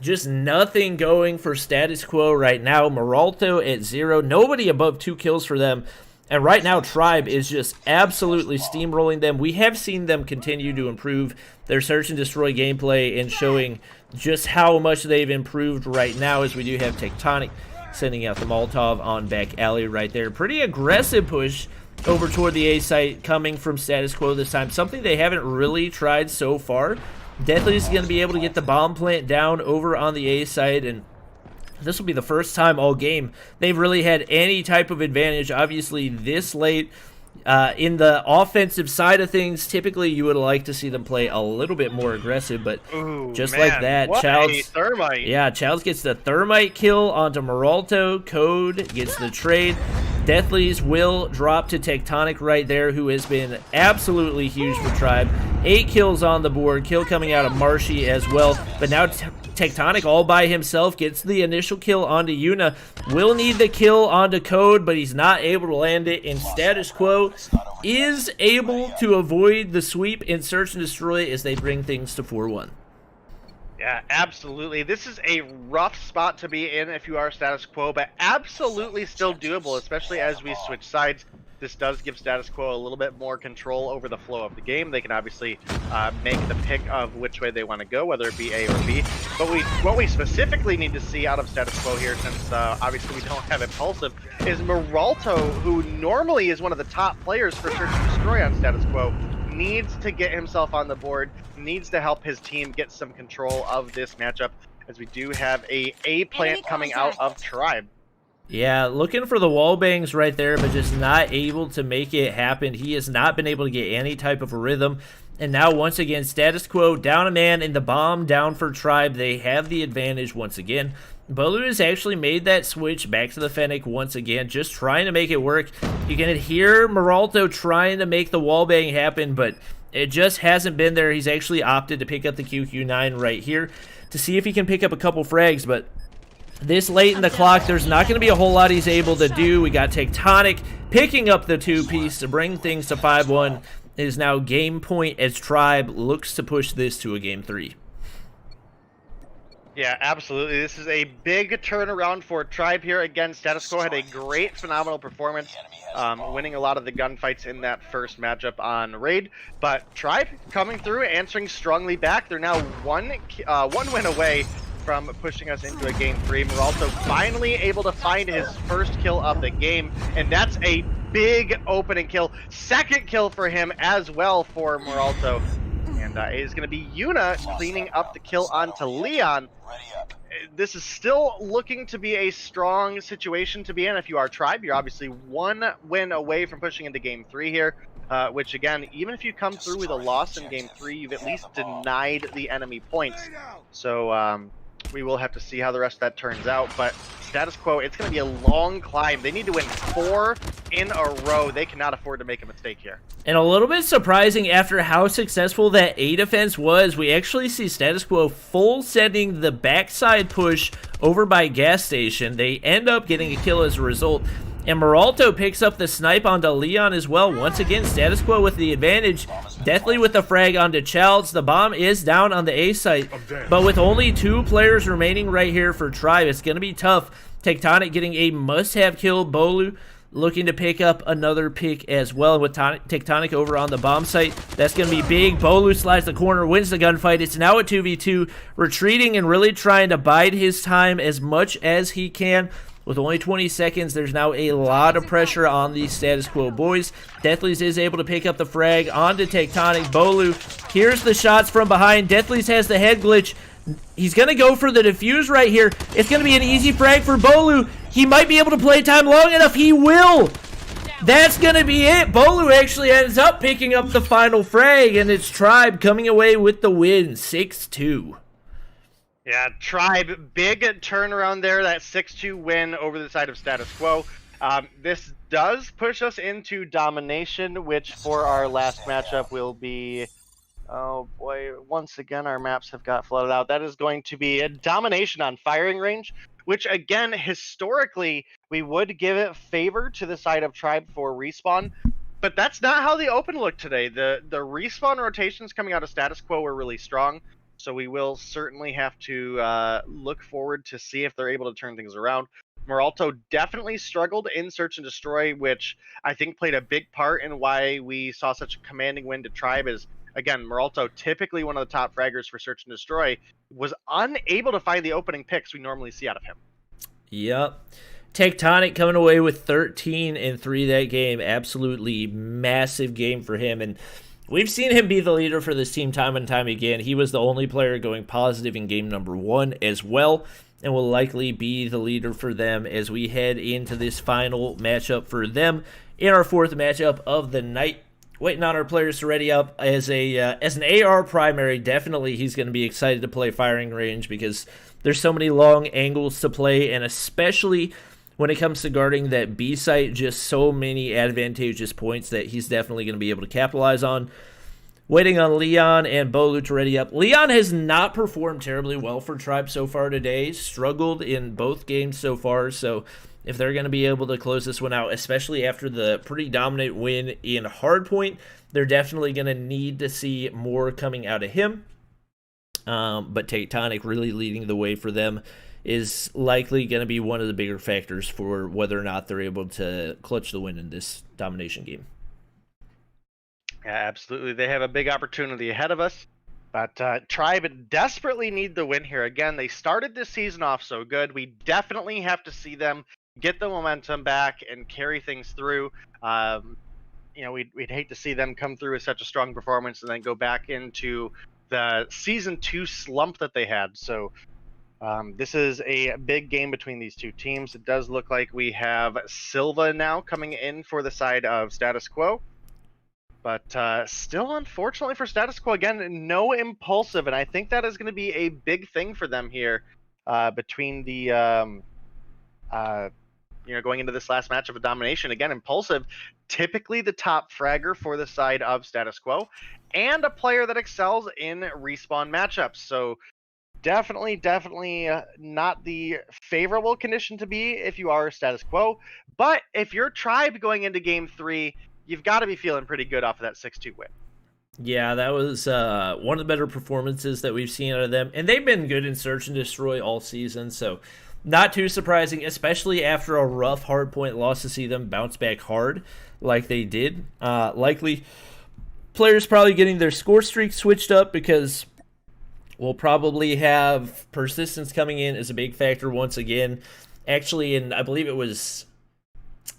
just nothing going for Status Quo right now. Moralto at 0. Nobody above 2 kills for them. And right now, Tribe is just absolutely steamrolling them. We have seen them continue to improve their Search and Destroy gameplay and showing just how much they've improved right now, as we do have Tectonic sending out the Molotov on back alley right there. Pretty aggressive push over toward the A site coming from Status Quo this time. Something they haven't really tried so far. Deathly is going to be able to get the bomb plant down over on the A site, and this will be the first time all game they've really had any type of advantage. Obviously, this late in the offensive side of things, typically you would like to see them play a little bit more aggressive, but just man, like that, Childs, yeah, Childs gets the thermite kill onto Moralto. COD gets the trade. Deathleys will drop to Tectonic right there, who has been absolutely huge for Tribe. 8 kills on the board, kill coming out of Marshy as well, but now Tectonic all by himself gets the initial kill onto Yuna. Will need the kill onto COD, but he's not able to land it, and Status Quo is able to avoid the sweep in Search and Destroy as they bring things to 4-1. Yeah, absolutely. This is a rough spot to be in if you are Status Quo, but absolutely still doable, especially as we switch sides. This does give Status Quo a little bit more control over the flow of the game. They can obviously make the pick of which way they want to go, whether it be A or B. But what we specifically need to see out of Status Quo here, since obviously we don't have Impulsive, is Moralto, who normally is one of the top players for Search and Destroy on Status Quo, needs to get himself on the board, needs to help his team get some control of this matchup, as we do have a plant coming out of Tribe. Yeah, looking for the wall bangs right there, but just not able to make it happen. He has not been able to get any type of rhythm. And now, once again, Status Quo down a man, and the bomb down for Tribe. They have the advantage once again. Bolu has actually made that switch back to the Fennec once again, just trying to make it work. You can hear Meralto trying to make the wallbang happen, but it just hasn't been there. He's actually opted to pick up the QQ9 right here to see if he can pick up a couple frags, but this late in the clock, there's not going to be a whole lot he's able to do. We got Tectonic picking up the 2-piece to bring things to 5-1. It is now game point as Tribe looks to push this to a game 3. Yeah, absolutely. This is a big turnaround for Tribe here. Again, Status Quo had a great, phenomenal performance, winning a lot of the gunfights in that first matchup on Raid. But Tribe coming through, answering strongly back. They're now one win away from pushing us into a game 3. Meralto finally able to find his first kill of the game, and that's a big opening kill. Second kill for him as well for Meralto. And it is going to be Yuna cleaning up the kill onto Leon. This is still looking to be a strong situation to be in. If you are Tribe, you're obviously one win away from pushing into game 3 here. Which again, even if you come through with a loss in game 3, you've at least denied the enemy points. So we will have to see how the rest of that turns out. But Status Quo, it's going to be a long climb. They need to win 4 in a row. They cannot afford to make a mistake here. And a little bit surprising after how successful that A defense was, we actually see Status Quo full sending the backside push over by gas station. They end up getting a kill as a result. And Meralto picks up the snipe onto Leon as well. Once again, Status Quo with the advantage. Deathly with the frag onto Childs. The bomb is down on the A site. But with only 2 players remaining right here for Tribe, it's going to be tough. Tectonic getting a must-have kill. Bolu looking to pick up another pick as well. With Tectonic over on the bomb site, that's going to be big. Bolu slides the corner, wins the gunfight. It's now a 2v2. Retreating and really trying to bide his time as much as he can. With only 20 seconds, there's now a lot of pressure on these Status Quo boys. Deathly's is able to pick up the frag onto Tectonic. Bolu here's the shots from behind. Deathly's has the head glitch. He's going to go for the defuse right here. It's going to be an easy frag for Bolu. He might be able to play time long enough. He will. That's going to be it. Bolu actually ends up picking up the final frag, and it's Tribe coming away with the win, 6-2. Yeah, Tribe, big turnaround there, that 6-2 win over the side of Status Quo. This does push us into domination, which for our last matchup will be, oh boy, once again our maps have got flooded out. That is going to be a domination on firing range, which again, historically, we would give it favor to the side of Tribe for respawn. But that's not how the open looked today. The respawn rotations coming out of Status Quo were really strong. So we will certainly have to look forward to see if they're able to turn things around. Meralto definitely struggled in Search and Destroy, which I think played a big part in why we saw such a commanding win to Tribe. Is again, Meralto, typically one of the top fraggers for Search and Destroy, was unable to find the opening picks we normally see out of him. Yep. Tectonic coming away with 13 and 3 that game. Absolutely massive game for him. And we've seen him be the leader for this team time and time again. He was the only player going positive in game number 1 as well, and will likely be the leader for them as we head into this final matchup for them in our 4th matchup of the night. Waiting on our players to ready up as an AR primary. Definitely he's going to be excited to play firing range because there's so many long angles to play, and especially when it comes to guarding that B site, just so many advantageous points that he's definitely going to be able to capitalize on. Waiting on Leon and Bolu to ready up. Leon has not performed terribly well for Tribe so far today. Struggled in both games so far, so if they're going to be able to close this one out, especially after the pretty dominant win in Hardpoint, they're definitely going to need to see more coming out of him. But Tectonic really leading the way for them is likely going to be one of the bigger factors for whether or not they're able to clutch the win in this domination game. Yeah, absolutely. They have a big opportunity ahead of us. But Tribe desperately need the win here. Again, they started this season off so good. We definitely have to see them get the momentum back and carry things through. We'd hate to see them come through with such a strong performance and then go back into the Season 2 slump that they had. So this is a big game between these two teams. It does look like we have Silva now coming in for the side of Status Quo. But still, unfortunately for Status Quo, again, no impulsive. And I think that is going to be a big thing for them here between the going into this last match of a domination. Again, Impulsive, typically the top fragger for the side of Status Quo, and a player that excels in respawn matchups. So definitely not the favorable condition to be if you are Status Quo. But if you're Tribe going into Game 3, you've got to be feeling pretty good off of that 6-2 win. Yeah, that was one of the better performances that we've seen out of them. And they've been good in Search and Destroy all season, so not too surprising, especially after a rough hardpoint loss, to see them bounce back hard like they did. Likely players probably getting their score streak switched up, because we'll probably have Persistence coming in as a big factor once again. Actually, and I believe it was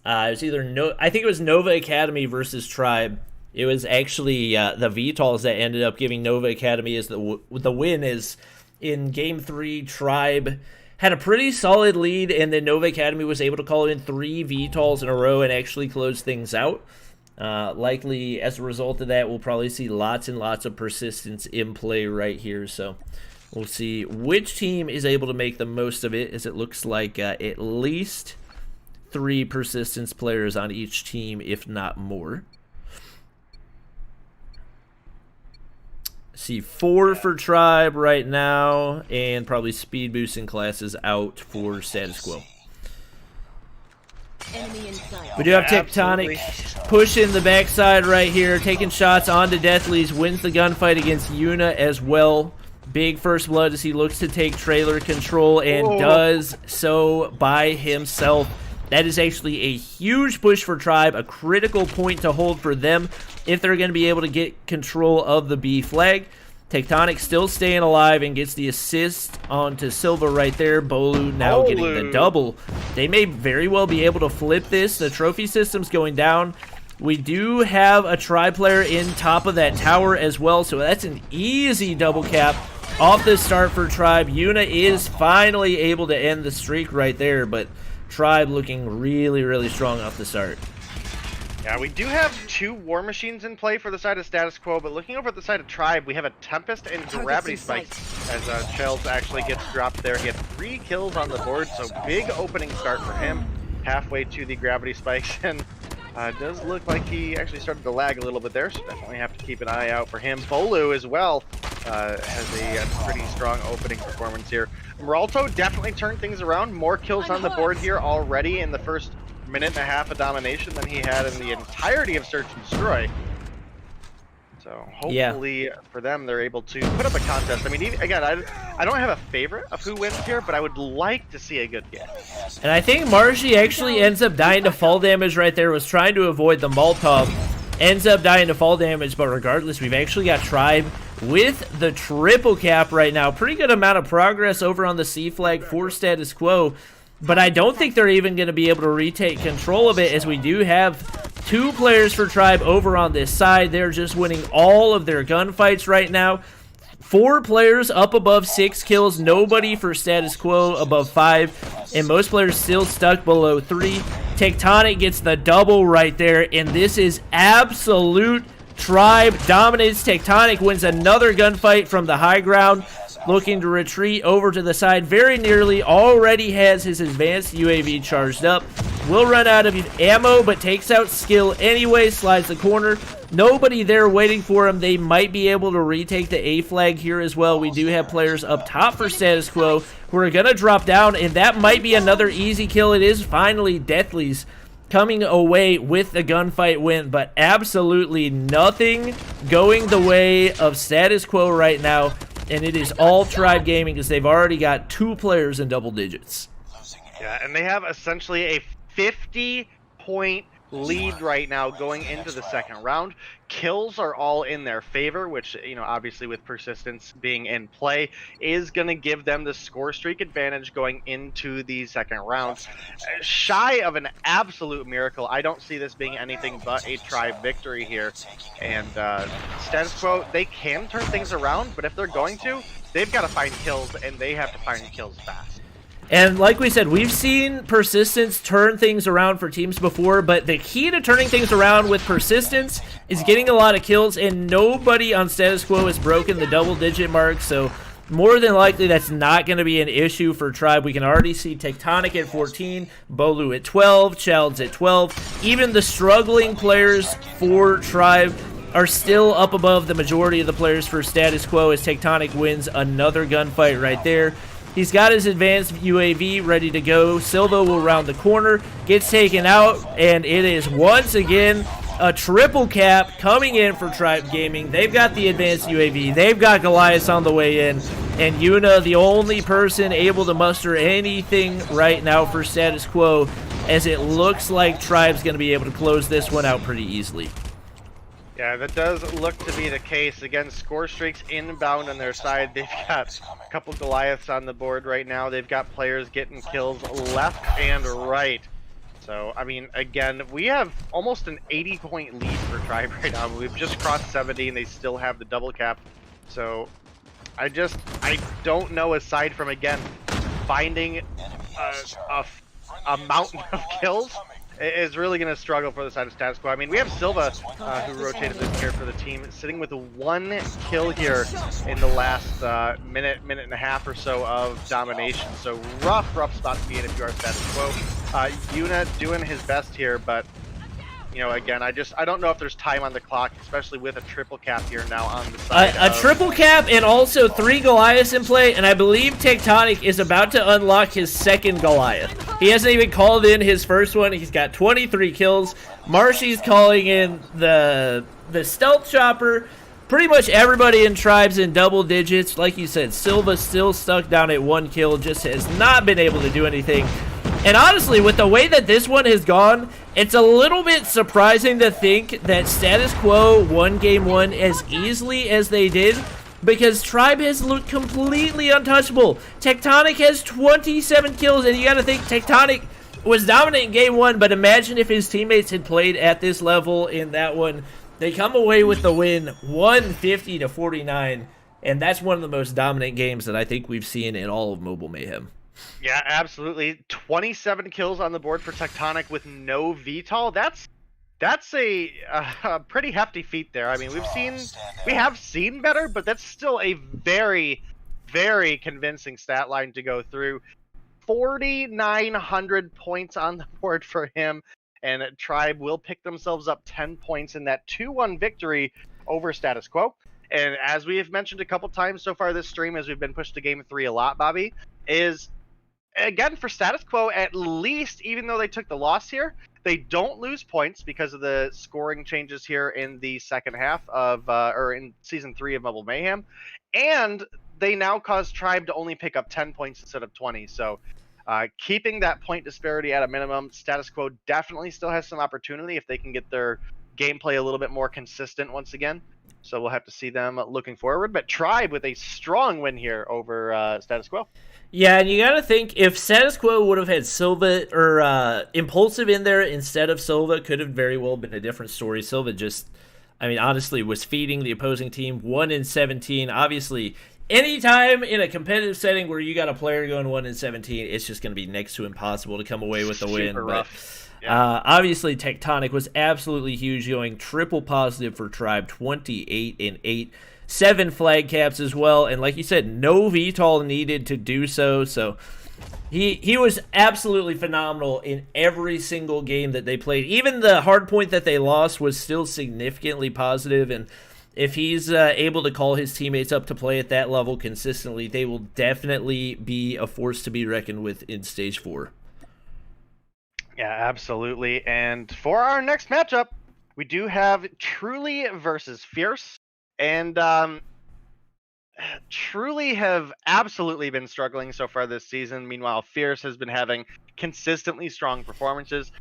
either I think it was Nova Academy versus Tribe. It was actually the VTOLs that ended up giving Nova Academy as the win. Is in Game 3, Tribe had a pretty solid lead, and then Nova Academy was able to call in 3 VTOLs in a row and actually close things out. Likely, as a result of that, we'll probably see lots and lots of Persistence in play right here. So we'll see which team is able to make the most of it, as it looks like at least 3 Persistence players on each team, if not more. See 4 for Tribe right now, and probably speed boosting classes out for Status Quo. We do have Tectonic pushing the backside right here, taking shots onto Deathly's, wins the gunfight against Yuna as well. Big first blood as he looks to take trailer control, and does so by himself. That is actually a huge push for Tribe, a critical point to hold for them if they're going to be able to get control of the B flag. Tectonic still staying alive and gets the assist onto Silva right there. Bolu now getting the double. They may very well be able to flip this. The trophy system's going down. We do have a Tribe player in top of that tower as well, so that's an easy double cap off the start for Tribe. Yuna is finally able to end the streak right there, but Tribe looking really strong off the start. Yeah, we do have 2 War Machines in play for the side of Status Quo, but looking over at the side of Tribe, we have a Tempest and Gravity Spike, as Shells actually gets dropped there. He had 3 kills on the board, so big opening start for him, halfway to the Gravity Spikes, and does look like he actually started to lag a little bit there, so definitely have to keep an eye out for him. Bolu as well has a pretty strong opening performance here. Meralto definitely turned things around, more kills on the board here already in the first minute and a half of domination than he had in the entirety of Search and Destroy. So hopefully for them, they're able to put up a contest. I mean, again, I don't have a favorite of who wins here, but I would like to see a good game. And I think Marshy actually ends up dying to fall damage right there, was trying to avoid the Molotov. Ends up dying to fall damage, but regardless, we've actually got Tribe with the triple cap right now. Pretty good amount of progress over on the C flag for Status Quo, but I don't think they're even going to be able to retake control of it, as we do have 2 players for Tribe over on this side. They're just winning all of their gunfights right now. 4 players up above 6 kills, nobody for Status Quo above 5, and most players still stuck below 3. Tectonic gets the double right there, and this is absolute Tribe dominates. Tectonic wins another gunfight from the high ground, looking to retreat over to the side very nearly. Already has his advanced UAV charged up. Will run out of ammo, but takes out skill anyway. Slides the corner. Nobody there waiting for him. They might be able to retake the A flag here as well. We do have players up top for Status Quo who are going to drop down, and that might be another easy kill. It is finally Deathly's coming away with the gunfight win, but absolutely nothing going the way of Status Quo right now, and it is all Tribe Gaming, because they've already got 2 players in double digits. Yeah, and they have essentially a 50-point lead right now going into the second round. Kills are all in their favor, which, you know, obviously with Persistence being in play, is going to give them the score streak advantage going into the second round. Shy of an absolute miracle, I don't see this being anything but a Tribe victory here. And Status Quo, they can turn things around, but if they're going to, they've got to find kills, and they have to find kills fast. And like we said, we've seen Persistence turn things around for teams before, but the key to turning things around with Persistence is getting a lot of kills, and nobody on Status Quo has broken the double-digit mark, so more than likely that's not going to be an issue for Tribe. We can already see Tectonic at 14, Bolu at 12, Childs at 12. Even the struggling players for Tribe are still up above the majority of the players for Status Quo as Tectonic wins another gunfight right there. He's got his advanced UAV ready to go. Silva will round the corner, gets taken out, and it is once again a triple cap coming in for Tribe Gaming. They've got the advanced UAV. They've got Goliath on the way in. And Yuna, the only person able to muster anything right now for Status Quo, as it looks like Tribe's going to be able to close this one out pretty easily. Yeah, that does look to be the case. Again, score streaks inbound on their side. They've got a couple Goliaths on the board right now. They've got players getting kills left and right. So, I mean, again, we have almost an 80-point lead for Tribe right now. We've just crossed 70, and they still have the double cap. So, I don't know, aside from, again, finding a mountain of kills, is really going to struggle for the side of Status Quo. I mean, we have Silva, who rotated this here for the team, sitting with 1 kill here in the last minute and a half or so of domination. So rough spot to be in if you are Status Quo. Yuna doing his best here, but you know, again, I don't know if there's time on the clock, especially with a triple cap here now on the side. A triple cap and also 3 Goliaths in play, and I believe Tectonic is about to unlock his second Goliath. He hasn't even called in his first one. He's got 23 kills. Marshy's calling in the stealth chopper. Pretty much everybody in Tribe's in double digits. Like you said, Silva's still stuck down at 1 kill, just has not been able to do anything. And honestly, with the way that this one has gone, it's a little bit surprising to think that Status Quo won Game 1 as easily as they did, because Tribe has looked completely untouchable. Tectonic has 27 kills, and you gotta think Tectonic was dominant in Game 1, but imagine if his teammates had played at this level in that one. They come away with the win, 150-49, and that's one of the most dominant games that I think we've seen in all of Mobile Mayhem. Yeah, absolutely. 27 kills on the board for Tectonic with no VTOL. That's a pretty hefty feat there. I mean, we have seen better, but that's still a very, very convincing stat line to go through. 4,900 points on the board for him, and Tribe will pick themselves up 10 points in that 2-1 victory over Status Quo. And as we have mentioned a couple times so far this stream, as we've been pushed to Game 3 a lot, Bobby, is again, for Status Quo, at least, even though they took the loss here, they don't lose points because of the scoring changes here in the second half of, or in Season 3 of Mobile Mayhem. And they now cause Tribe to only pick up 10 points instead of 20. So keeping that point disparity at a minimum, Status Quo definitely still has some opportunity if they can get their gameplay a little bit more consistent once again. So we'll have to see them looking forward. But Tribe with a strong win here over Status Quo. Yeah, and you gotta think, if Status Quo would have had Silva or Impulsive in there instead of Silva, could have very well been a different story. Silva just, I mean, honestly, was feeding the opposing team. 1-17. Obviously, anytime in a competitive setting where you got a player going 1-17, it's just going to be next to impossible to come away with the win. Rough. But obviously, Tectonic was absolutely huge, going triple positive for Tribe, 28-8. 7 flag caps as well, and like you said, no VTOL needed to do so. So he was absolutely phenomenal in every single game that they played. Even the hard point that they lost was still significantly positive, and if he's able to call his teammates up to play at that level consistently, they will definitely be a force to be reckoned with in Stage 4. Yeah, absolutely. And for our next matchup, we do have Truly versus Fierce. And Truly have absolutely been struggling so far this season. Meanwhile, Fierce has been having consistently strong performances.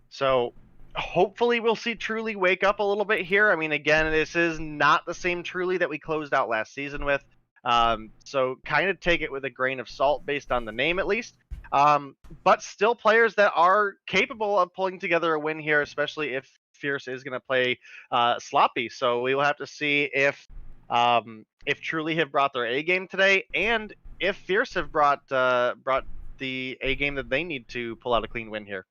So hopefully we'll see Truly wake up a little bit here. I mean, again, this is not the same Truly that we closed out last season with. So kind of take it with a grain of salt based on the name at least. But still players that are capable of pulling together a win here, especially if Fierce is going to play sloppy. So we will have to see if Truly have brought their A game today, and if Fierce have brought the A game that they need to pull out a clean win here.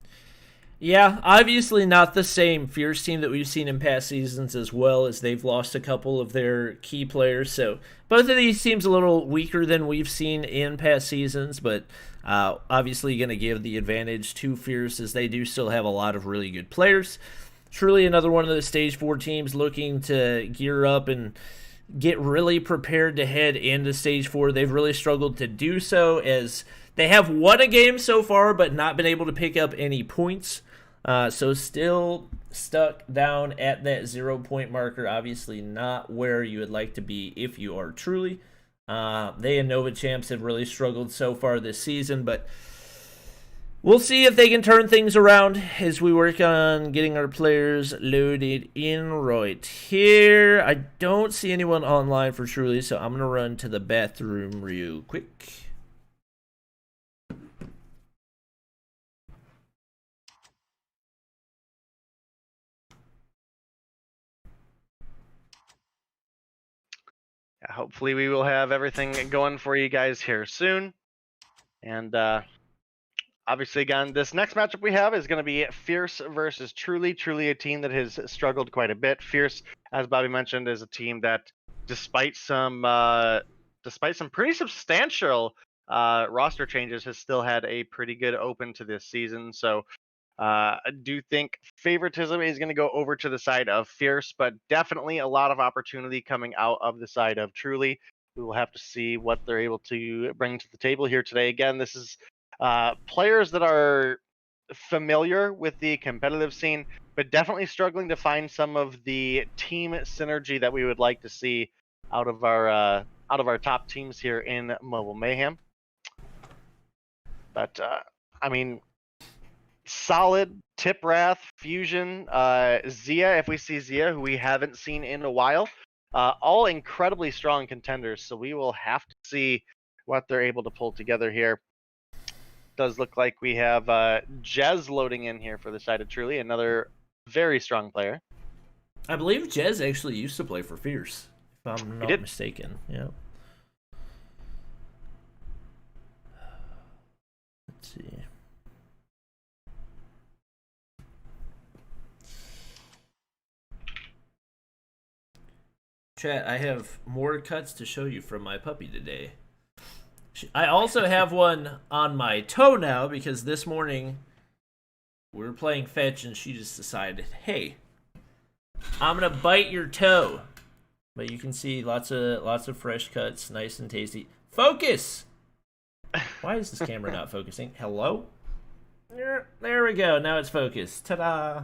Yeah, obviously not the same Fierce team that we've seen in past seasons, as well as they've lost a couple of their key players. So both of these teams a little weaker than we've seen in past seasons, but obviously going to give the advantage to Fierce as they do still have a lot of really good players. Truly another one of the Stage 4 teams looking to gear up and get really prepared to head into Stage 4. They've really struggled to do so as they have won a game so far but not been able to pick up any points. So still stuck down at that 0-point marker. Obviously not where you would like to be if you are truly. They and Nova Champs have really struggled so far this season, but we'll see if they can turn things around as we work on getting our players loaded in right here. I don't see anyone online for Truly, so I'm going to run to the bathroom real quick. Hopefully we will have everything going for you guys here soon. And obviously, again, this next matchup we have is going to be Fierce versus Truly. Truly a team that has struggled quite a bit. Fierce, as Bobby mentioned, is a team that despite some pretty substantial roster changes, has still had a pretty good open to this season. So I do think favoritism is going to go over to the side of Fierce, but definitely a lot of opportunity coming out of the side of Truly. We will have to see what they're able to bring to the table here today. Again, this is players that are familiar with the competitive scene, but definitely struggling to find some of the team synergy that we would like to see out of our top teams here in Mobile Mayhem. But I mean, solid Tip Wrath, Fusion, Zia, if we see Zia, who we haven't seen in a while, all incredibly strong contenders. So we will have to see what they're able to pull together here. Does look like we have Jez loading in here for the side of Truly, another very strong player. I believe Jez actually used to play for Fierce, if I'm not mistaken. Yeah. Let's see. Chat, I have more cuts to show you from my puppy today. I also have one on my toe now because this morning we were playing fetch and she just decided, hey, I'm gonna bite your toe. But you can see lots of fresh cuts, nice and tasty. Focus! Why is this camera not focusing? Hello? There we go. Now it's focused. Ta-da!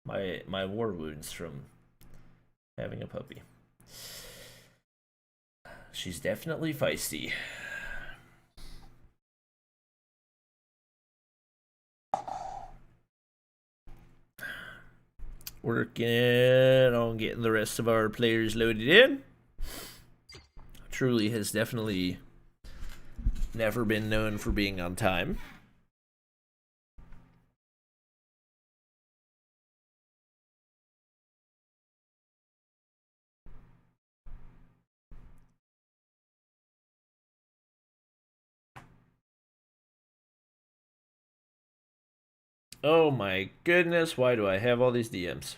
My war wounds from having a puppy. She's definitely feisty. Working on getting the rest of our players loaded in. Truly has definitely never been known for being on time. Oh my goodness, why do I have all these DMs?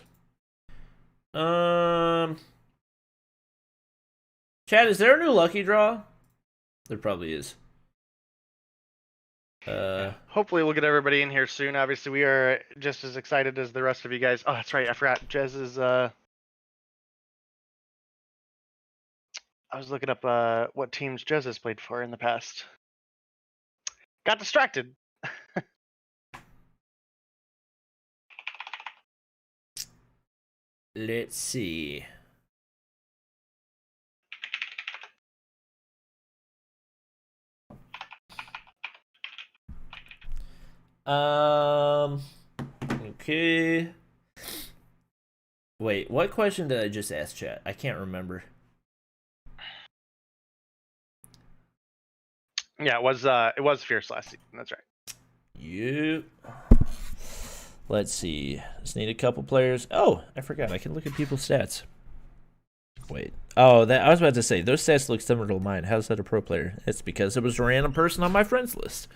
Chad, is there a new lucky draw? There probably is. Hopefully we'll get everybody in here soon. Obviously, we are just as excited as the rest of you guys. Oh, that's right. I forgot. Jez is I was looking up what teams Jez has played for in the past. Got distracted. Let's see. Okay. Wait, what question did I just ask chat? I can't remember. Yeah, it was Fierce last season. That's right. Yep. Let's see. Just need a couple players. Oh, I forgot. I can look at people's stats. Wait. Oh, that I was about to say those stats look similar to mine. How's that a pro player? It's because it was a random person on my friends list.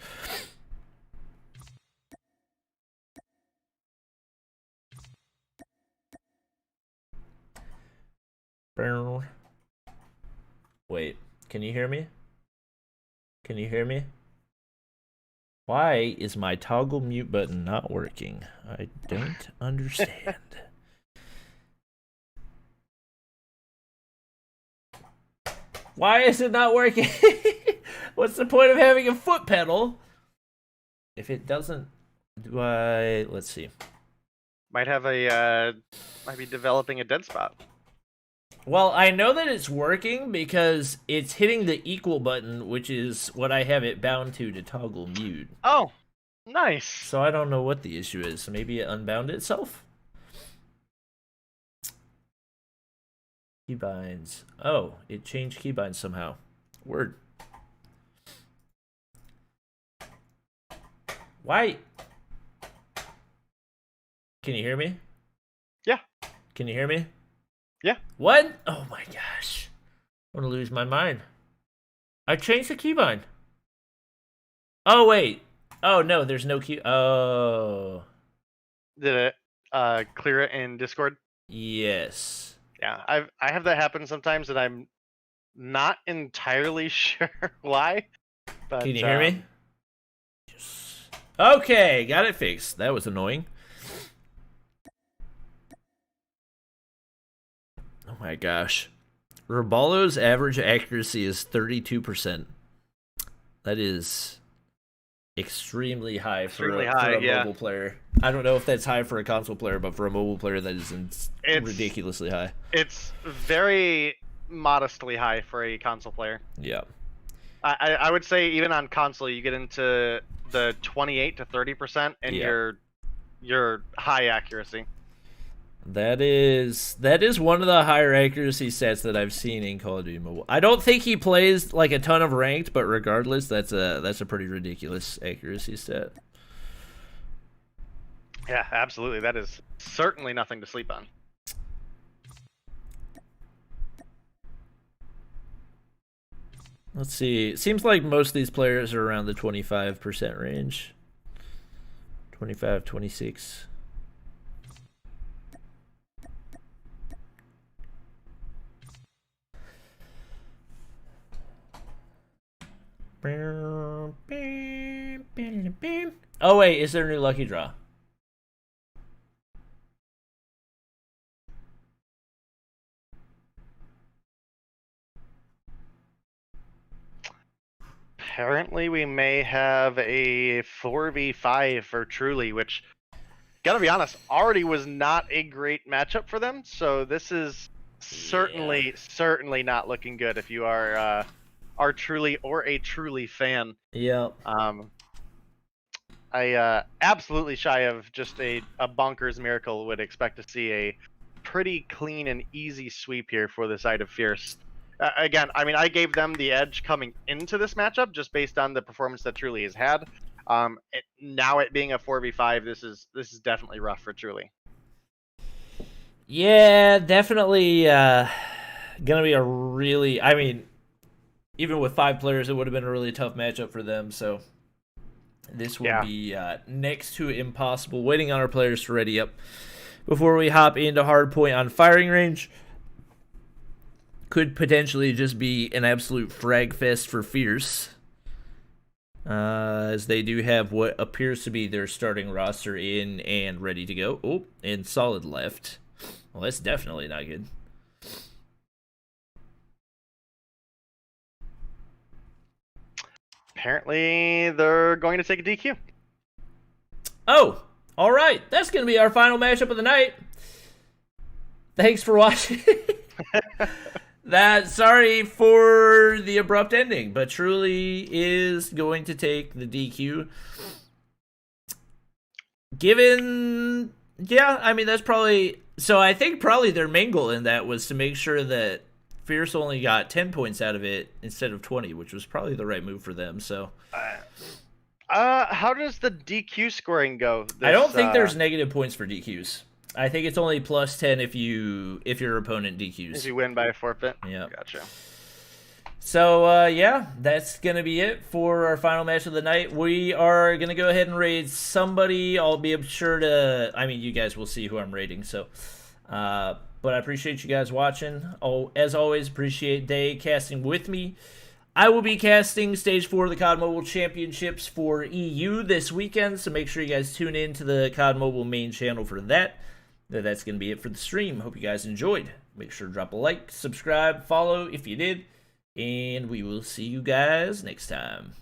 Wait, can you hear me? Can you hear me? Why is my toggle mute button not working? I don't understand. Why is it not working? What's the point of having a foot pedal if it doesn't? Let's see. Might be developing a dead spot. Well, I know that it's working because it's hitting the equal button, which is what I have it bound to toggle mute. Oh, nice. So I don't know what the issue is. Maybe it unbound itself? Keybinds. Oh, it changed keybinds somehow. Word. Why? Can you hear me? Yeah. Can you hear me? Yeah. What? Oh my gosh. I'm gonna lose my mind. I changed the keybind. Oh wait. Oh no, there's no key. Oh. Did it clear it in Discord? Yes. Yeah, I have that happen sometimes, and I'm not entirely sure why. But, can you hear me? Yes. Okay, got it fixed. That was annoying. Oh my gosh. Rabalo's average accuracy is 32%. That is extremely high for a mobile player. I don't know if that's high for a console player, but for a mobile player, that is ridiculously high. It's very modestly high for a console player. Yeah. I would say even on console, you get into the 28 to 30%, and your high accuracy. That is one of the higher accuracy sets that I've seen in Call of Duty Mobile. I don't think he plays like a ton of ranked, but regardless, that's a pretty ridiculous accuracy set. Yeah, absolutely. That is certainly nothing to sleep on. Let's see. It seems like most of these players are around the 25% range. 25, 26. Oh wait, is there a new lucky draw? Apparently, we may have a 4v5 for Truly, which, gotta be honest, already was not a great matchup for them. So this is certainly not looking good if you are Truly or a Truly fan. Yeah. I absolutely shy of just a bonkers miracle would expect to see a pretty clean and easy sweep here for the side of Fierce. Again, I mean, I gave them the edge coming into this matchup just based on the performance that Truly has had. Now it being a 4v5, this is definitely rough for Truly. Yeah, definitely gonna be a really, I mean, even with 5 players, it would have been a really tough matchup for them, so this will be next to impossible. Waiting on our players to ready up before we hop into hardpoint on firing range. Could potentially just be an absolute frag fest for Fierce, as they do have what appears to be their starting roster in and ready to go. Oh, and Solid left. Well, that's definitely not good. Apparently, they're going to take a DQ. Oh, all right. That's going to be our final matchup of the night. Thanks for watching. Sorry for the abrupt ending, but Truly is going to take the DQ. Given, yeah, I mean, that's probably, so I think probably their main goal in that was to make sure that Fierce only got 10 points out of it instead of 20, which was probably the right move for them, so. How does the DQ scoring go? I don't think there's negative points for DQs. I think it's only plus 10 if your opponent DQs. If you win by a forfeit? Yeah. Gotcha. So, yeah, that's going to be it for our final match of the night. We are going to go ahead and raid somebody. I'll be sure to, I mean, you guys will see who I'm raiding, so But I appreciate you guys watching. Oh, as always, appreciate Day casting with me. I will be casting Stage 4 of the COD Mobile Championships for EU this weekend, so make sure you guys tune in to the COD Mobile main channel for that. That's going to be it for the stream. Hope you guys enjoyed. Make sure to drop a like, subscribe, follow if you did, and we will see you guys next time.